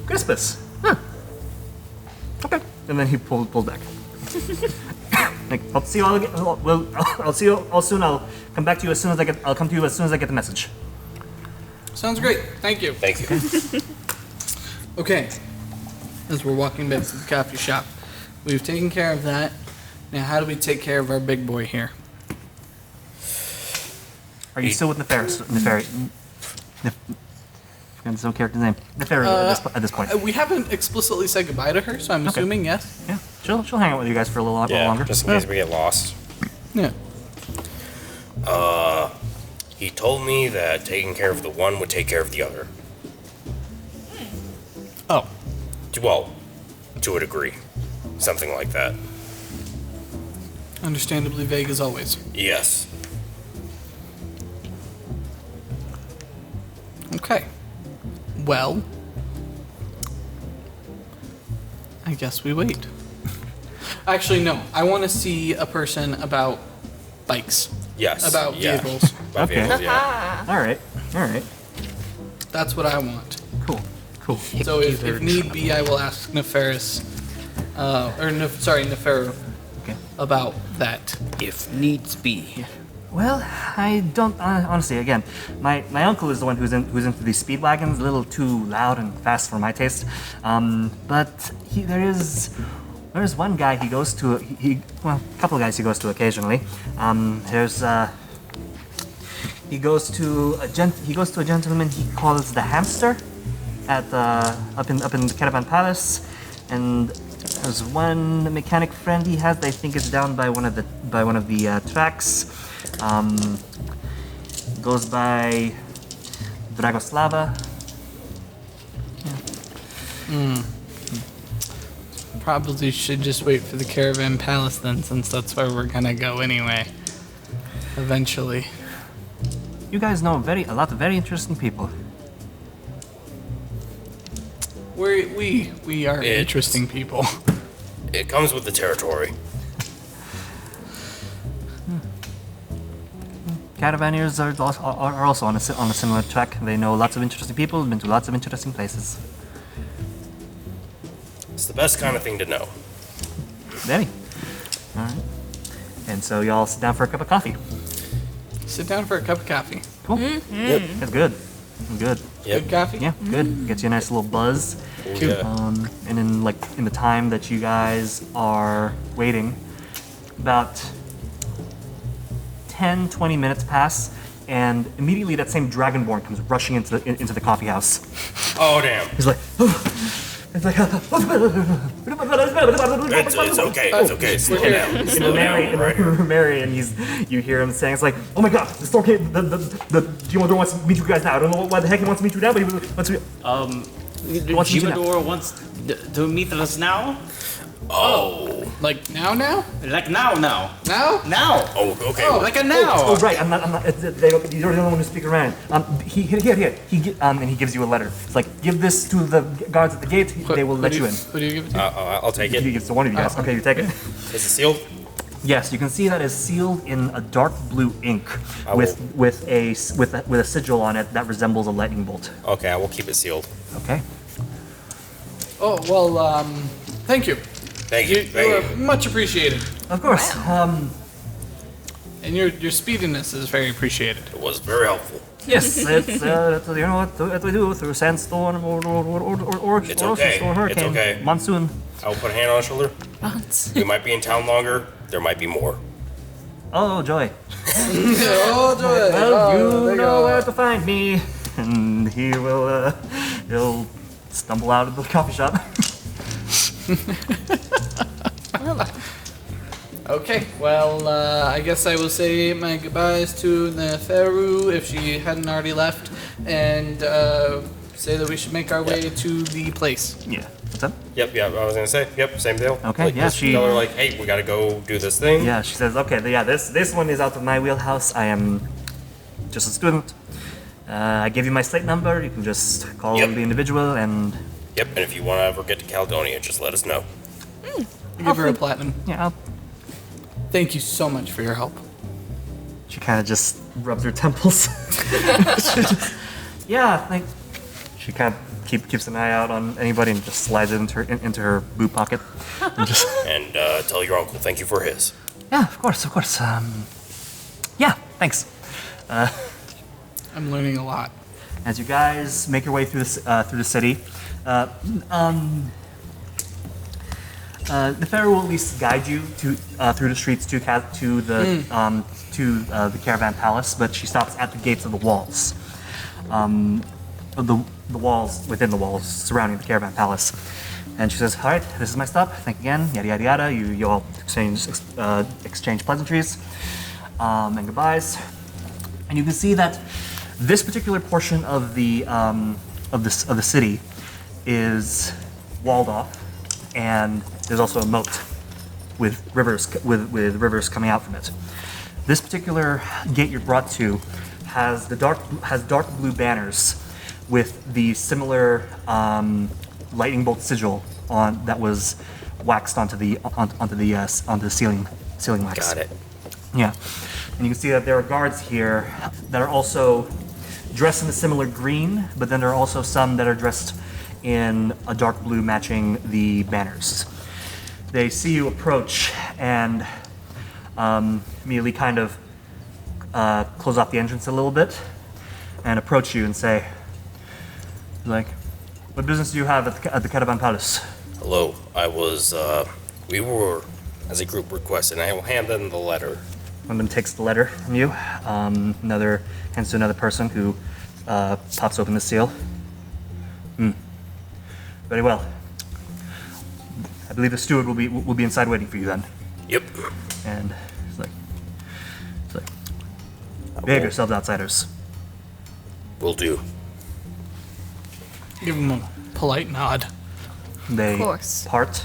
S2: Crispus. Huh. Okay. And then he pulls back. Like, I'll see you all again. Well, I'll see you all soon. I'll come back to you as soon as I'll come to you as soon as I get the message.
S3: Sounds great. Thank you.
S4: Thank you.
S3: Okay. As we're walking back to the coffee shop, we've taken care of that. Now, how do we take care of our big boy here?
S2: Are you still with Nefarious? Forgot some character's name. Nefarious at this point.
S3: We haven't explicitly said goodbye to her, so I'm assuming yes.
S2: Yeah. She'll hang out with you guys for a little
S4: Yeah,
S2: longer.
S4: just in case we get lost.
S3: Yeah.
S4: He told me that taking care of the one would take care of the other.
S3: Oh.
S4: Well, to a degree. Something like that.
S3: Understandably vague as always.
S4: Yes.
S3: Okay. Well, I guess we wait. Actually, no. I want to see a person about bikes.
S4: Yes.
S3: About
S4: yeah.
S3: vehicles.
S4: About
S2: Okay.
S4: vehicles, yeah.
S2: All right.
S3: That's what I want.
S2: Cool.
S3: So if need be, I will ask Nefarious, Nefero,
S2: Okay.
S3: about that.
S6: If needs be.
S2: Well, I don't honestly. Again, my uncle is the one who's into these speed wagons, a little too loud and fast for my taste. But there's one guy he goes to. A couple of guys he goes to occasionally. He goes to a gentleman he calls the Hamster, at up in the Caravan Palace, and there's one mechanic friend he has that I think is down by one of the tracks. goes by Dragoslava.
S3: Probably should just wait for the caravan palace then, since that's where we're gonna go anyway. Eventually.
S2: You guys know a lot of very interesting people.
S3: We are interesting people.
S4: It comes with the territory.
S2: Caravaniers are also on a similar track. They know lots of interesting people, been to lots of interesting places.
S4: It's the best kind of thing to know.
S2: Very. All right. And so y'all sit down for a cup of coffee.
S3: Sit down for a cup of coffee.
S2: Cool.
S4: Yep.
S2: That's good. Good.
S4: Yep.
S3: Good coffee?
S2: Yeah, good. Gets you a nice little buzz.
S3: Cute.
S4: Yeah.
S2: And in the time that you guys are waiting, about 10, 20 minutes pass, and immediately that same Dragonborn comes rushing into the coffee house.
S4: Oh, damn.
S2: He's like, it's like,
S4: It's okay. It's okay. Slow down. Slow down. Right here.
S2: Mary, and you hear him saying, it's like, oh my god, the store came, the Gimador wants to meet you guys now. I don't know why the heck he wants to meet you now, but he wants to. What's he
S6: Gimador wants to meet us now?
S4: Oh.
S3: Like now?
S6: Like now.
S3: Now?
S4: Oh, okay.
S3: Oh, like a now.
S2: Oh right, I'm not. You're the only one who speak around. Here. And he gives you a letter. It's like, give this to the guards at the gate. They will let you in.
S3: Who do you give it to?
S4: I'll take
S2: He
S4: it.
S2: gives it to one of you guys. Okay, you take it.
S4: Is it sealed?
S2: Yes, you can see that it's sealed in a dark blue ink with a sigil on it that resembles a lightning bolt.
S4: Okay, I will keep it sealed.
S2: Okay.
S3: Oh, well, thank you.
S4: Thank you.
S3: You are much appreciated.
S2: Of course.
S3: And your speediness is very appreciated.
S4: It was very helpful.
S2: Yes, it's you know what we do through sandstorm or
S4: It's okay.
S2: hurricane,
S4: It's okay.
S2: monsoon.
S4: I will put a hand on the shoulder.
S5: Bounce.
S4: We might be in town longer. There might be more.
S2: Oh joy!
S3: Oh, joy.
S2: Well, you know where to find me, and he'll stumble out of the coffee shop.
S3: Okay, well, I guess I will say my goodbyes to Neferu if she hadn't already left, and say that we should make our way to the place.
S2: Yeah. What's up?
S4: Yep, I was gonna say. Yep, same deal.
S2: Okay, yeah,
S4: Just tell her like, hey, we gotta go do this thing.
S2: Yeah, she says, okay, yeah, this one is out of my wheelhouse. I am just a student. I gave you my slate number. You can just call
S4: Yep.
S2: the individual and
S4: Yep, and if you want to ever get to Caledonia, just let us know.
S3: Give her a platinum.
S2: yeah.
S3: Thank you so much for your help.
S2: She kind of just rubs her temples. Yeah, like she kind of keeps an eye out on anybody and just slides it into her boot pocket. And just
S4: And tell your uncle thank you for his.
S2: yeah, of course. Yeah, thanks.
S3: I'm learning a lot.
S2: As you guys make your way through the city, the Pharaoh will at least guide you through the streets to the caravan palace, but she stops at the gates of the walls. The walls within the walls surrounding the caravan palace, and she says, "All right, this is my stop. Thank you again. Yada yada yada." You all exchange pleasantries and goodbyes, and you can see that this particular portion of the city is walled off, and there's also a moat with rivers coming out from it. This particular gate you're brought to has dark blue banners with the similar lightning bolt sigil on that was waxed onto the ceiling wax.
S4: Got it.
S2: Yeah, and you can see that there are guards here that are also dressed in a similar green, but then there are also some that are dressed in a dark blue matching the banners. They see you approach and immediately kind of close off the entrance a little bit and approach you and say, like, what business do you have at the Caravan Palace?
S4: Hello. We were, as a group, requested, and I will hand them the letter.
S2: One of them takes the letter from you. Another hands to another person who pops open the seal. Very well. I believe the steward will be inside waiting for you then.
S4: Yep.
S2: And it's like behave yourselves, outsiders.
S4: Will do.
S3: Give him a polite nod.
S2: They
S5: Of course.
S2: part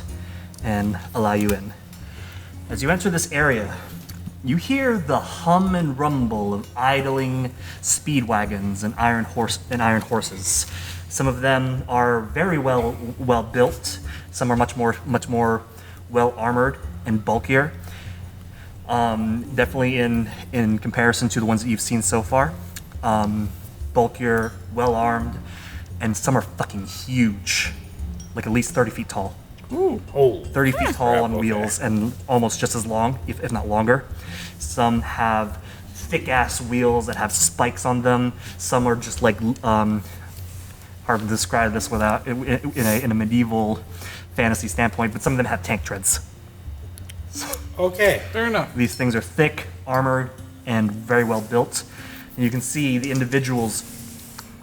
S2: and allow you in. As you enter this area, you hear the hum and rumble of idling speed wagons and iron horses. Some of them are very well built. Some are much more well armored and bulkier. Definitely in comparison to the ones that you've seen so far. Bulkier, well armed, and some are fucking huge, like at least 30 feet tall.
S4: Oh,
S2: 30 feet tall on
S4: okay.
S2: wheels and almost just as long, if not longer. Some have thick-ass wheels that have spikes on them. Some are just like, hard to describe this without in a medieval fantasy standpoint, but some of them have tank treads.
S4: Okay.
S3: Fair enough.
S2: These things are thick, armored, and very well built. And you can see the individuals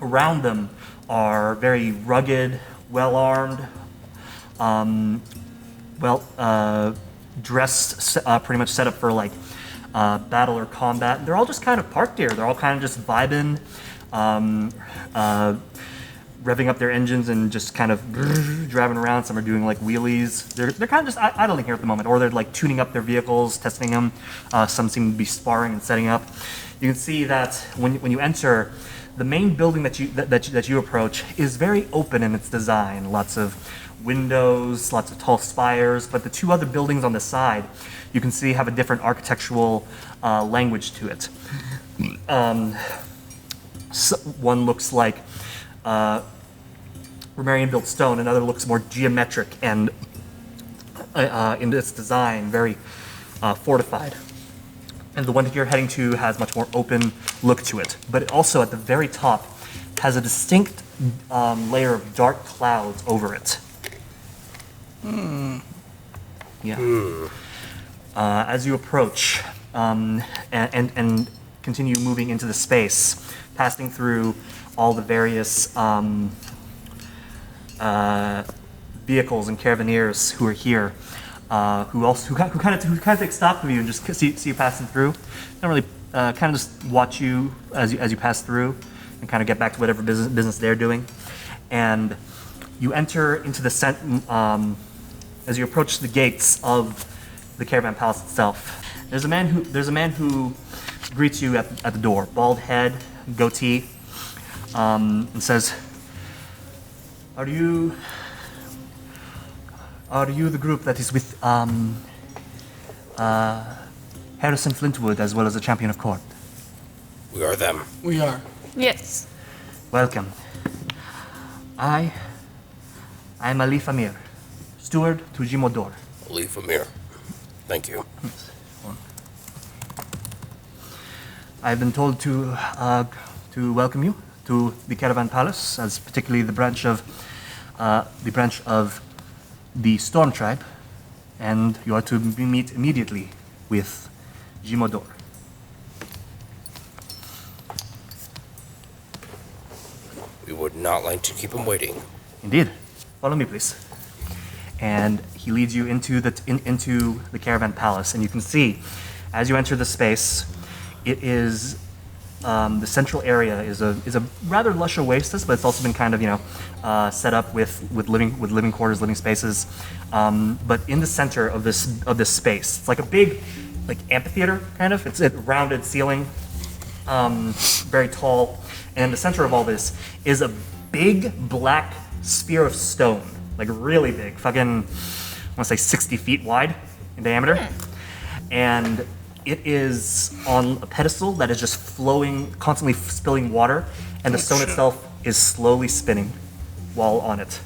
S2: around them are very rugged, well-armed, dressed, pretty much set up for like battle or combat. They're all just kind of parked here. They're all kind of just vibing, revving up their engines and just kind of driving around. Some are doing like wheelies. They're kind of just idling here at the moment, or they're like tuning up their vehicles, testing them. Some seem to be sparring and setting up. You can see that when you enter, the main building that you approach is very open in its design. Lots of windows, lots of tall spires, but the two other buildings on the side, you can see have a different architectural language to it. One looks like Romarian-built stone, another looks more geometric and in its design, very fortified. And the one that you're heading to has much more open look to it. But it also, at the very top, has a distinct layer of dark clouds over it. Yeah. As you approach and continue moving into the space, passing through all the various vehicles and caravaneers who are here, who kind of take stock of you and just see you passing through. Don't really kind of just watch you as you pass through and kind of get back to whatever business they're doing. And you enter into the as you approach the gates of the caravan palace itself. There's a man who greets you at the door, bald head, goatee, and says, "Are you the group that is with Harrison Flintwood as well as the champion of court?"
S4: We are them.
S3: We are.
S5: Yes.
S2: Welcome. I am Ali Famir, steward to Jimodor.
S4: Leave Amir. Thank you.
S2: I've been told to welcome you to the Caravan Palace, as particularly the branch of the Storm Tribe, and you are to meet immediately with Jimodor.
S4: We would not like to keep him waiting.
S2: Indeed. Follow me, please. And he leads you into the Caravan Palace, and you can see, as you enter the space, it is the central area is a rather lush oasis, but it's also been kind of set up with living quarters, living spaces. But in the center of this space, it's like a big amphitheater kind of. It's a rounded ceiling, very tall, and in the center of all this is a big black sphere of stone, like really big, fucking, I want to say 60 feet wide in diameter, and it is on a pedestal that is just flowing, constantly spilling water, and the stone itself is slowly spinning while on it.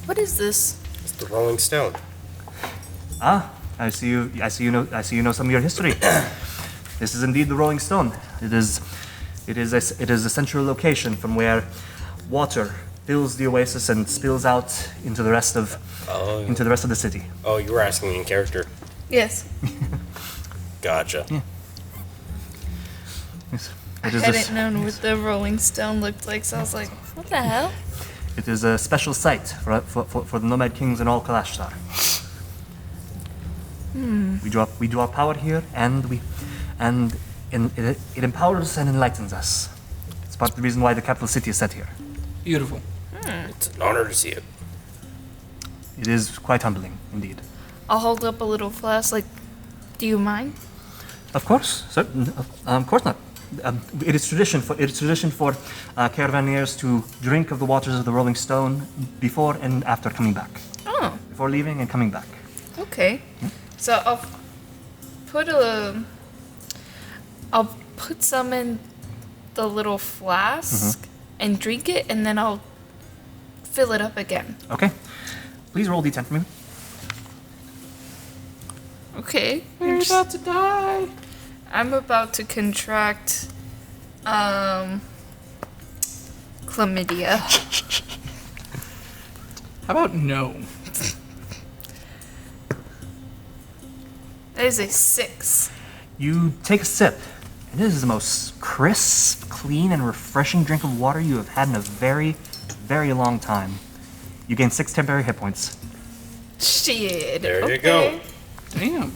S5: What is this?
S4: It's the Rolling Stone.
S2: I see you know some of your history. This is indeed the Rolling Stone. It is a central location from where water fills the oasis and spills out into the rest of the city.
S4: Oh, you were asking me in character.
S5: Yes.
S4: Gotcha.
S2: Yeah. Yes.
S5: I hadn't known what the Rolling Stone looked like, so I was like, what the hell?
S2: It is a special site for the Nomad Kings and all Kashtar. We draw power here, and it empowers and enlightens us. It's part of the reason why the capital city is set here.
S3: Beautiful.
S4: It's an honor to see it.
S2: It is quite humbling, indeed.
S5: I'll hold up a little flask. Like, do you mind?
S2: Of course, certain. Of course not. It is tradition for caravaniers to drink of the waters of the Rolling Stone before and after coming back.
S5: Oh,
S2: Before leaving and coming back.
S5: okay. So I'll put some in the little flask and drink it, and then I'll fill it up again.
S2: Okay. Please roll d10 for me.
S5: Okay.
S3: You're about to die.
S5: I'm about to contract chlamydia.
S3: How about no?
S5: That is a 6.
S2: You take a sip, and it is the most crisp, clean, and refreshing drink of water you have had in a very, very long time. You gain 6 temporary hit points.
S5: Shit.
S4: There you go.
S3: Damn.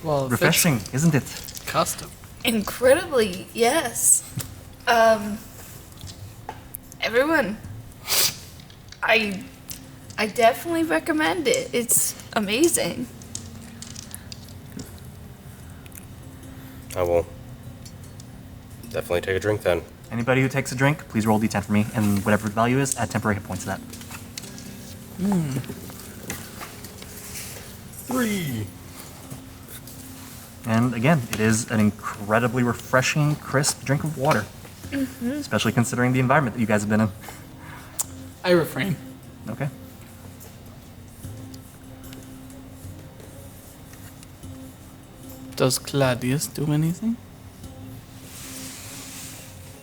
S3: Well, if
S2: Refreshing, isn't it?
S3: it's custom.
S5: Incredibly, yes. Everyone, I definitely recommend it. It's amazing.
S4: I will definitely take a drink then.
S2: Anybody who takes a drink, please roll d10 for me, and whatever the value is, add temporary hit points to that.
S4: 3.
S2: And again, it is an incredibly refreshing, crisp drink of water. Especially considering the environment that you guys have been in.
S3: I refrain.
S2: Okay.
S3: Does Claudius do anything?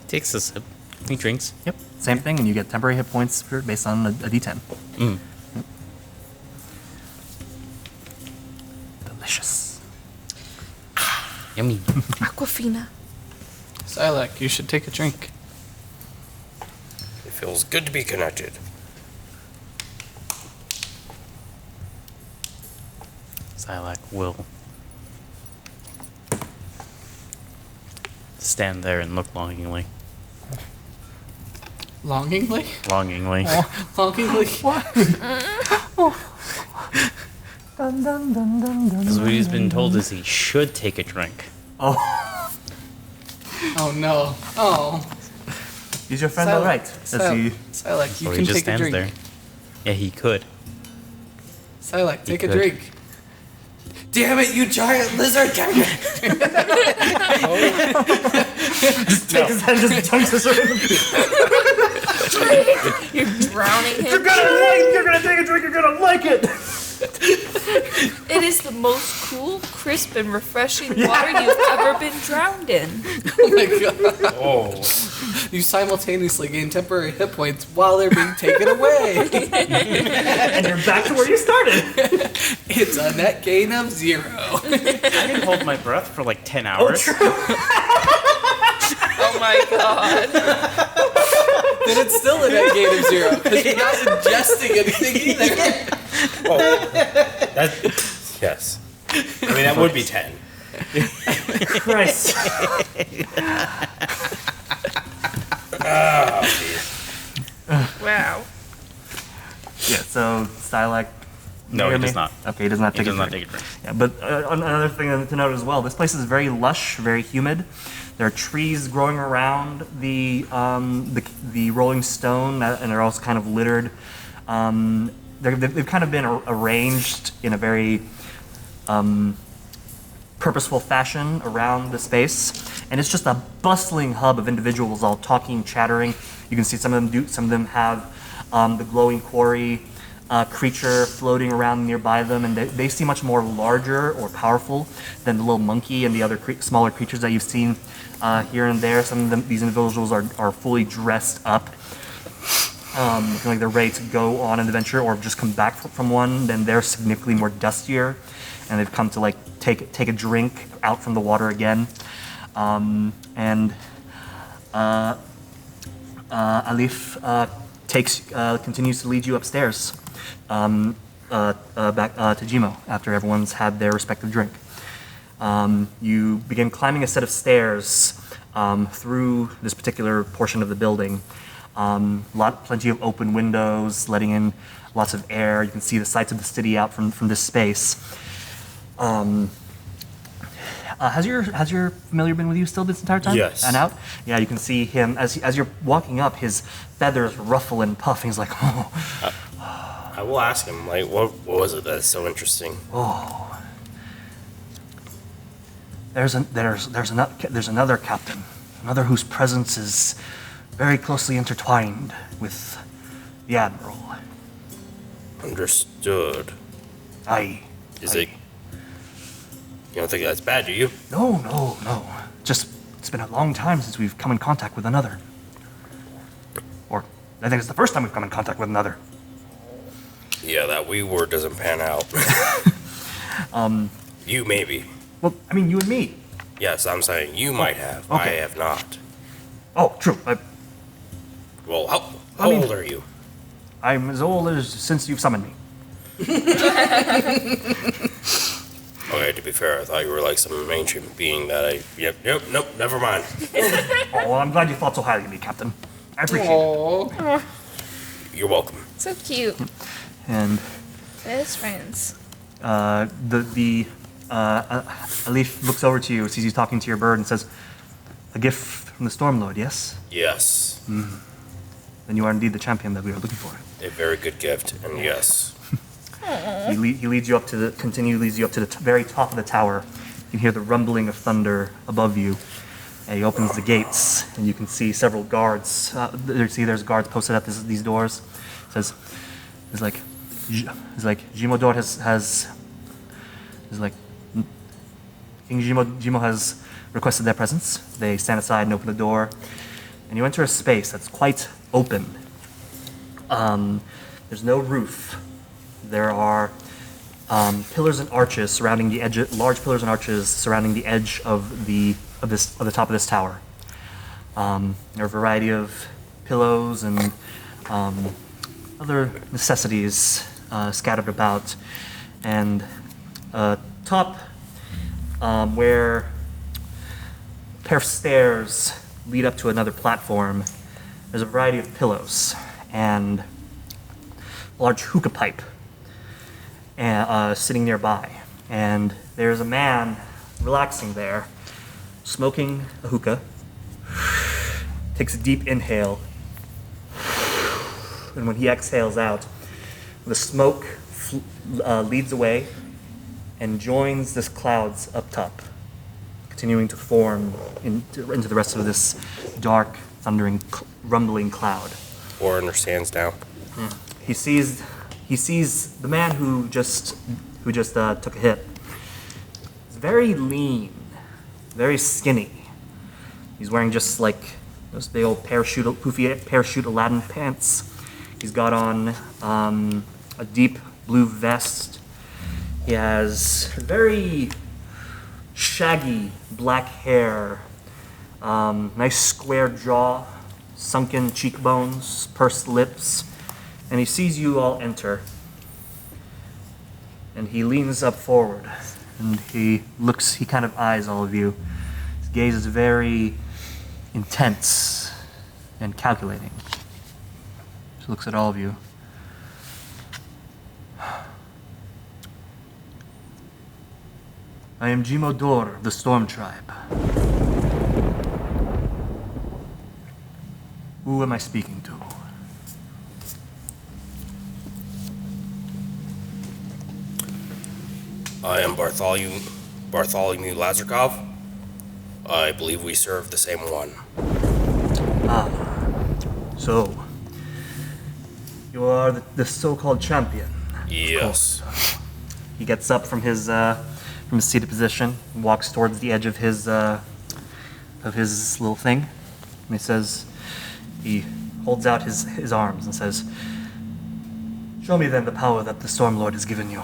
S6: Takes a sip. He drinks.
S2: Yep. Same thing, and you get temporary hit points based on a d10. Delicious.
S6: Yummy.
S5: Aquafina.
S3: Sylack, you should take a drink.
S4: It feels good to be connected.
S6: Sylack will stand there and look longingly.
S3: Longingly?
S6: Longingly.
S3: Longingly?
S6: Because what he's been told is he should take a drink.
S3: Oh no. Oh.
S2: Is your friend all right? Does he?
S3: Sylack, you
S6: So
S3: can
S6: he just
S3: take a
S6: stands
S3: drink.
S6: there. Yeah, he could.
S3: Sylack, take a
S6: could.
S3: drink. Damn it, you giant lizard!
S2: Take his hand, just dunks us in.
S5: You're drowning him.
S2: You're gonna take a drink, you're gonna like it!
S5: It is the most cool, crisp, and refreshing water you've ever been drowned in.
S3: Oh my god.
S4: Oh.
S3: You simultaneously gain temporary hit points while they're being taken away.
S2: And you're back to where you started.
S3: It's a net gain of 0.
S6: I didn't hold my breath for like 10 hours.
S5: Oh my god.
S3: Then it's still a net gain of 0 because you're not ingesting anything either.
S4: Oh. That, yes. I mean, that would be 10.
S2: Christ.
S4: Oh, jeez.
S5: Wow.
S2: Yeah, so Sylack.
S6: No, he does not.
S2: Okay, he does not
S6: He
S2: take
S6: does
S2: a
S6: not
S2: drink.
S6: take a drink.
S2: Yeah, but another thing to note as well, this place is very lush, very humid. There are trees growing around the Rolling Stone, and they're also kind of littered. They've kind of been arranged in a very purposeful fashion around the space, and it's just a bustling hub of individuals all talking, chattering. You can see some of them have the glowing quarry creature floating around nearby them, and they seem much more larger or powerful than the little monkey and the other smaller creatures that you've seen here and there. Some of these individuals are fully dressed up, looking like they're ready to go on an adventure or just come back from one. Then they're significantly more dustier, and they've come to like take a drink out from the water again. Alif continues to lead you upstairs, back to Jimo after everyone's had their respective drink. You begin climbing a set of stairs through this particular portion of the building. Plenty of open windows, letting in lots of air. You can see the sights of the city out from this space. Has your familiar been with you still this entire time?
S4: Yes.
S2: And out? Yeah, you can see him as you're walking up. His feathers ruffle and puff. And he's like, oh.
S4: I will ask him, like, what was it that's so interesting?
S2: There's another captain, another whose presence is very closely intertwined with the admiral.
S4: Understood. Is it? You don't think that's bad, do you?
S2: No. Just, it's been a long time since we've come in contact with another. Or, I think it's the first time we've come in contact with another.
S4: Yeah, that wee word doesn't pan out. You maybe.
S2: Well, I mean, you and me.
S4: Yes, I'm saying you might have.
S2: Okay.
S4: I have not.
S2: Oh, true.
S4: Well, how old are you?
S2: I'm as old as since you've summoned me.
S4: Okay, to be fair, I thought you were like some ancient being that I... Nope, never mind.
S2: Oh, well, I'm glad you thought so highly of me, Captain. I appreciate it.
S4: You're welcome.
S5: So cute.
S2: And
S5: Best friends.
S2: Alif looks over to you, sees you talking to your bird, and says, "A gift from the Stormlord, yes?
S4: Yes.
S2: Then you are indeed the champion that we are looking for."
S4: A very good gift, and yes.
S2: He leads you up to the very top of the tower. You can hear the rumbling of thunder above you. And he opens the gates, and you can see several guards. There's guards posted at these doors. He's like, Jimodor King Jimo has requested their presence. They stand aside and open the door, and you enter a space that's quite open. There's no roof. There are pillars and arches surrounding the edge. Large pillars and arches surrounding the edge of the top of this tower. There are a variety of pillows and other necessities scattered about, and top where a pair of stairs lead up to another platform. There's a variety of pillows and a large hookah pipe sitting nearby. And there's a man relaxing there, smoking a hookah, takes a deep inhale, and when he exhales out, the smoke leads away and joins this clouds up top, continuing to form into the rest of this dark, thundering, rumbling cloud.
S4: Or understands now.
S2: He sees the man who just took a hit. He's very lean, very skinny. He's wearing just like those big old poofy parachute Aladdin pants. He's got on a deep blue vest. He has very shaggy black hair, nice square jaw, sunken cheekbones, pursed lips, and he sees you all enter. And he leans up forward, and he kind of eyes all of you. His gaze is very intense and calculating. He looks at all of you. I am Jimodor of the Storm Tribe. Who am I speaking to?
S4: I am Bartholomew Lazarkov. I believe we serve the same one.
S2: So, you are the so-called champion.
S4: Yes.
S2: He gets up from his seated position, and walks towards the edge of his little thing, and he holds out his arms and says, "Show me then the power that the Stormlord has given you."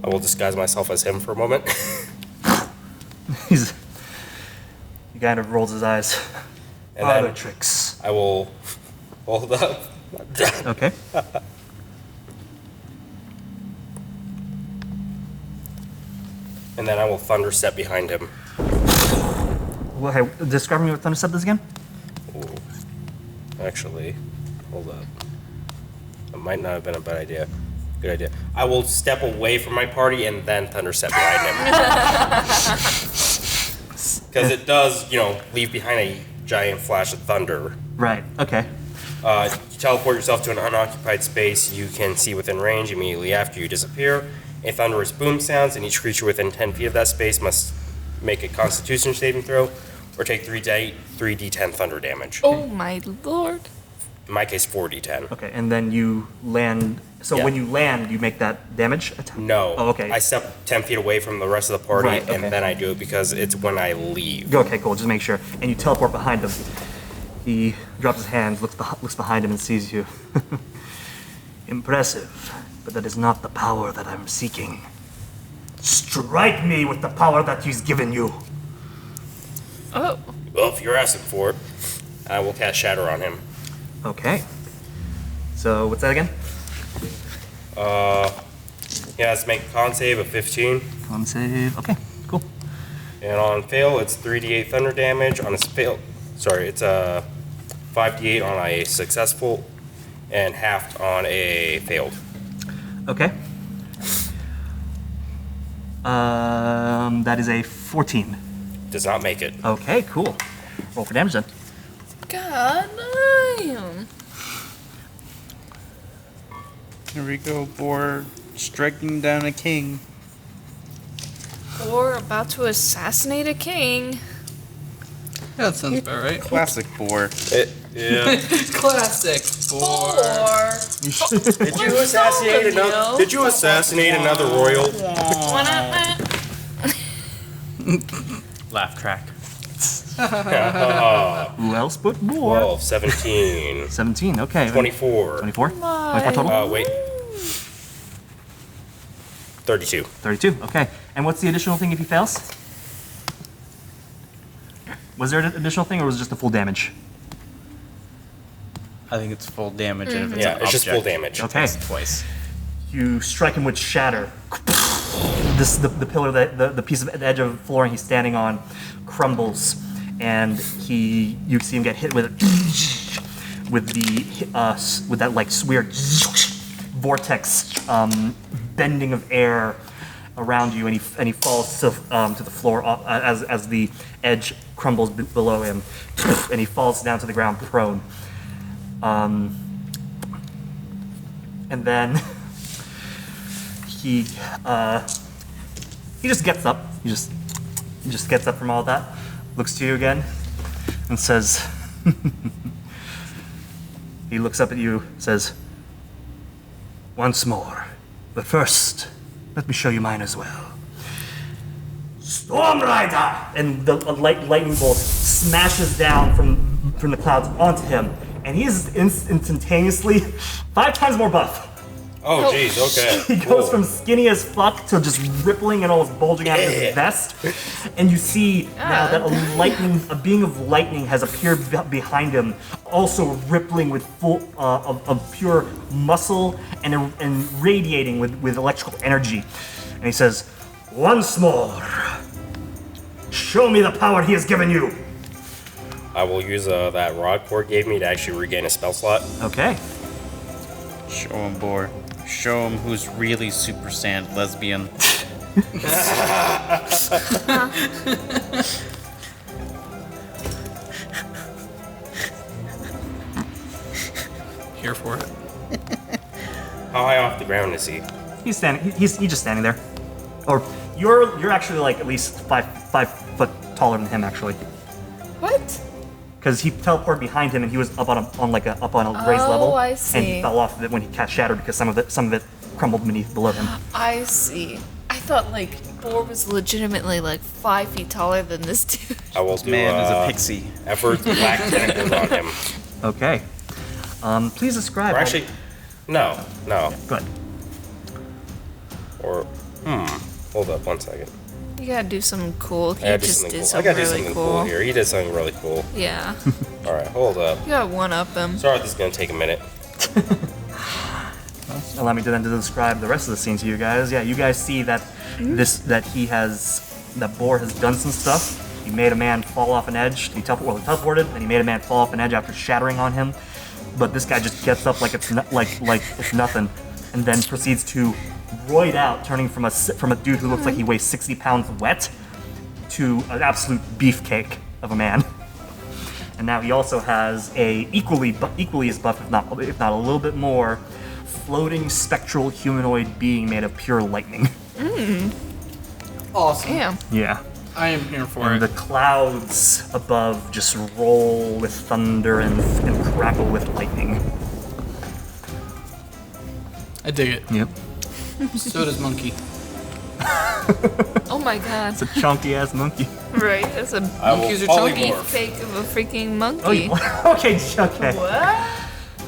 S4: I will disguise myself as him for a moment.
S2: He He kind of rolls his eyes.
S4: And
S2: Other
S4: then
S2: tricks.
S4: I will hold up.
S2: Okay.
S4: And then I will thunder step behind him.
S2: Well, hey, describe me what Thunder Step is again?
S4: Ooh. Actually, hold up. It might not have been a bad idea. Good idea. I will step away from my party and then thunder step behind him. Because it does, leave behind a giant flash of thunder.
S2: Right. Okay.
S4: You teleport yourself to an unoccupied space you can see within range immediately after you disappear. A thunderous boom sounds, and each creature within 10 feet of that space must make a Constitution saving throw or take 3d10 thunder damage.
S5: Oh my lord.
S4: In my case, 4d10.
S2: Okay. And then you land. So
S4: Yeah.
S2: when you land, you make that damage attack?
S4: No.
S2: Oh, okay.
S4: I step 10 feet away from the rest of the party,
S2: Right, okay.
S4: and then I do it because it's when I leave.
S2: Okay, cool. Just make sure. And you teleport behind him. He drops his hands, looks behind him, and sees you. Impressive, but that is not the power that I'm seeking. Strike me with the power that he's given you.
S5: Oh.
S4: Well, if you're asking for it, I will cast Shatter on him.
S2: Okay. So what's that again?
S4: He has to make a con save of 15.
S2: Con save. Okay, cool.
S4: And on fail, it's 3d8 thunder damage. On a fail, it's a 5d8 on a successful and halved on a failed.
S2: Okay. That is a 14.
S4: Does not make it.
S2: Okay, cool. Roll for damage then.
S5: God damn.
S3: Here we go, Boar striking down a king.
S5: Or about to assassinate a king.
S3: Yeah, that sounds about right. Classic Boar.
S4: Yeah.
S3: Classic Boar.
S5: Or
S4: Did you assassinate another royal?
S6: Laugh track.
S2: Who else but more?
S4: 12, 17,
S2: 17, okay.
S4: 24.
S2: 24? 24 total?
S4: Wait. 32.
S2: 32, okay. And what's the additional thing if he fails? Was there an additional thing or was it just the full damage?
S6: I think it's full damage, and if it's
S4: Yeah,
S6: an
S4: it's just full
S6: object,
S4: damage.
S2: Okay.
S6: it's twice.
S2: You strike him with shatter. The pillar, the piece of the edge of flooring he's standing on crumbles, and you see him get hit with it, with that like weird vortex bending of air around you, and he falls to the floor as the edge crumbles below him, and he falls down to the ground prone. And then he just gets up. He just gets up from all that, looks to you again, and says, he looks up at you, says, once more, but first, let me show you mine as well. Storm Rider! And the lightning bolt smashes down from the clouds onto him, and he is instantaneously 5 times more buff.
S4: Oh, jeez, okay.
S2: He goes from skinny as fuck to just rippling and almost bulging out of his vest. And you see now that a being of lightning has appeared behind him, also rippling with full of pure muscle and radiating with electrical energy. And he says, once more, show me the power he has given you.
S4: I will use that rod Cord gave me to actually regain a spell slot.
S2: Okay.
S6: Show him, Boar. Show him who's really Super Saiyan lesbian.
S3: Here for it.
S4: How high off the ground is he?
S2: He's standing. He's just standing there. Or you're actually like at least five foot taller than him actually,
S5: What?
S2: because he teleported behind him and he was up on a raised level.
S5: I
S2: And
S5: see.
S2: he fell off of it when he cast Shatter because some of it crumbled below him.
S5: I see. I thought like Boar was legitimately like 5 feet taller than this dude.
S4: I will do
S6: Man is a pixie.
S4: effort black tentacles on him.
S2: Okay. Please describe.
S4: Or actually, no.
S2: Good.
S4: Or, hold up 1 second.
S5: You gotta do something cool. He
S4: I gotta do
S5: just
S4: something
S5: did
S4: cool. I
S5: something
S4: gotta do
S5: really
S4: something
S5: cool.
S4: cool here. He did something really cool.
S5: Yeah.
S4: All right, hold up.
S5: You gotta one up him.
S4: Sorry, this is gonna take a minute.
S2: Allow me to then to describe the rest of the scene to you guys. Yeah, you guys see that that Boar has done some stuff. He made a man fall off an edge. He teleported, and he made a man fall off an edge after shattering on him. But this guy just gets up like it's it's nothing, and then proceeds to roid out, turning from a dude who looks like he weighs 60 pounds wet to an absolute beefcake of a man. And now he also has a equally as buff, if not a little bit more, floating spectral humanoid being made of pure lightning.
S3: Awesome.
S5: Damn.
S2: Yeah.
S3: I am here for
S2: And
S3: it.
S2: the clouds above just roll with thunder and crackle with lightning.
S3: I dig it.
S2: Yep.
S3: So does Monkey.
S5: Oh my god.
S2: It's a chunky ass monkey.
S5: Right? That's a
S4: I will
S3: Monkeys are chunky.
S4: polymorph.
S5: fake of a freaking
S2: Oh,
S5: monkey.
S2: okay, okay.
S5: What?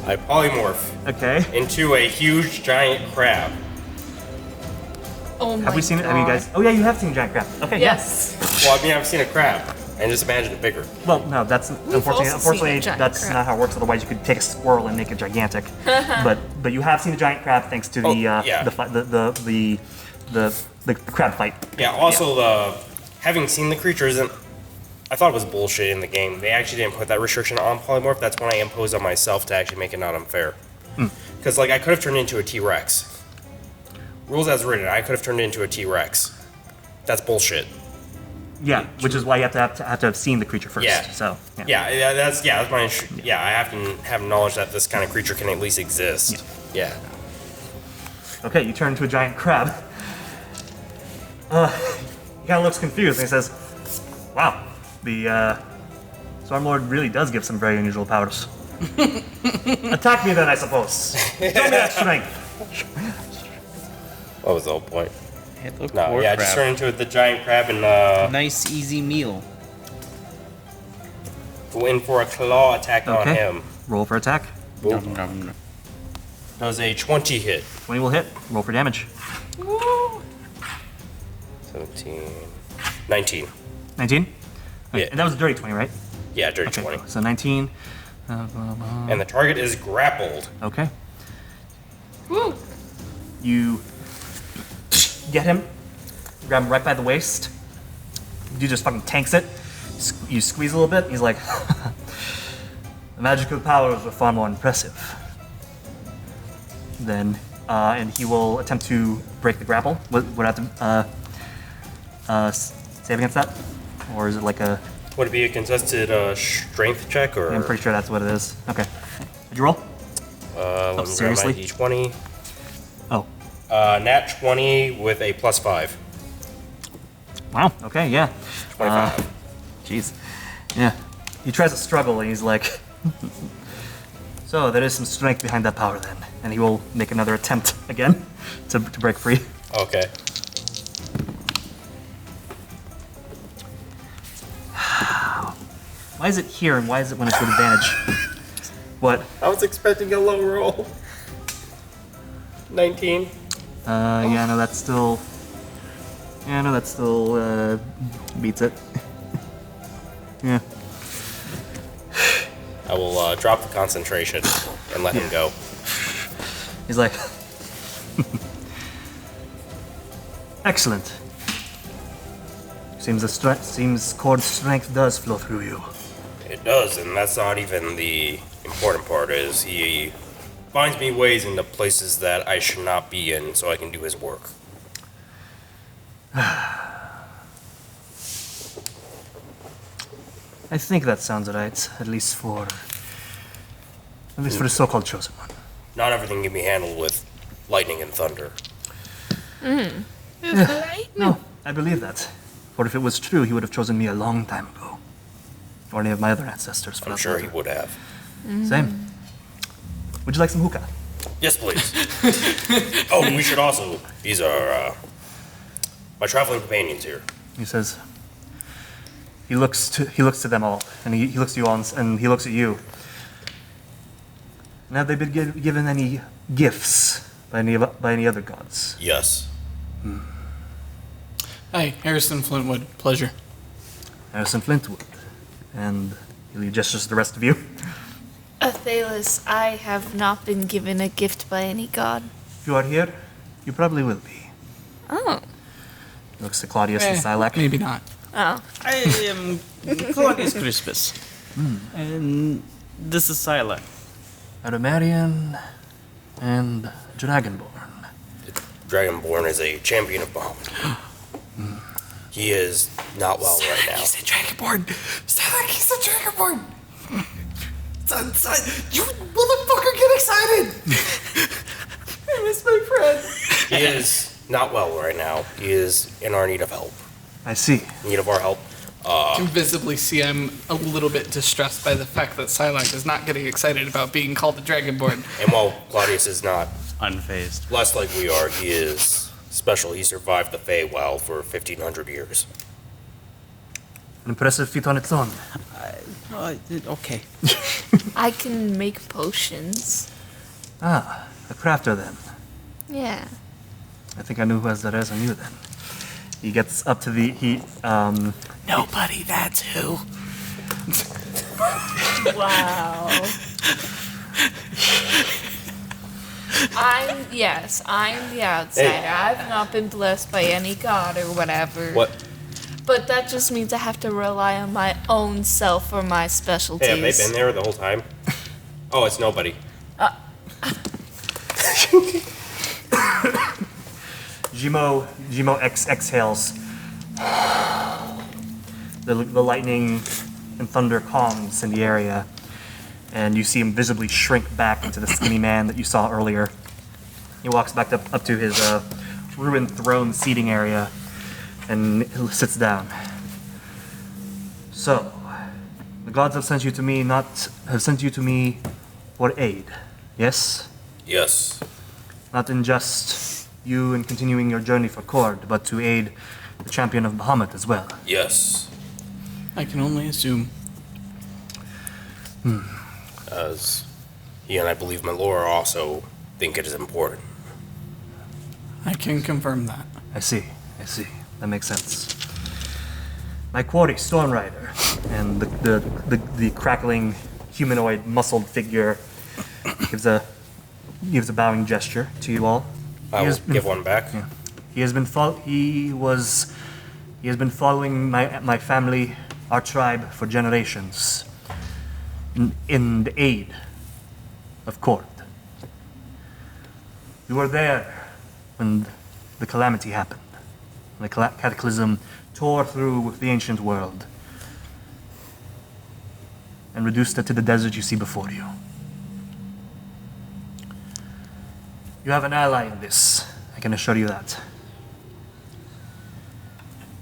S4: I polymorph
S2: Okay.
S4: into a huge giant crab.
S5: Oh my
S2: Have we seen it? Have you
S5: God.
S2: guys? Oh yeah, you have seen giant crab. Okay.
S5: Yes.
S4: Well, I mean, I've seen a crab, and just imagine it bigger.
S2: Yeah. Well, no, that's
S5: also
S2: unfortunately
S5: seen a giant
S2: that's
S5: crab.
S2: not how it works. Otherwise, you could take a squirrel and make it gigantic. but you have seen a giant crab thanks to
S4: Oh,
S2: the
S4: yeah.
S2: the crab fight.
S4: Yeah. Also, having seen the creatures, and I thought it was bullshit in the game. They actually didn't put that restriction on polymorph. That's when I imposed on myself to actually make it not unfair. Because like I could have turned into a T-Rex. Rules as written, I could have turned into a T-Rex. That's bullshit.
S2: Yeah, which is why you have to have seen the creature first.
S4: Yeah.
S2: So
S4: That's my yeah. I have to have knowledge that this kind of creature can at least exist. Yeah.
S2: Okay, you turn into a giant crab. He kind of looks confused and he says, "Wow, the Stormlord really does give some very unusual powers. Attack me then, I suppose. Show me that strength."
S4: What was the whole point?
S6: Hey, look,
S4: No,
S6: poor
S4: yeah,
S6: crab.
S4: just turn into the giant crab and
S6: Nice, easy meal.
S4: go in for a claw attack on
S2: Okay.
S4: him.
S2: Roll for attack.
S6: Nom, nom, nom.
S4: Does a 20 hit?
S2: 20 will hit. Roll for damage.
S4: 17, 19.
S2: 19. Okay,
S4: Yeah.
S2: and that was a dirty 20, right?
S4: Yeah, dirty
S2: Okay,
S4: 20.
S2: so 19.
S4: And the target is grappled.
S2: Okay.
S5: Woo.
S2: You get him, grab him right by the waist. You just fucking tanks it. You squeeze a little bit. He's like, the magical powers are far more impressive. Then, and he will attempt to break the grapple. Would I have to save against that, or is it like a?
S4: Would it be a contested strength check or?
S2: I'm pretty sure that's what it is. Okay. Did you roll?
S4: Let me grab
S2: seriously?
S4: my d20.
S2: Oh.
S4: Nat 20 with a +5.
S2: Wow. Okay. Yeah.
S4: 25.
S2: Jeez. Yeah. He tries to struggle and he's like, so there is some strength behind that power then. And he will make another attempt again to break free.
S4: Okay.
S2: Why is it here and why is it when it's with advantage? What?
S4: I was expecting a low roll. 19.
S2: Yeah, no, that's still. Yeah, no, that still beats it. Yeah.
S4: I will drop the concentration and let him go.
S2: He's like, excellent. Seems cord strength does flow through you.
S4: It does, and that's not even the important part. Is he finds me ways into places that I should not be in, so I can do his work.
S2: I think that sounds right, at least for the so-called chosen one.
S4: Not everything can be handled with lightning and thunder.
S2: No, I believe that. For if it was true, he would have chosen me a long time ago. Or any of my other ancestors, for
S4: I'm
S2: that
S4: sure he
S2: matter.
S4: would have.
S2: Same. Would you like some hookah?
S4: Yes, please. Oh, we should also. These are my traveling companions here.
S2: He says. He looks to them all, and he looks to you all, and he looks at you. And have they been given any gifts by any other gods?
S4: Yes.
S3: Hi, Harrison Flintwood. Pleasure.
S2: Harrison Flintwood. And he gestures to the rest of you.
S5: Athelas, I have not been given a gift by any god.
S2: If you are here, you probably will be.
S5: Oh.
S2: He looks to Claudius and Sylack.
S3: Maybe not.
S5: Oh.
S6: I am Claudius Crispus. And this is Sylack.
S2: Aramarian and Dragonborn.
S4: Dragonborn is a champion of Bahamut. He is not well right now.
S3: He's a Dragonborn. Sylack, he's a Dragonborn. You motherfucker, get excited. I miss my friend.
S4: He is not well right now. He is in our need of help.
S2: I see.
S4: Need of our help.
S3: You can visibly see I'm a little bit distressed by the fact that Sylack is not getting excited about being called a Dragonborn.
S4: And while Claudius is not
S6: Unfazed.
S4: less like we are, he is special. He survived the Feywild for 1,500 years.
S2: An impressive feat on its own.
S6: Okay.
S5: I can make potions.
S2: Ah, a crafter then.
S5: Yeah.
S2: I think I knew who has that as on you then. He gets up to the
S3: Nobody, that's who.
S5: Wow. I'm the outsider.
S4: Hey.
S5: I've not been blessed by any god or whatever.
S4: What?
S5: But that just means I have to rely on my own self for my specialties.
S4: Hey, have they been there the whole time? Oh, it's nobody.
S2: Jimo exhales. The lightning and thunder calms in the area, and you see him visibly shrink back into the skinny man that you saw earlier. He walks back up to his ruined throne seating area and sits down. So, the gods have sent you to me for aid, yes?
S4: Yes.
S2: Not in just you in continuing your journey for Kord, but to aid the champion of Bahamut as well.
S4: Yes.
S3: I can only assume.
S4: As he and I believe Malora also think it is important.
S3: I can confirm that.
S2: I see. That makes sense. My quarry, Stormrider, and the crackling humanoid muscled figure gives a bowing gesture to you all.
S4: I will give one back.
S2: Yeah. He has been following my family, our tribe, for generations, in the aid of Kord. We were there when the calamity happened. The Cataclysm tore through the ancient world and reduced it to the desert you see before you. You have an ally in this, I can assure you that.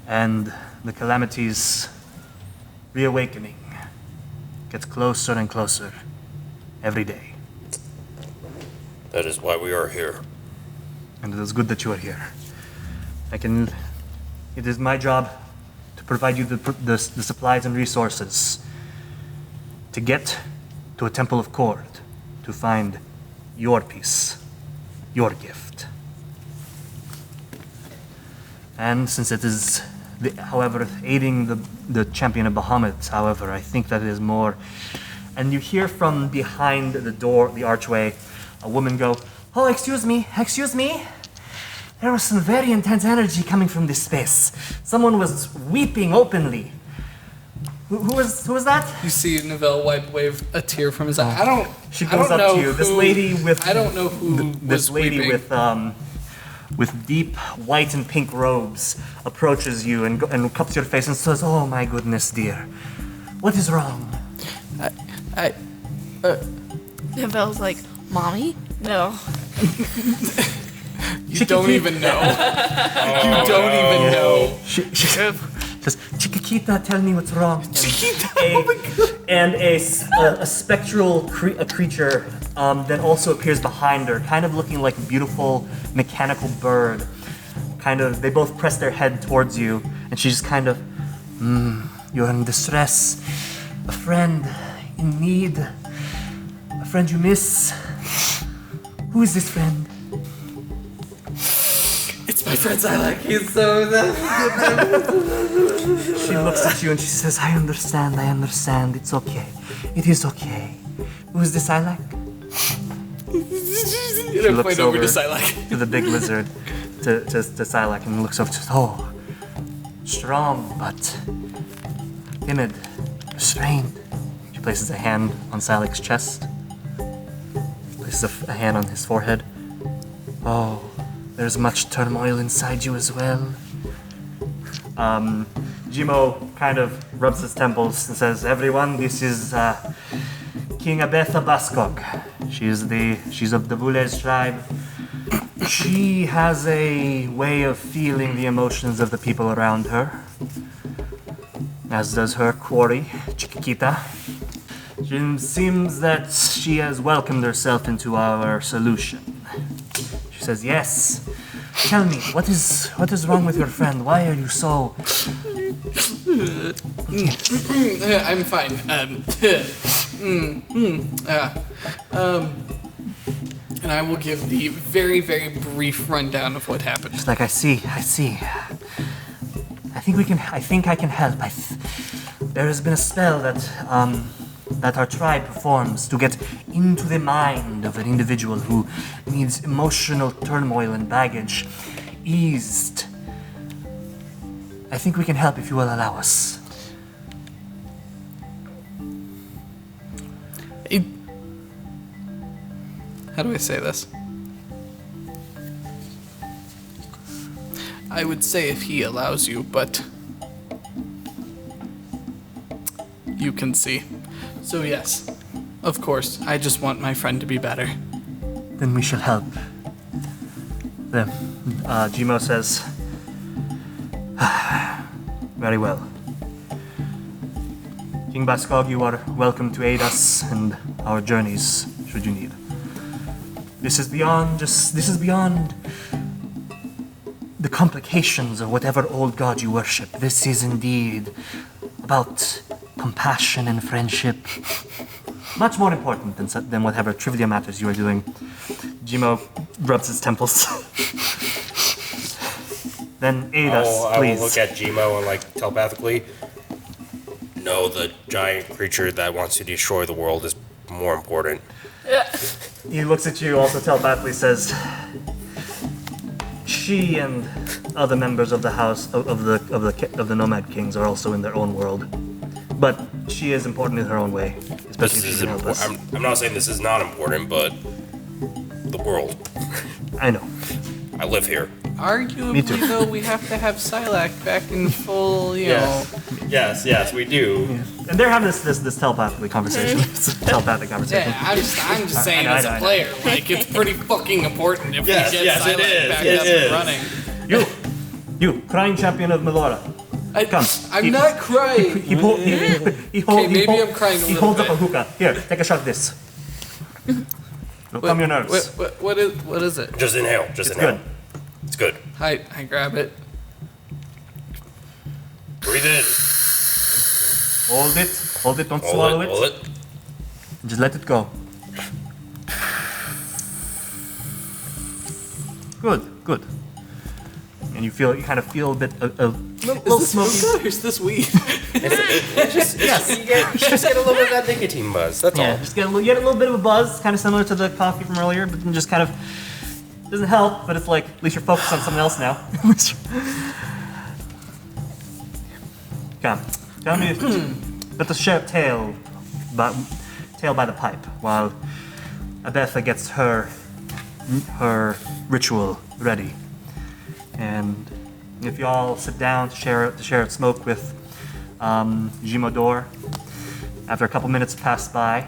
S2: And the calamity's reawakening gets closer and closer every day.
S4: That is why we are here.
S2: And it is good that you are here. It is my job to provide you the supplies and resources to get to a temple of Kord, to find your peace, your gift. And since it is, however, aiding the champion of Bahamut, however, I think that it is more. And you hear from behind the door, the archway, a woman go, "Oh, excuse me. There was some very intense energy coming from this space. Someone was weeping openly. Who was that?"
S3: You see Neville wave a tear from his eye.
S2: She goes up to you. This lady with
S3: I don't know who
S2: this
S3: was
S2: lady
S3: weeping.
S2: with deep white and pink robes approaches you and cups your face and says, "Oh my goodness, dear, what is wrong?"
S5: Neville's like, "Mommy? No."
S3: You don't even know. You don't even know.
S2: She says, "Chiquita, tell me what's wrong." And a spectral creature then also appears behind her, kind of looking like a beautiful mechanical bird. They both press their head towards you, and she's kind of, "You're in distress. A friend in need. A friend you miss. Who is this friend?"
S3: It's My friend Sylack, he's so...
S2: She looks at you and she says, I understand, it's okay. It is okay. Who's the Sylack?
S3: She
S2: looks
S3: point over to
S2: over.
S3: Sylack.
S2: To the big lizard, to Sylack, and looks over to oh, strong, but timid, restrained. She places a hand on Sylack's chest, places a hand on his forehead. Oh, there's much turmoil inside you as well. Jimo kind of rubs his temples and says, everyone, this is King Abetha Baskog. She's of the Vulez tribe. She has a way of feeling the emotions of the people around her, as does her quarry, Chiquita. It seems that she has welcomed herself into our solution. She says, yes. Tell me, what is wrong with your friend? Why are you so...
S3: I'm fine. And I will give the very, very brief rundown of what happened.
S2: She's like, I see. I think I can help. There has been a spell that our tribe performs to get into the mind of an individual who needs emotional turmoil and baggage eased. I think we can help if you will allow us.
S3: How do I say this? I would say if he allows you, but you can see. So yes, of course, I just want my friend to be better.
S2: Then we shall help. Then, Jimo says, very well. King Baskog, you are welcome to aid us in our journeys, should you need. This is beyond the complications of whatever old god you worship. This is indeed about compassion and friendship. Much more important than whatever trivia matters you are doing. Jimo rubs his temples. Then aid us,
S4: I
S2: please.
S4: will look at Jimo and like telepathically. No, the giant creature that wants to destroy the world is more important.
S2: He looks at you, also telepathically says, she and other members of the house of the Nomad Kings are also in their own world, but she is important in her own way, especially if she can help us.
S4: I'm not saying this is not important, but the world.
S2: I know.
S4: I live here.
S2: Me too.
S3: Arguably, though, we have to have Sylack back in full, you know.
S4: Yes, we do.
S2: And they're having this telepathic conversation. Telepathic conversation.
S3: Yeah, I'm just saying
S2: I
S3: as
S2: know,
S3: a
S2: I know.
S3: player, like, it's pretty fucking important if
S4: Yes,
S3: we get
S4: yes, it
S3: Sylack
S4: is,
S3: back
S4: it
S3: up
S4: is.
S3: and running.
S2: You, crying champion of Melora. Come.
S3: I'm not crying.
S2: He holds
S3: I'm crying a
S2: He
S3: little
S2: holds up
S3: bit.
S2: a hookah. Here, take a shot of this. It'll calm your nerves.
S3: What is it?
S4: Just inhale. Just
S2: It's
S4: inhale.
S2: good.
S4: It's good.
S3: I grab it.
S4: Breathe in.
S2: Hold it, don't
S4: Hold
S2: swallow
S4: it. Hold it.
S2: Just let it go. Good. And you kind of feel a bit, a little smoky.
S3: Or is this weed?
S2: Yes.
S4: You just get a little bit of that nicotine buzz. That's
S2: Yeah,
S4: all.
S2: just get a little bit of a buzz, kind of similar to the coffee from earlier, but then just kind of doesn't help. But it's like at least you're focused on something else now. Come, tell me, let us share a tale by the pipe while Abetha gets her ritual ready. And if you all sit down to share a smoke with Jimodor, after a couple minutes pass by,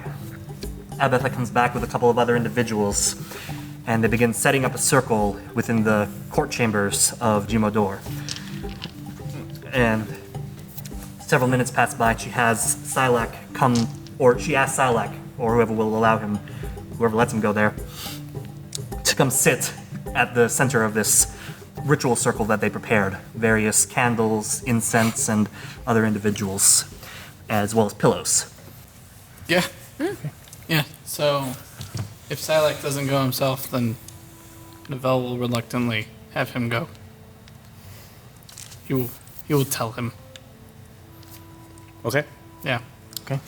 S2: Abetha comes back with a couple of other individuals, and they begin setting up a circle within the court chambers of Jimodor. And several minutes pass by, and she has Sylack come, or she asks Sylack, or whoever will allow him, whoever lets him go there, to come sit at the center of this ritual circle that they prepared. Various candles, incense, and other individuals, as well as pillows.
S3: Yeah. Yeah. So, if Sylack doesn't go himself, then Novell will reluctantly have him go. You will tell him.
S4: Okay.
S3: Yeah.
S2: Okay.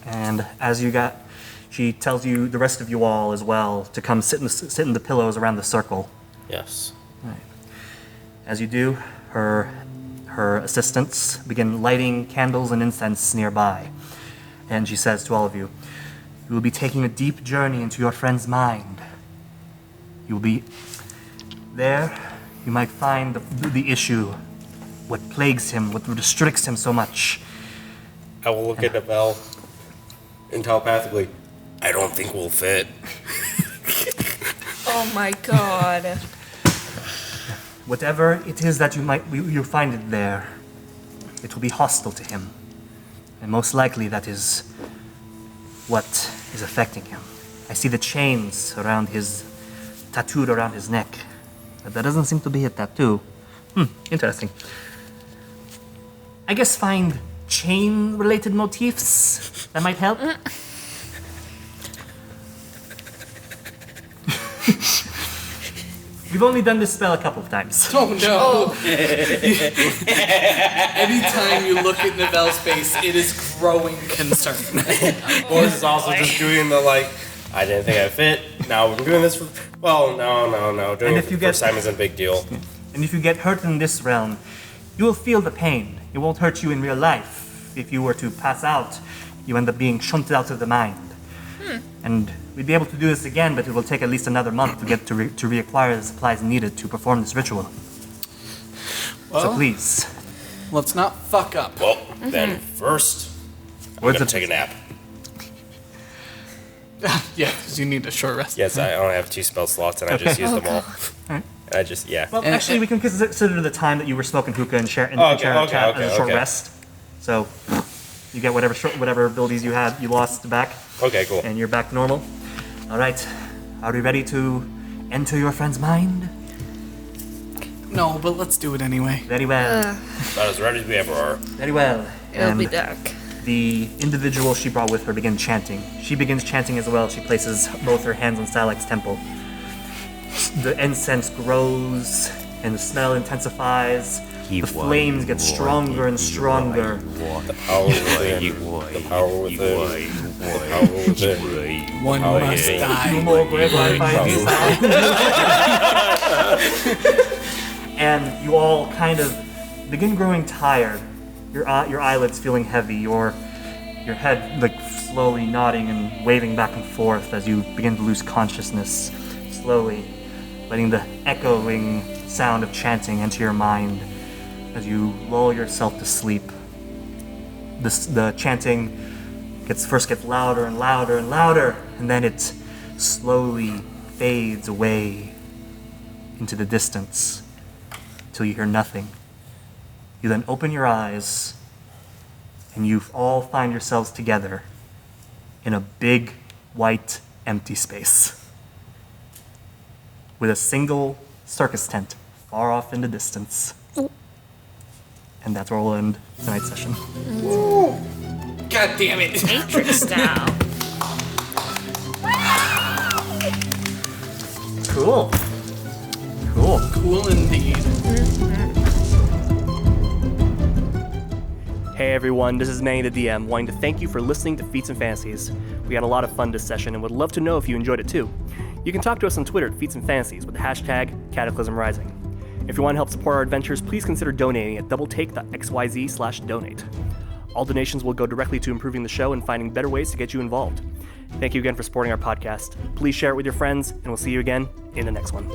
S2: And as she tells you, the rest of you all as well, to come sit in the pillows around the circle.
S4: Yes.
S2: Right. As you do, her assistants begin lighting candles and incense nearby. And she says to all of you, you will be taking a deep journey into your friend's mind. You will be there. You might find the issue, what plagues him, what restricts him so much.
S4: I will look at Nabel and telepathically, I don't think we'll fit.
S5: Oh my god.
S2: Whatever it is that you find it there, it will be hostile to him. And most likely that is what is affecting him. I see the chains tattooed around his neck. But that doesn't seem to be a tattoo. Interesting. I guess find chain-related motifs. That might help. We've only done this spell a couple of times.
S3: Oh no! Anytime you look at Nivelle's face, it is growing concern.
S4: Boris is also just doing the I didn't think I fit. Now we're doing this for. Well, no. Doing it for the first time isn't a big deal.
S2: And if you get hurt in this realm, you will feel the pain. It won't hurt you in real life. If you were to pass out, you end up being shunted out of the mind. And we'd be able to do this again, but it will take at least another month to get to reacquire the supplies needed to perform this ritual.
S3: Well,
S2: so please.
S3: Let's not fuck up.
S4: Well, then first, I'm going to take a nap.
S3: Yeah, because you need a short rest.
S4: Yes, I only have 2 spell slots, and I just used them all.
S2: Alright.
S4: I just, yeah.
S2: Well, actually, we can consider the time that you were smoking hookah and sharing
S4: Okay,
S2: chat as a short
S4: okay.
S2: rest. So you get whatever abilities you lost back.
S4: Okay, cool.
S2: And you're back to normal. All right. Are we ready to enter your friend's mind?
S3: No, but let's do it anyway.
S2: Very well.
S4: About as ready as we ever are.
S2: Very well.
S5: It'll
S2: And
S5: be dark.
S2: the individual she brought with her begins chanting. She begins chanting as well. She places both her hands on Sylack's temple. The incense grows and the smell intensifies. The flames get stronger and stronger.
S4: The power within. The power within. The power within.
S3: One must die.
S2: No more forever I find you. And you all kind of begin growing tired. Your eyelids feeling heavy. Your head slowly nodding and waving back and forth as you begin to lose consciousness. Slowly, letting the echoing sound of chanting enter your mind. As you lull yourself to sleep, the chanting gets louder and louder and louder, and then it slowly fades away into the distance till you hear nothing. You then open your eyes, and you all find yourselves together in a big, white, empty space with a single circus tent far off in the distance. And that's where we'll end tonight's session.
S3: God damn it!
S5: Matrix style.
S2: Cool.
S3: Cool indeed.
S1: Hey everyone, this is Manny the DM, wanting to thank you for listening to Feats and Fantasies. We had a lot of fun this session and would love to know if you enjoyed it too. You can talk to us on Twitter at Feats and Fantasies with the hashtag Cataclysm Rising. If you want to help support our adventures, please consider donating at doubletake.xyz/donate. All donations will go directly to improving the show and finding better ways to get you involved. Thank you again for supporting our podcast. Please share it with your friends, and we'll see you again in the next one.